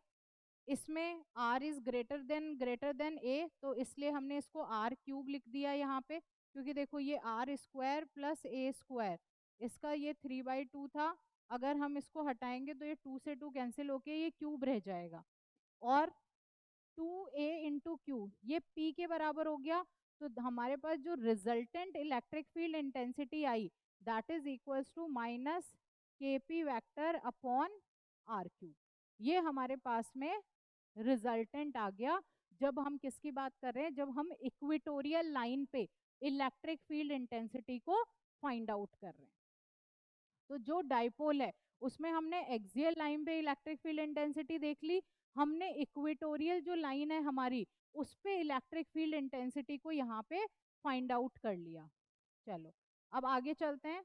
इसमें r is greater than a, तो इसलिए हमने इसको r क्यूब लिख दिया यहाँ पे, क्योंकि देखो ये R square plus A square, इसका ये 3/2 था, अगर हम इसको हटाएंगे तो ये 2 से 2 कैंसिल होके ये क्यूब रह जाएगा, और 2a इंटू क्यू ये p के बराबर हो गया। तो हमारे पास जो रिजल्टेंट इलेक्ट्रिक फील्ड इंटेंसिटी आई, that is equals to minus k p vector upon r q, ये हमारे पास में रिजल्टेंट आ गया। जब हम किसकी बात कर रहे हैं, जब हम इक्वेटोरियल लाइन पे इलेक्ट्रिक फील्ड इंटेंसिटी को फाइंड आउट कर रहे हैं। तो जो डाइपोल है उसमें हमने एक्सियल लाइन पे इलेक्ट्रिक फील्ड इंटेंसिटी देख ली, हमने इक्वेटोरियल जो लाइन है हमारी उस पे इलेक्ट्रिक फील्ड इंटेंसिटी को यहाँ पे फाइंड आउट कर लिया। चलो, अब आगे चलते हैं।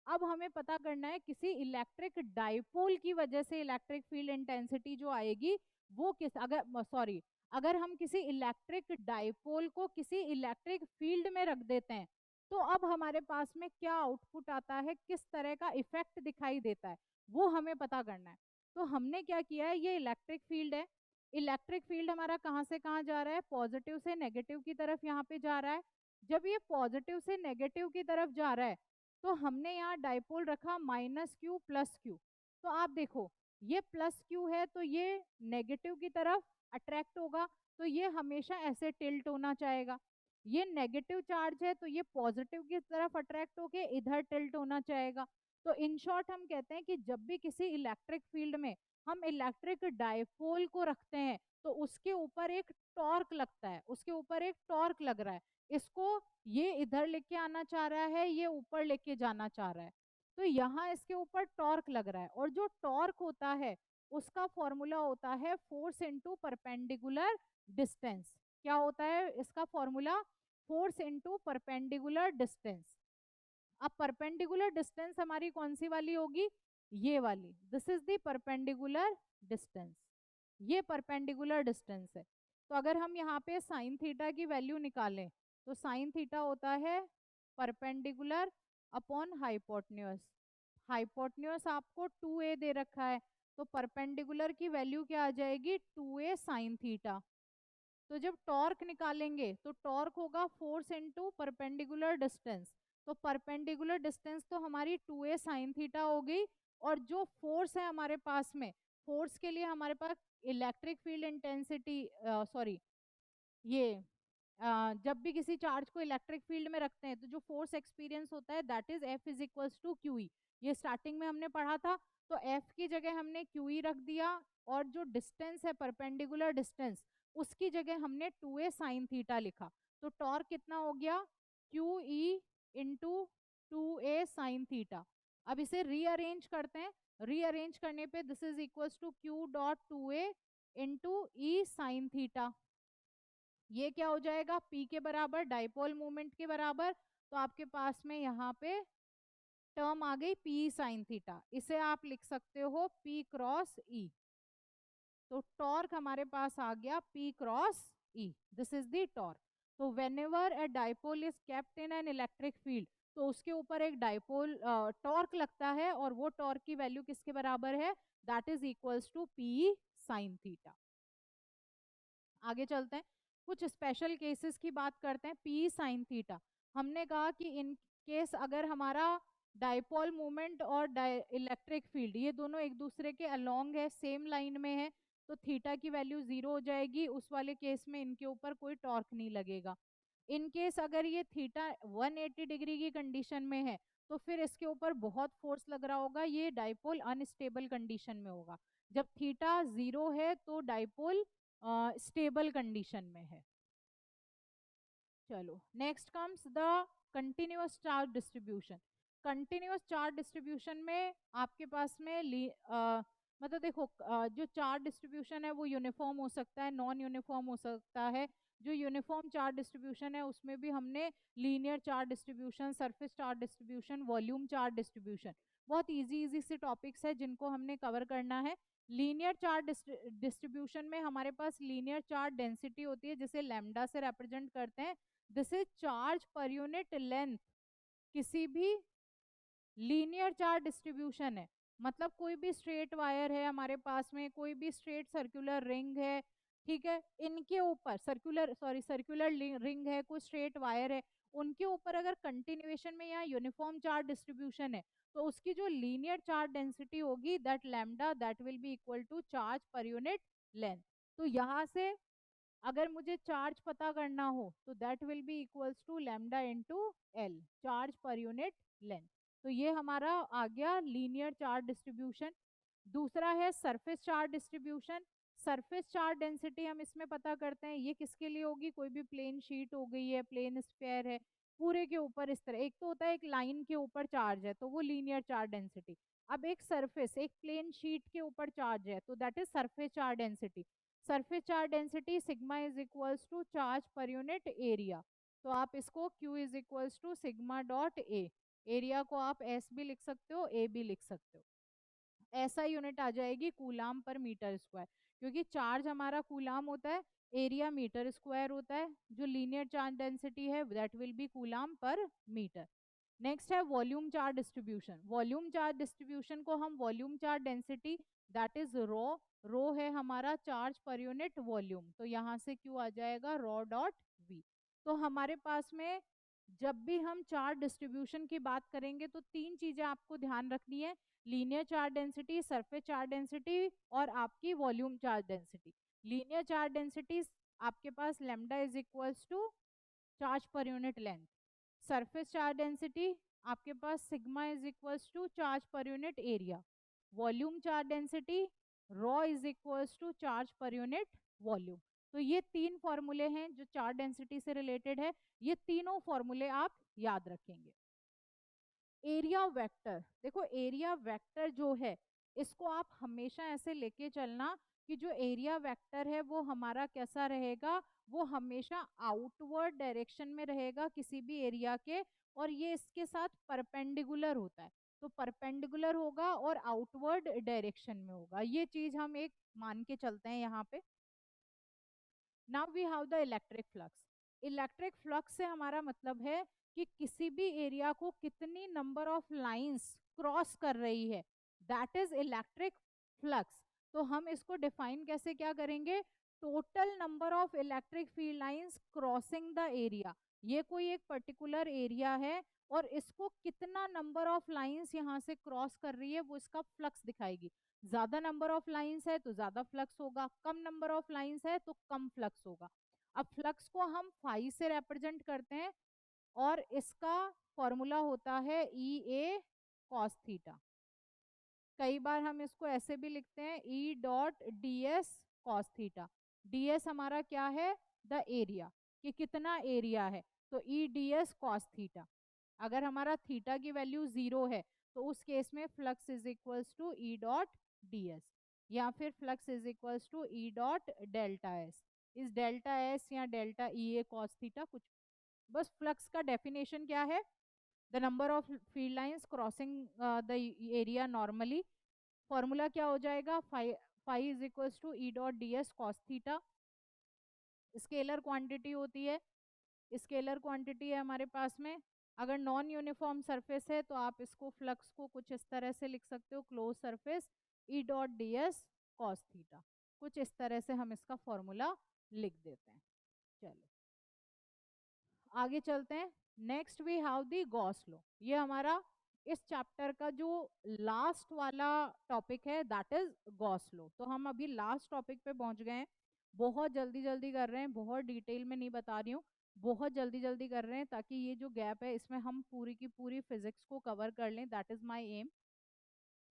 अब हमें पता करना है किसी इलेक्ट्रिक डाइपोल की वजह से इलेक्ट्रिक फील्ड इंटेंसिटी जो आएगी वो किस, अगर सॉरी, अगर हम किसी इलेक्ट्रिक डाइपोल को किसी इलेक्ट्रिक फील्ड में रख देते हैं तो अब हमारे पास में क्या आउटपुट आता है, किस तरह का इफेक्ट दिखाई देता है, वो हमें पता करना है। तो हमने क्या किया है, ये इलेक्ट्रिक फील्ड है। इलेक्ट्रिक फील्ड हमारा कहाँ से कहाँ जा रहा है, पॉजिटिव से नेगेटिव की तरफ यहाँ पे जा रहा है। जब ये पॉजिटिव से नेगेटिव की तरफ जा रहा है तो हमने यहाँ डाइपोल रखा -q प्लस q। तो आप देखो ये प्लस q है तो ये नेगेटिव की तरफ अट्रैक्ट होगा, तो ये हमेशा ऐसे टिल्ट होना चाहेगा। ये नेगेटिव चार्ज है तो ये पॉजिटिव की तरफ अट्रैक्ट होके इधर टिल्ट होना चाहेगा। तो इन शॉर्ट हम कहते हैं कि जब भी किसी इलेक्ट्रिक फील्ड में हम इलेक्ट्रिक डाइपोल को रखते हैं तो उसके ऊपर एक टॉर्क लगता है, उसके ऊपर एक टॉर्क लग रहा है। इसको ये इधर लेके आना चाह रहा है, ये ऊपर लेके जाना चाह रहा है, तो यहाँ इसके ऊपर टॉर्क लग रहा है। और जो टॉर्क होता है उसका फॉर्मूला होता है फोर्स इनटू परपेंडिकुलर डिस्टेंस। क्या होता है इसका formula, force into perpendicular distance. अब परपेंडिकुलर डिस्टेंस हमारी कौन सी वाली होगी, ये वाली, this is the perpendicular distance, ये परपेंडिकुलर डिस्टेंस है। तो अगर हम यहाँ पे साइन थीटा की वैल्यू निकालें तो साइन थीटा होता है परपेंडिकुलर अपॉन हाइपोटेन्यूज। हाइपोटेन्यूज आपको 2a दे रखा है, तो परपेंडिकुलर की वैल्यू क्या आ जाएगी, 2a साइन थीटा। तो जब टॉर्क निकालेंगे तो टॉर्क होगा फोर्स इनटू परपेंडिकुलर डिस्टेंस। तो परपेंडिकुलर डिस्टेंस तो हमारी 2a साइन थीटा हो गई। और जो फोर्स है हमारे पास में, फोर्स के लिए हमारे पास इलेक्ट्रिक फील्ड इंटेंसिटी, सॉरी, ये जब भी किसी चार्ज को इलेक्ट्रिक फील्ड में रखते हैं तो जो फोर्स एक्सपीरियंस होता है that is F is equals to Q E. ये स्टार्टिंग में हमने पढ़ा था। तो F की जगह हमने क्यू ई रख दिया, और जो डिस्टेंस है परपेंडिकुलर डिस्टेंस उसकी जगह हमने 2a साइन थीटा लिखा। तो टॉर्क कितना हो गया, Q E into 2a sine theta. अब इसे रीअरेंज करते हैं, रीअरेंज करने पे this is equals to Q dot 2a into E sine theta. ये क्या हो जाएगा, P के बराबर, डाइपोल मोमेंट के बराबर। तो आपके पास में यहाँ पे टर्म आ गई P साइन थीटा, इसे आप लिख सकते हो P क्रॉस E। तो टॉर्क हमारे पास आ गया P cross E, this is the torque. तो whenever a dipole is kept in an electric field तो उसके ऊपर एक डाइपोल टॉर्क लगता है, और वो टॉर्क की वैल्यू किसके बराबर है, that is equals to P sine theta. आगे चलते हैं, कुछ स्पेशल केसेस की बात करते हैं। पी साइन थीटा, हमने कहा कि इन केस अगर हमारा डाइपोल मोमेंट और इलेक्ट्रिक फील्ड ये दोनों एक दूसरे के अलोंग है, सेम लाइन में है, तो थीटा की वैल्यू 0 हो जाएगी। उस वाले केस में इनके ऊपर कोई टॉर्क नहीं लगेगा। इन केस अगर ये थीटा 180 डिग्री की कंडीशन में है तो फिर इसके ऊपर बहुत फोर्स लग रहा होगा, ये डाइपोल अनस्टेबल कंडीशन में होगा। जब थीटा 0 है तो डाइपोल स्टेबल कंडीशन में है। चलो next comes the continuous charge distribution. Continuous charge distribution में आपके पास में मतलब देखो जो चार्ज डिस्ट्रीब्यूशन है वो यूनिफॉर्म हो सकता है, नॉन यूनिफॉर्म हो सकता है। जो यूनिफॉर्म चार्ज डिस्ट्रीब्यूशन है उसमें भी हमने linear charge distribution, surface charge distribution, volume charge distribution, बहुत इजी इजी से टॉपिक्स है जिनको हमने कवर करना है। लीनियर चार्ज डिस्ट्रीब्यूशन में हमारे पास लीनियर चार्ज डेंसिटी होती है जिसे लैम्डा से रिप्रेजेंट करते हैं। This is charge per unit length. किसी भी लीनियर चार्ज डिस्ट्रीब्यूशन है, मतलब कोई भी स्ट्रेट वायर है हमारे पास में, कोई भी स्ट्रेट सर्कुलर रिंग है, ठीक है, इनके ऊपर सर्कुलर रिंग है, कोई स्ट्रेट वायर है, उनके ऊपर अगर कंटिन्यूएशन में यहाँ यूनिफॉर्म चार्ज डिस्ट्रीब्यूशन है तो उसकी जो लीनियर चार्ज डेंसिटी होगी that lambda that will be equal to charge per unit length. तो यहाँ से अगर मुझे चार्ज पता करना हो तो that will be equals to lambda into L, charge per unit length. तो ये हमारा आ गया लीनियर चार्ज डिस्ट्रीब्यूशन। दूसरा है surface charge distribution. Surface charge density हम इसमें पता करते हैं, ये किसके लिए होगी, कोई भी प्लेन शीट हो गई है, प्लेन स्फेयर है, पूरे के ऊपर इस तरह, एक तो होता है एक लाइन के ऊपर चार्ज है तो वो लीनियर चार्ज डेंसिटी। अब एक सरफेस, एक प्लेन शीट के ऊपर चार्ज है तो that is surface charge density. Surface charge density sigma is equals to charge per unit area. तो आप इसको Q is equals to sigma dot A. Area को आप एस भी लिख सकते हो, ए भी लिख सकते हो। ऐसा यूनिट आ जाएगी कूलाम पर मीटर स्क्वायर, क्योंकि चार्ज हमारा कूलाम होता है, एरिया मीटर स्क्वायर होता है, जो लीनियर चार्ज डेंसिटी है दैट विल बी कूलाम पर मीटर। नेक्स्ट है volume charge distribution. Volume charge distribution को हम volume charge density that is rho, rho है हमारा चार्ज पर यूनिट वॉल्यूम, तो यहाँ से क्यू आ जाएगा रो डॉट वी। तो हमारे पास में जब भी हम चार्ज डिस्ट्रीब्यूशन की बात करेंगे तो तीन चीजें आपको ध्यान रखनी है, linear charge density, surface charge density और आपकी volume charge density. Linear charge density आपके पास lambda is equals to charge per unit length. Surface charge density आपके पास sigma is equals to charge per unit area. Volume charge density rho is equals to charge per unit volume. तो ये तीन फॉर्मूले हैं जो चार्ज डेंसिटी से रिलेटेड है, ये तीनों फॉर्मूले आप याद रखेंगे। एरिया वेक्टर, देखो एरिया वेक्टर जो है इसको आप हमेशा ऐसे लेके चलना कि जो एरिया वेक्टर है वो हमारा कैसा रहेगा, वो हमेशा आउटवर्ड डायरेक्शन में रहेगा किसी भी एरिया के, और ये इसके साथ परपेंडिकुलर होता है, तो परपेंडिकुलर होगा और आउटवर्ड डायरेक्शन में होगा, ये चीज हम एक मान के चलते हैं यहाँ पे। Now we have the electric flux. Electric flux से हमारा मतलब है कि किसी भी एरिया को कितनी नंबर ऑफ लाइंस क्रॉस कर रही है, दैट इज इलेक्ट्रिक फ्लक्स। तो हम इसको डिफाइन कैसे क्या करेंगे, total number of electric field lines crossing the area. ये कोई एक पर्टिकुलर एरिया है और इसको कितना नंबर ऑफ लाइंस यहाँ से क्रॉस कर रही है वो इसका फ्लक्स दिखाएगी। ज्यादा नंबर ऑफ लाइंस है तो ज्यादा फ्लक्स होगा, कम नंबर ऑफ लाइंस है तो कम फ्लक्स होगा। अब फ्लक्स को हम फाई से रिप्रेजेंट करते हैं और इसका फॉर्मूला होता है ई ए कॉस थीटा। कई बार हम इसको ऐसे भी लिखते हैं ई dot D S cos theta. D S हमारा क्या है, द एरिया, कि कितना एरिया है, तो E D S cos theta. अगर हमारा थीटा की वैल्यू जीरो है तो उस केस में flux is equals to E dot D S, या फिर flux is equals to E dot delta S. इस डेल्टा एस या delta E A cos theta कुछ, बस फ्लक्स का डेफिनेशन क्या है, the number of field lines crossing the area normally. Formula क्या हो जाएगा, phi is equals to E dot D S cos theta. Scalar quantity होती है, स्केलर क्वांटिटी है हमारे पास में। अगर नॉन यूनिफॉर्म सरफेस है तो आप इसको फ्लक्स को कुछ इस तरह से लिख सकते हो, close surface E dot D S cos theta, कुछ इस तरह से हम इसका फॉर्मूला लिख देते हैं। चलो आगे चलते हैं। Next we have the Gauss law. ये हमारा इस चैप्टर का जो लास्ट वाला टॉपिक है दैट इज गॉस लॉ। तो हम अभी लास्ट टॉपिक पे पहुंच गए हैं, बहुत जल्दी जल्दी कर रहे हैं, बहुत डिटेल में नहीं बता रही हूँ, बहुत जल्दी जल्दी कर रहे हैं ताकि ये जो गैप है इसमें हम पूरी की पूरी फिजिक्स को कवर कर लें, दैट इज माई एम।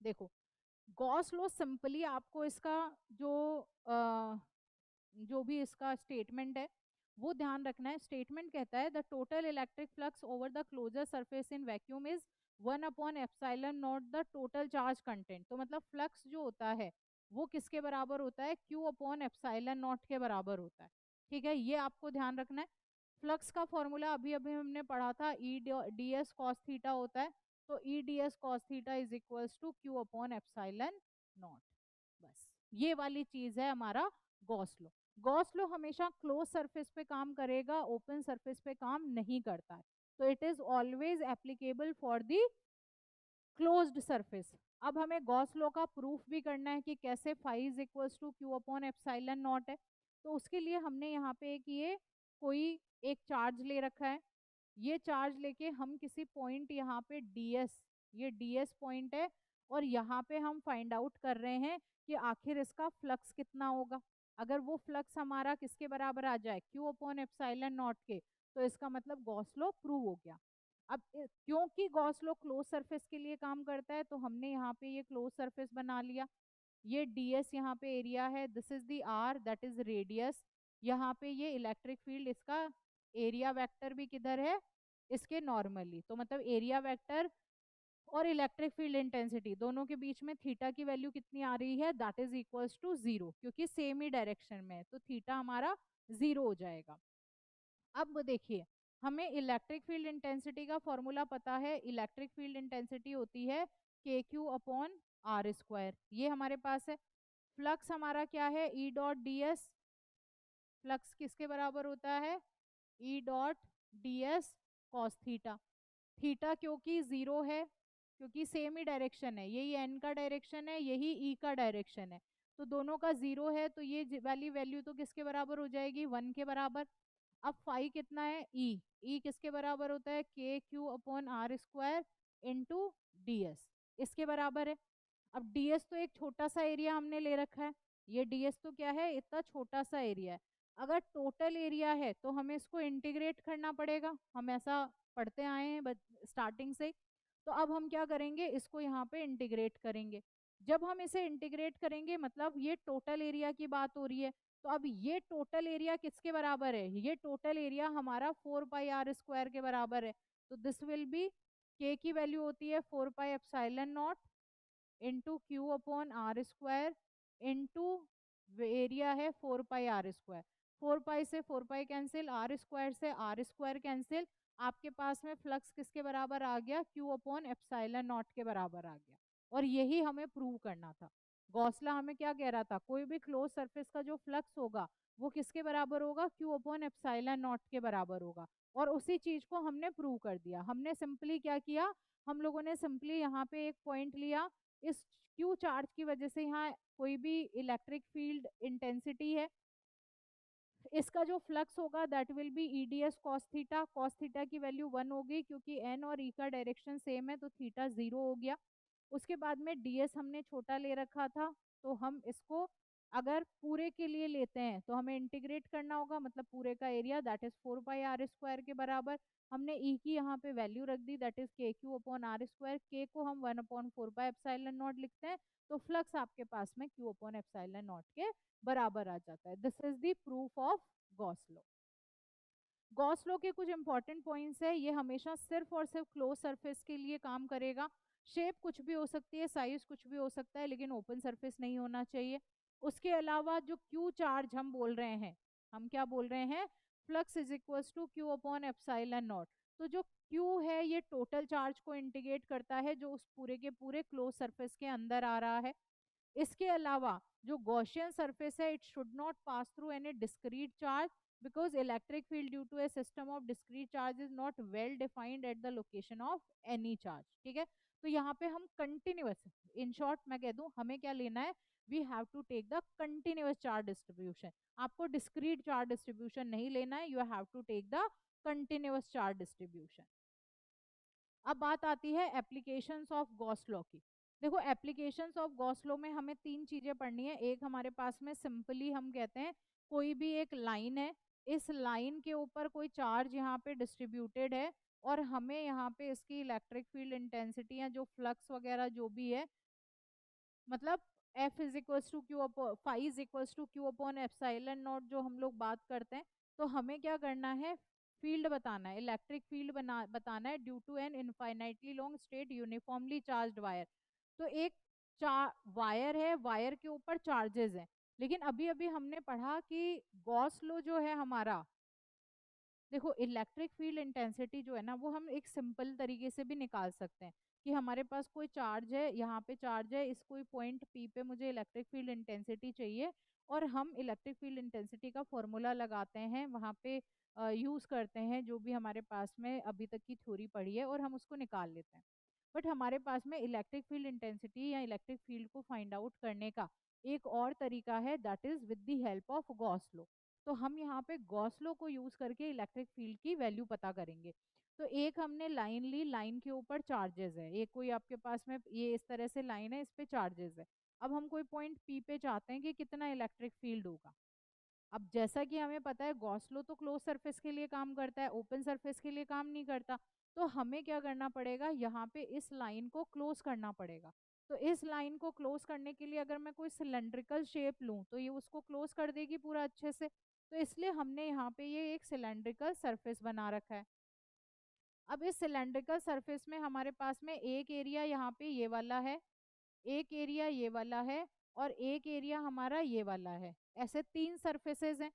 देखो गॉस लॉ सिंपली आपको इसका जो जो भी इसका स्टेटमेंट है वो ध्यान रखना है। स्टेटमेंट कहता है the total electric flux over the closure surface in vacuum is 1/एप्सिलॉन naught the total charge content. तो मतलब फ्लक्स जो होता है वो किसके बराबर होता है, Q/एप्सिलॉन नॉट के बराबर होता है। ठीक है, ये आपको ध्यान रखना है। फ्लक्स का फॉर्मूला अभी अभी हमने पढ़ा था, E D S cos theta होता है, तो E D S cos theta is equals to Q/एप्सिलॉन नॉट। बस ये वाली चीज है हमारा गॉस लॉ। गॉस लॉ हमेशा क्लोज सरफेस पे काम करेगा, ओपन सरफेस पे काम नहीं करता है, तो it is always applicable for the closed surface. अब हमें गॉस लॉ का प्रूफ भी करना है कि कैसे, फाई इज इक्वल्स टू Q/एप्सिलॉन नॉट है, तो उसके लिए हमने यहाँ पे एक ये कोई एक चार्ज ले रखा है, ये चार्ज लेके हम किसी पॉइंट यहाँ पे ds, ये ds पॉइंट है, और यहाँ पे हम फाइंड आउट कर रहे हैं कि आखिर इसका फ्लक्स कितना होगा। अगर वो फ्लक्स हमारा किसके बराबर आ जाए, Q/एप्सिलॉन नॉट के, तो इसका मतलब गॉस लॉ प्रूव हो गया। अब क्योंकि गॉस लॉ क्लोज सरफेस के लिए काम करता है तो हमने यहाँ पे ये क्लोज सरफेस बना लिया। ये ds यहाँ पे एरिया है, this is the r that is radius. यहाँ पे ये इलेक्ट्रिक फील्ड, इसका एरिया वेक्टर भी किधर है, इसके नॉर्मली, तो मतलब एरिया वेक्टर और इलेक्ट्रिक फील्ड इंटेंसिटी दोनों के बीच में थीटा की वैल्यू कितनी आ रही है, that is equals to zero, क्योंकि सेम ही डायरेक्शन में है तो थीटा हमारा जीरो हो जाएगा। अब देखिए हमें इलेक्ट्रिक फील्ड इंटेंसिटी का फॉर्मूला पता है, इलेक्ट्रिक फील्ड इंटेंसिटी होती है K Q upon R square, ये हमारे पास है। फ्लक्स हमारा क्या है, ई डॉट डी एस, फ्लक्स किसके बराबर होता है, ई dot D S cos theta. Theta क्योंकि जीरो है, क्योंकि सेम ही डायरेक्शन है, यही एन का डायरेक्शन है, यही ई का डायरेक्शन है, तो दोनों का जीरो है, तो ये वाली वैल्यू तो किसके बराबर हो जाएगी, 1 के बराबर। अब फाई कितना है, ई किसके बराबर होता है, K Q upon R square into D S, इसके बराबर है। अब डीएस तो एक छोटा सा एरिया हमने ले रखा है, ये डीएस तो क्या है, इतना छोटा सा एरिया है। अगर टोटल एरिया है तो हमें इसको इंटीग्रेट करना पड़ेगा, हम ऐसा पढ़ते आए हैं स्टार्टिंग से। तो अब हम क्या करेंगे, इसको यहाँ पे इंटीग्रेट करेंगे। जब हम इसे इंटीग्रेट करेंगे, मतलब ये टोटल एरिया की बात हो रही है, तो अब ये टोटल एरिया किसके बराबर है, ये टोटल एरिया हमारा 4 पाई r स्क्वायर के बराबर है। तो दिस विल बी, के की वैल्यू होती है 4 pi epsilon not into Q upon R square into area है 4 पाई r स्क्वायर। 4 पाई से 4 पाई कैंसिल, आर स्क्वायर से आर स्क्वायर कैंसिल, आपके पास में फ्लक्स किसके बराबर आ गया, क्यू अपॉन एप्सिलॉन नॉट के बराबर आ गया। और यही हमें प्रूव करना था। गॉसला हमें क्या कह रहा था, कोई भी क्लोज सरफेस का जो फ्लक्स होगा वो किसके बराबर होगा, क्यू अपॉन एप्सिलॉन नॉट के बराबर होगा। और उसी चीज को हमने प्रूव कर दिया। हमने सिंपली क्या किया, हम लोगों ने सिंपली यहाँ पे एक पॉइंट लिया, इस क्यू चार्ज की वजह से यहाँ कोई भी इलेक्ट्रिक फील्ड इंटेंसिटी है, इसका जो फ्लक्स होगा that will be E D S cos theta. Cos theta की वैल्यू 1 होगी, क्योंकि एन और ई का डायरेक्शन सेम है, तो थीटा 0 हो गया। उसके बाद में डीएस हमने छोटा ले रखा था, तो हम इसको अगर पूरे के लिए लेते हैं तो हमें इंटीग्रेट करना होगा, मतलब पूरे का area that is 4 pi r square के बराबर। हमने ई की यहाँ पे वैल्यू रख दी, that is K Q upon R square, के को हम 1/4 पाई एप्सिलॉन नॉट लिखते हैं, तो फ्लक्स आपके पास में क्यू अपॉन एप्सिलॉन नॉट के बराबर आ जाता है। This is the proof of Gauss law. Gauss law के कुछ इंपॉर्टेंट पॉइंट्स है, ये हमेशा सिर्फ और सिर्फ क्लोज सरफेस के लिए काम करेगा। शेप कुछ भी हो सकती है, साइज कुछ भी हो सकता है, लेकिन ओपन सरफेस नहीं होना चाहिए। उसके अलावा जो क्यू चार्ज हम बोल रहे हैं, हम क्या बोल रहे हैं, flux is equals to Q upon epsilon not. तो जो क्यू है ये टोटल चार्ज को इंटीग्रेट करता है जो उस पूरे के पूरे क्लोज सरफेस के अंदर आ रहा है। इसके अलावा जो गॉसियन सरफेस है, it should not pass through any discrete charge, because electric field due to a system of discrete charge is not well defined at the location of any charge। ठीक है, तो यहाँ पे हम कंटिन्यूअस, इन शॉर्ट मैं कह दूं हमें क्या लेना है, we have to take the continuous charge distribution. आपको डिस्क्रीट चार्ज डिस्ट्रीब्यूशन नहीं लेना है, you have to take the continuous charge distribution. अब बात आती है एप्लीकेशंस ऑफ गॉस लॉ की। देखो एप्लीकेशंस ऑफ गॉस लॉ में हमें तीन चीजें पढ़नी है। एक हमारे पास में सिंपली हम कहते हैं कोई भी एक लाइन है, इस लाइन के ऊपर कोई चार्ज यहाँ पे डिस्ट्रीब्यूटेड है, और हमें यहाँ पे इसकी इलेक्ट्रिक फील्ड इंटेंसिटी या जो फ्लक्स वगैरह जो भी है, मतलब F is equals to Q upon phi is equals to Q upon epsilon not जो हम लोग बात करते हैं, तो हमें क्या करना है, फील्ड बताना है, इलेक्ट्रिक फील्ड बताना है due to an infinitely long straight uniformly charged wire. तो एक वायर है, वायर के ऊपर चार्जेस हैं, लेकिन अभी अभी हमने पढ़ा कि गॉस लॉ जो है हमारा, देखो इलेक्ट्रिक फील्ड इंटेंसिटी जो है ना वो हम एक सिंपल तरीके से भी निकाल सकते हैं कि हमारे पास कोई चार्ज है, यहाँ पे चार्ज है, इस कोई पॉइंट पी पे मुझे इलेक्ट्रिक फील्ड इंटेंसिटी चाहिए, और हम इलेक्ट्रिक फील्ड इंटेंसिटी का फॉर्मूला लगाते हैं वहाँ पे, यूज करते हैं जो भी हमारे पास में अभी तक की थ्योरी पढ़ी है, और हम उसको निकाल लेते हैं। बट हमारे पास में इलेक्ट्रिक फील्ड इंटेंसिटी या इलेक्ट्रिक फील्ड को फाइंड आउट करने का एक और तरीका है, that is with the help of Gauss law. तो हम यहाँ पे गॉस लॉ को यूज करके इलेक्ट्रिक फील्ड की वैल्यू पता करेंगे। तो एक हमने लाइन ली, लाइन के ऊपर चार्जेस है, एक कोई आपके पास में ये इस तरह से लाइन है, इस पे चार्जेस है। अब हम कोई पॉइंट पी पे चाहते हैं कि कितना इलेक्ट्रिक फील्ड होगा। अब जैसा कि हमें पता है गॉस लॉ तो क्लोज सरफेस के लिए काम करता है, ओपन सरफेस के लिए काम नहीं करता। तो हमें क्या करना पड़ेगा, यहाँ पे इस लाइन को क्लोज करना पड़ेगा। तो इस लाइन को क्लोज करने के लिए अगर मैं कोई सिलेंड्रिकल शेप लूं तो ये उसको क्लोज कर देगी पूरा अच्छे से, तो इसलिए हमने यहाँ पे ये एक सिलेंड्रिकल सरफेस बना रखा है। अब इस सिलेंड्रिकल सरफेस में हमारे पास में एक एरिया यहाँ पे ये वाला है, एक एरिया ये वाला है, और एक एरिया हमारा ये वाला है, ऐसे तीन सरफेसेस हैं।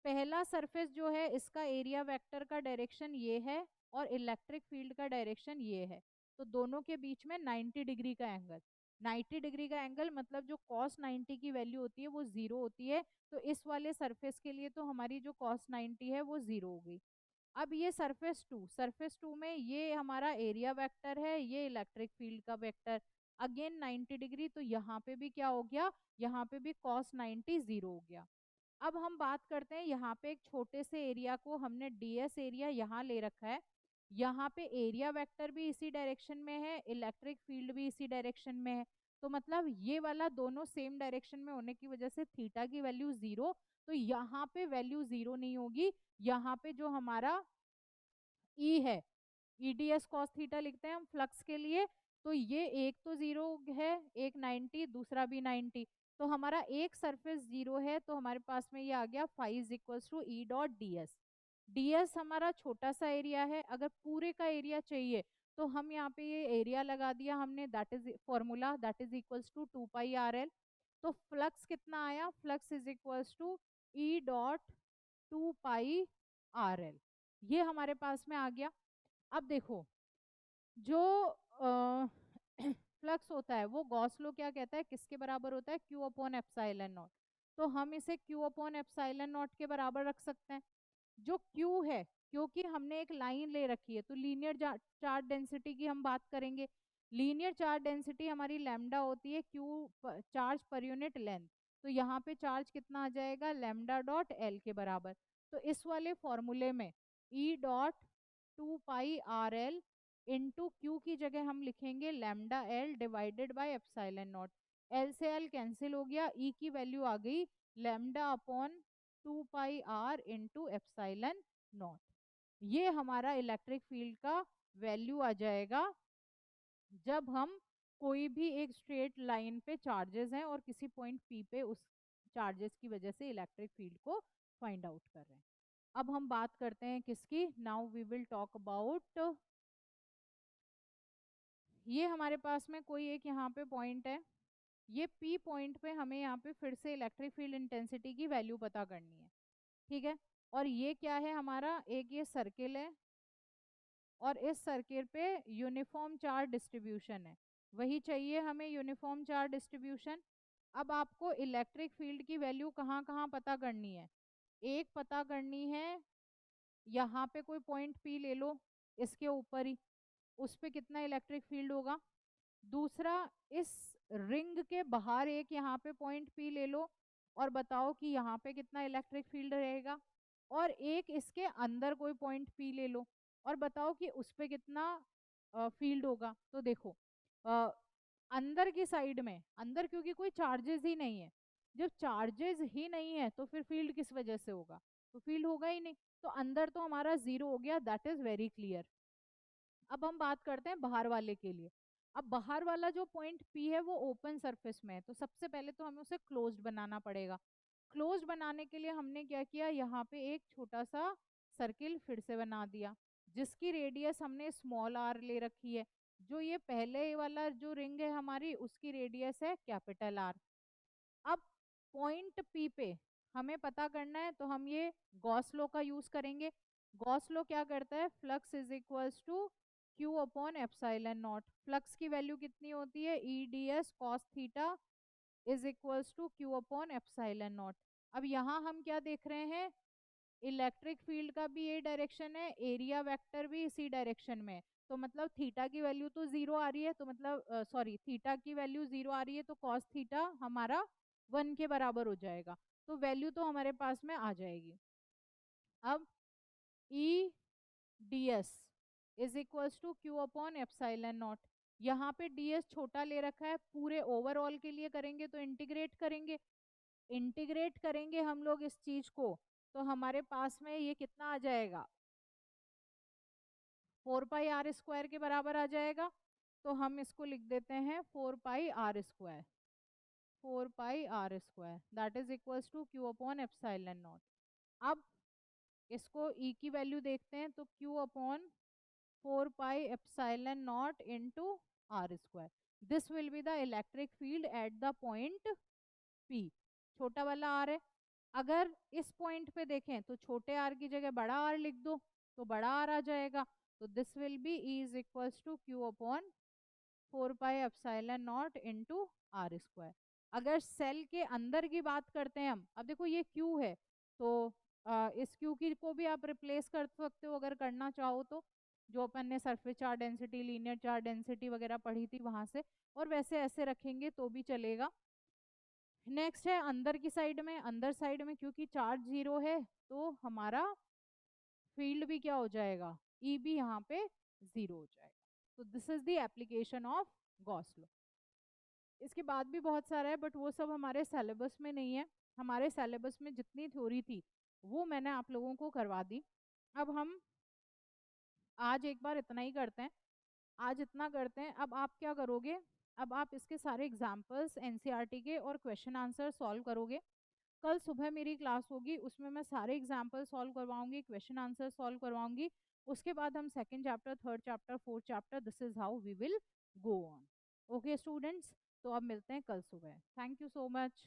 पहला सरफेस जो है इसका एरिया वेक्टर का डायरेक्शन ये है और इलेक्ट्रिक फील्ड का डायरेक्शन ये है, तो दोनों के बीच में 90 डिग्री का एंगल। 90 डिग्री का एंगल मतलब जो cos 90 की वैल्यू होती है वो जीरो होती है, तो इस वाले सरफेस के लिए तो हमारी जो cos 90 है वो जीरो हो गई। अब ये सरफेस टू में ये हमारा एरिया वेक्टर है, ये इलेक्ट्रिक फील्ड का वेक्टर, अगेन 90 डिग्री, तो यहाँ पे भी क्या हो गया, यहाँ पे भी cos 90 जीरो हो गया। अब हम बात करते हैं, यहाँ पे एक छोटे से एरिया को हमने ds एरिया यहाँ ले रखा है, यहाँ पे एरिया वेक्टर भी इसी डायरेक्शन में है, इलेक्ट्रिक फील्ड भी इसी डायरेक्शन में है, तो मतलब ये वाला दोनों सेम डायरेक्शन में होने की वजह से थीटा की वैल्यू जीरो, तो यहाँ पे वैल्यू जीरो नहीं होगी, यहाँ पे जो हमारा ई है, ईडीएस कॉस थीटा लिखते हैं हम फ्लक्स के लिए, तो ये एक तो जीरो है, एक 90, दूसरा भी 90, तो हमारा एक सरफेस जीरो है, तो हमारे पास में ये आ गया phi is equals to E dot D S. D S हमारा छोटा सा एरिया है, अगर पूरे का एरिया चाहिए तो हम यहाँ पे ये एरिया लगा दिया हमने, that is formula, that is equals to 2 pi R L. तो फ्लक्स कितना आया, flux is equals to E dot 2 pi R L, ये हमारे पास में आ गया। अब देखो, जो फ्लक्स होता है वो गॉस लॉ क्या कहता है, किसके बराबर होता है, क्यू अपॉन एप्सिलॉन नॉट, तो हम इसे क्यू अपॉन एप्सिलॉन नॉट के बराबर रख सकते हैं। जो क्यू है, क्योंकि हमने एक लाइन ले रखी है, तो लीनियर चार्ज डेंसिटी की हम बात करेंगे। लीनियर चार्ज डेंसिटी हमारी लैम्डा होती है Q charge per unit length, तो यहाँ पे चार्ज कितना आ जाएगा, लैम्डा डॉट एल के बराबर। तो इस वाले फॉर्मूले में E dot 2 pi R L into Q की जगह हम लिखेंगे lambda L divided by epsilon not. L से एल कैंसिल हो गया, ई की वैल्यू आ गई lambda upon 2 pi R into epsilon not. ये हमारा इलेक्ट्रिक फील्ड का वैल्यू आ जाएगा जब हम कोई भी एक स्ट्रेट लाइन पे चार्जेस हैं और किसी पॉइंट पी पे उस चार्जेस की वजह से इलेक्ट्रिक फील्ड को फाइंड आउट कर रहे हैं। अब हम बात करते हैं किसकी, now we will talk about, ये हमारे पास में कोई एक यहाँ पे पॉइंट है, ये पी पॉइंट पे हमें यहाँ पे फिर से इलेक्ट्रिक फील्ड इंटेंसिटी की वैल्यू पता करनी है, ठीक है। और ये क्या है हमारा, एक ये सर्किल है और इस सर्किल पे यूनिफॉर्म चार्ज डिस्ट्रीब्यूशन है, वही चाहिए हमें यूनिफॉर्म चार्ज डिस्ट्रीब्यूशन। अब आपको इलेक्ट्रिक फील्ड की वैल्यू कहाँ कहाँ पता करनी है, एक पता करनी है यहाँ पे कोई पॉइंट पी ले लो, इसके ऊपर ही, उस पे कितना इलेक्ट्रिक फील्ड होगा। दूसरा, इस रिंग के बाहर एक यहाँ पे पॉइंट पी ले लो और बताओ कि यहाँ पे कितना इलेक्ट्रिक फील्ड रहेगा। और एक इसके अंदर कोई पॉइंट पी ले लो और बताओ कि उस पे कितना फील्ड होगा। तो देखो, अ, अंदर की साइड में, अंदर क्योंकि कोई चार्जेस ही नहीं है, जब चार्जेस ही नहीं है तो फिर फील्ड किस वजह से होगा, तो फील्ड होगा ही नहीं, तो अंदर तो हमारा जीरो हो गया, दैट इज वेरी क्लियर। अब हम बात करते हैं बाहर वाले के लिए। अब बाहर वाला जो पॉइंट पी है वो ओपन सरफेस में है, तो सबसे पहले तो हमें उसे क्लोज्ड बनाना पड़ेगा। क्लोज्ड बनाने के लिए हमने क्या किया, यहाँ पे एक छोटा सा सर्किल फिर से बना दिया, जिसकी रेडियस हमने स्मॉल आर ले रखी है। जो ये पहले वाला जो रिंग है हमारी, उसकी रेडियस है कैपिटल आर। अब पॉइंट पी पे हमें पता करना है, तो हम ये गॉस लॉ का यूज करेंगे। गॉस लॉ क्या करता है, flux is equals to Q upon epsilon not. Flux की वैल्यू कितनी होती है, E D S cos theta is equals to Q upon epsilon not. अब यहाँ हम क्या देख रहे हैं, इलेक्ट्रिक फील्ड का भी ये डायरेक्शन है, एरिया वेक्टर भी इसी डायरेक्शन में है, तो मतलब थीटा की वैल्यू तो जीरो आ रही है, तो मतलब सॉरी, थीटा की वैल्यू जीरो आ रही है, तो कॉस थीटा हमारा 1 के बराबर हो जाएगा, तो वैल्यू तो हमारे पास में आ जाएगी। अब E D S is equals to Q upon epsilon not. यहाँ पे डी एस छोटा ले रखा है, पूरे ओवरऑल के लिए करेंगे तो इंटीग्रेट करेंगे, इंटीग्रेट करेंगे हम लोग इस चीज को, तो हमारे पास में ये कितना आ जाएगा, 4 पाई आर स्क्वायर के बराबर आ जाएगा। तो हम इसको लिख देते हैं 4 pi r square, 4 pi r square that is equals to Q upon epsilon not. अब इसको ई की वैल्यू देखते हैं, तो q upon 4 pi epsilon not into are square, this will be the electric field at the point P, छोटा वाला आर है। अगर इस पॉइंट पे देखें तो छोटे आर की जगह बड़ा आर लिख दो तो बड़ा आर आ जाएगा। तो this will be E is equals to Q upon 4 pi epsilon not into are square. अगर सेल के अंदर की बात करते हैं हम, अब देखो ये क्यू है तो इस क्यू की को भी आप रिप्लेस कर सकते हो अगर करना चाहो तो, जो अपन ने surface charge density, linear charge density वगैरह पढ़ी थी वहां से, और वैसे ऐसे रखेंगे तो भी चलेगा। नेक्स्ट है अंदर की साइड में, अंदर साइड में क्योंकि चार्ज जीरो है तो हमारा फील्ड भी क्या हो जाएगा, ई भी यहाँ पे जीरो हो जाएगा। तो this is the application of Gauss law. इसके बाद भी बहुत सारा है बट वो सब हमारे सिलेबस में नहीं है। हमारे सिलेबस में जितनी थ्योरी थी वो मैंने आप लोगों को करवा दी। अब हम आज एक बार इतना ही करते हैं, आज इतना करते हैं। अब आप क्या करोगे, अब आप इसके सारे एग्जाम्पल्स एनसीईआरटी के और क्वेश्चन आंसर सॉल्व करोगे। कल सुबह मेरी क्लास होगी, उसमें मैं सारे एग्जाम्पल सॉल्व करवाऊंगी, क्वेश्चन आंसर सॉल्व करवाऊंगी। उसके बाद हम second chapter, third chapter, fourth chapter, this is how we will go on. Okay students, तो अब मिलते हैं कल सुबह। Thank you so much.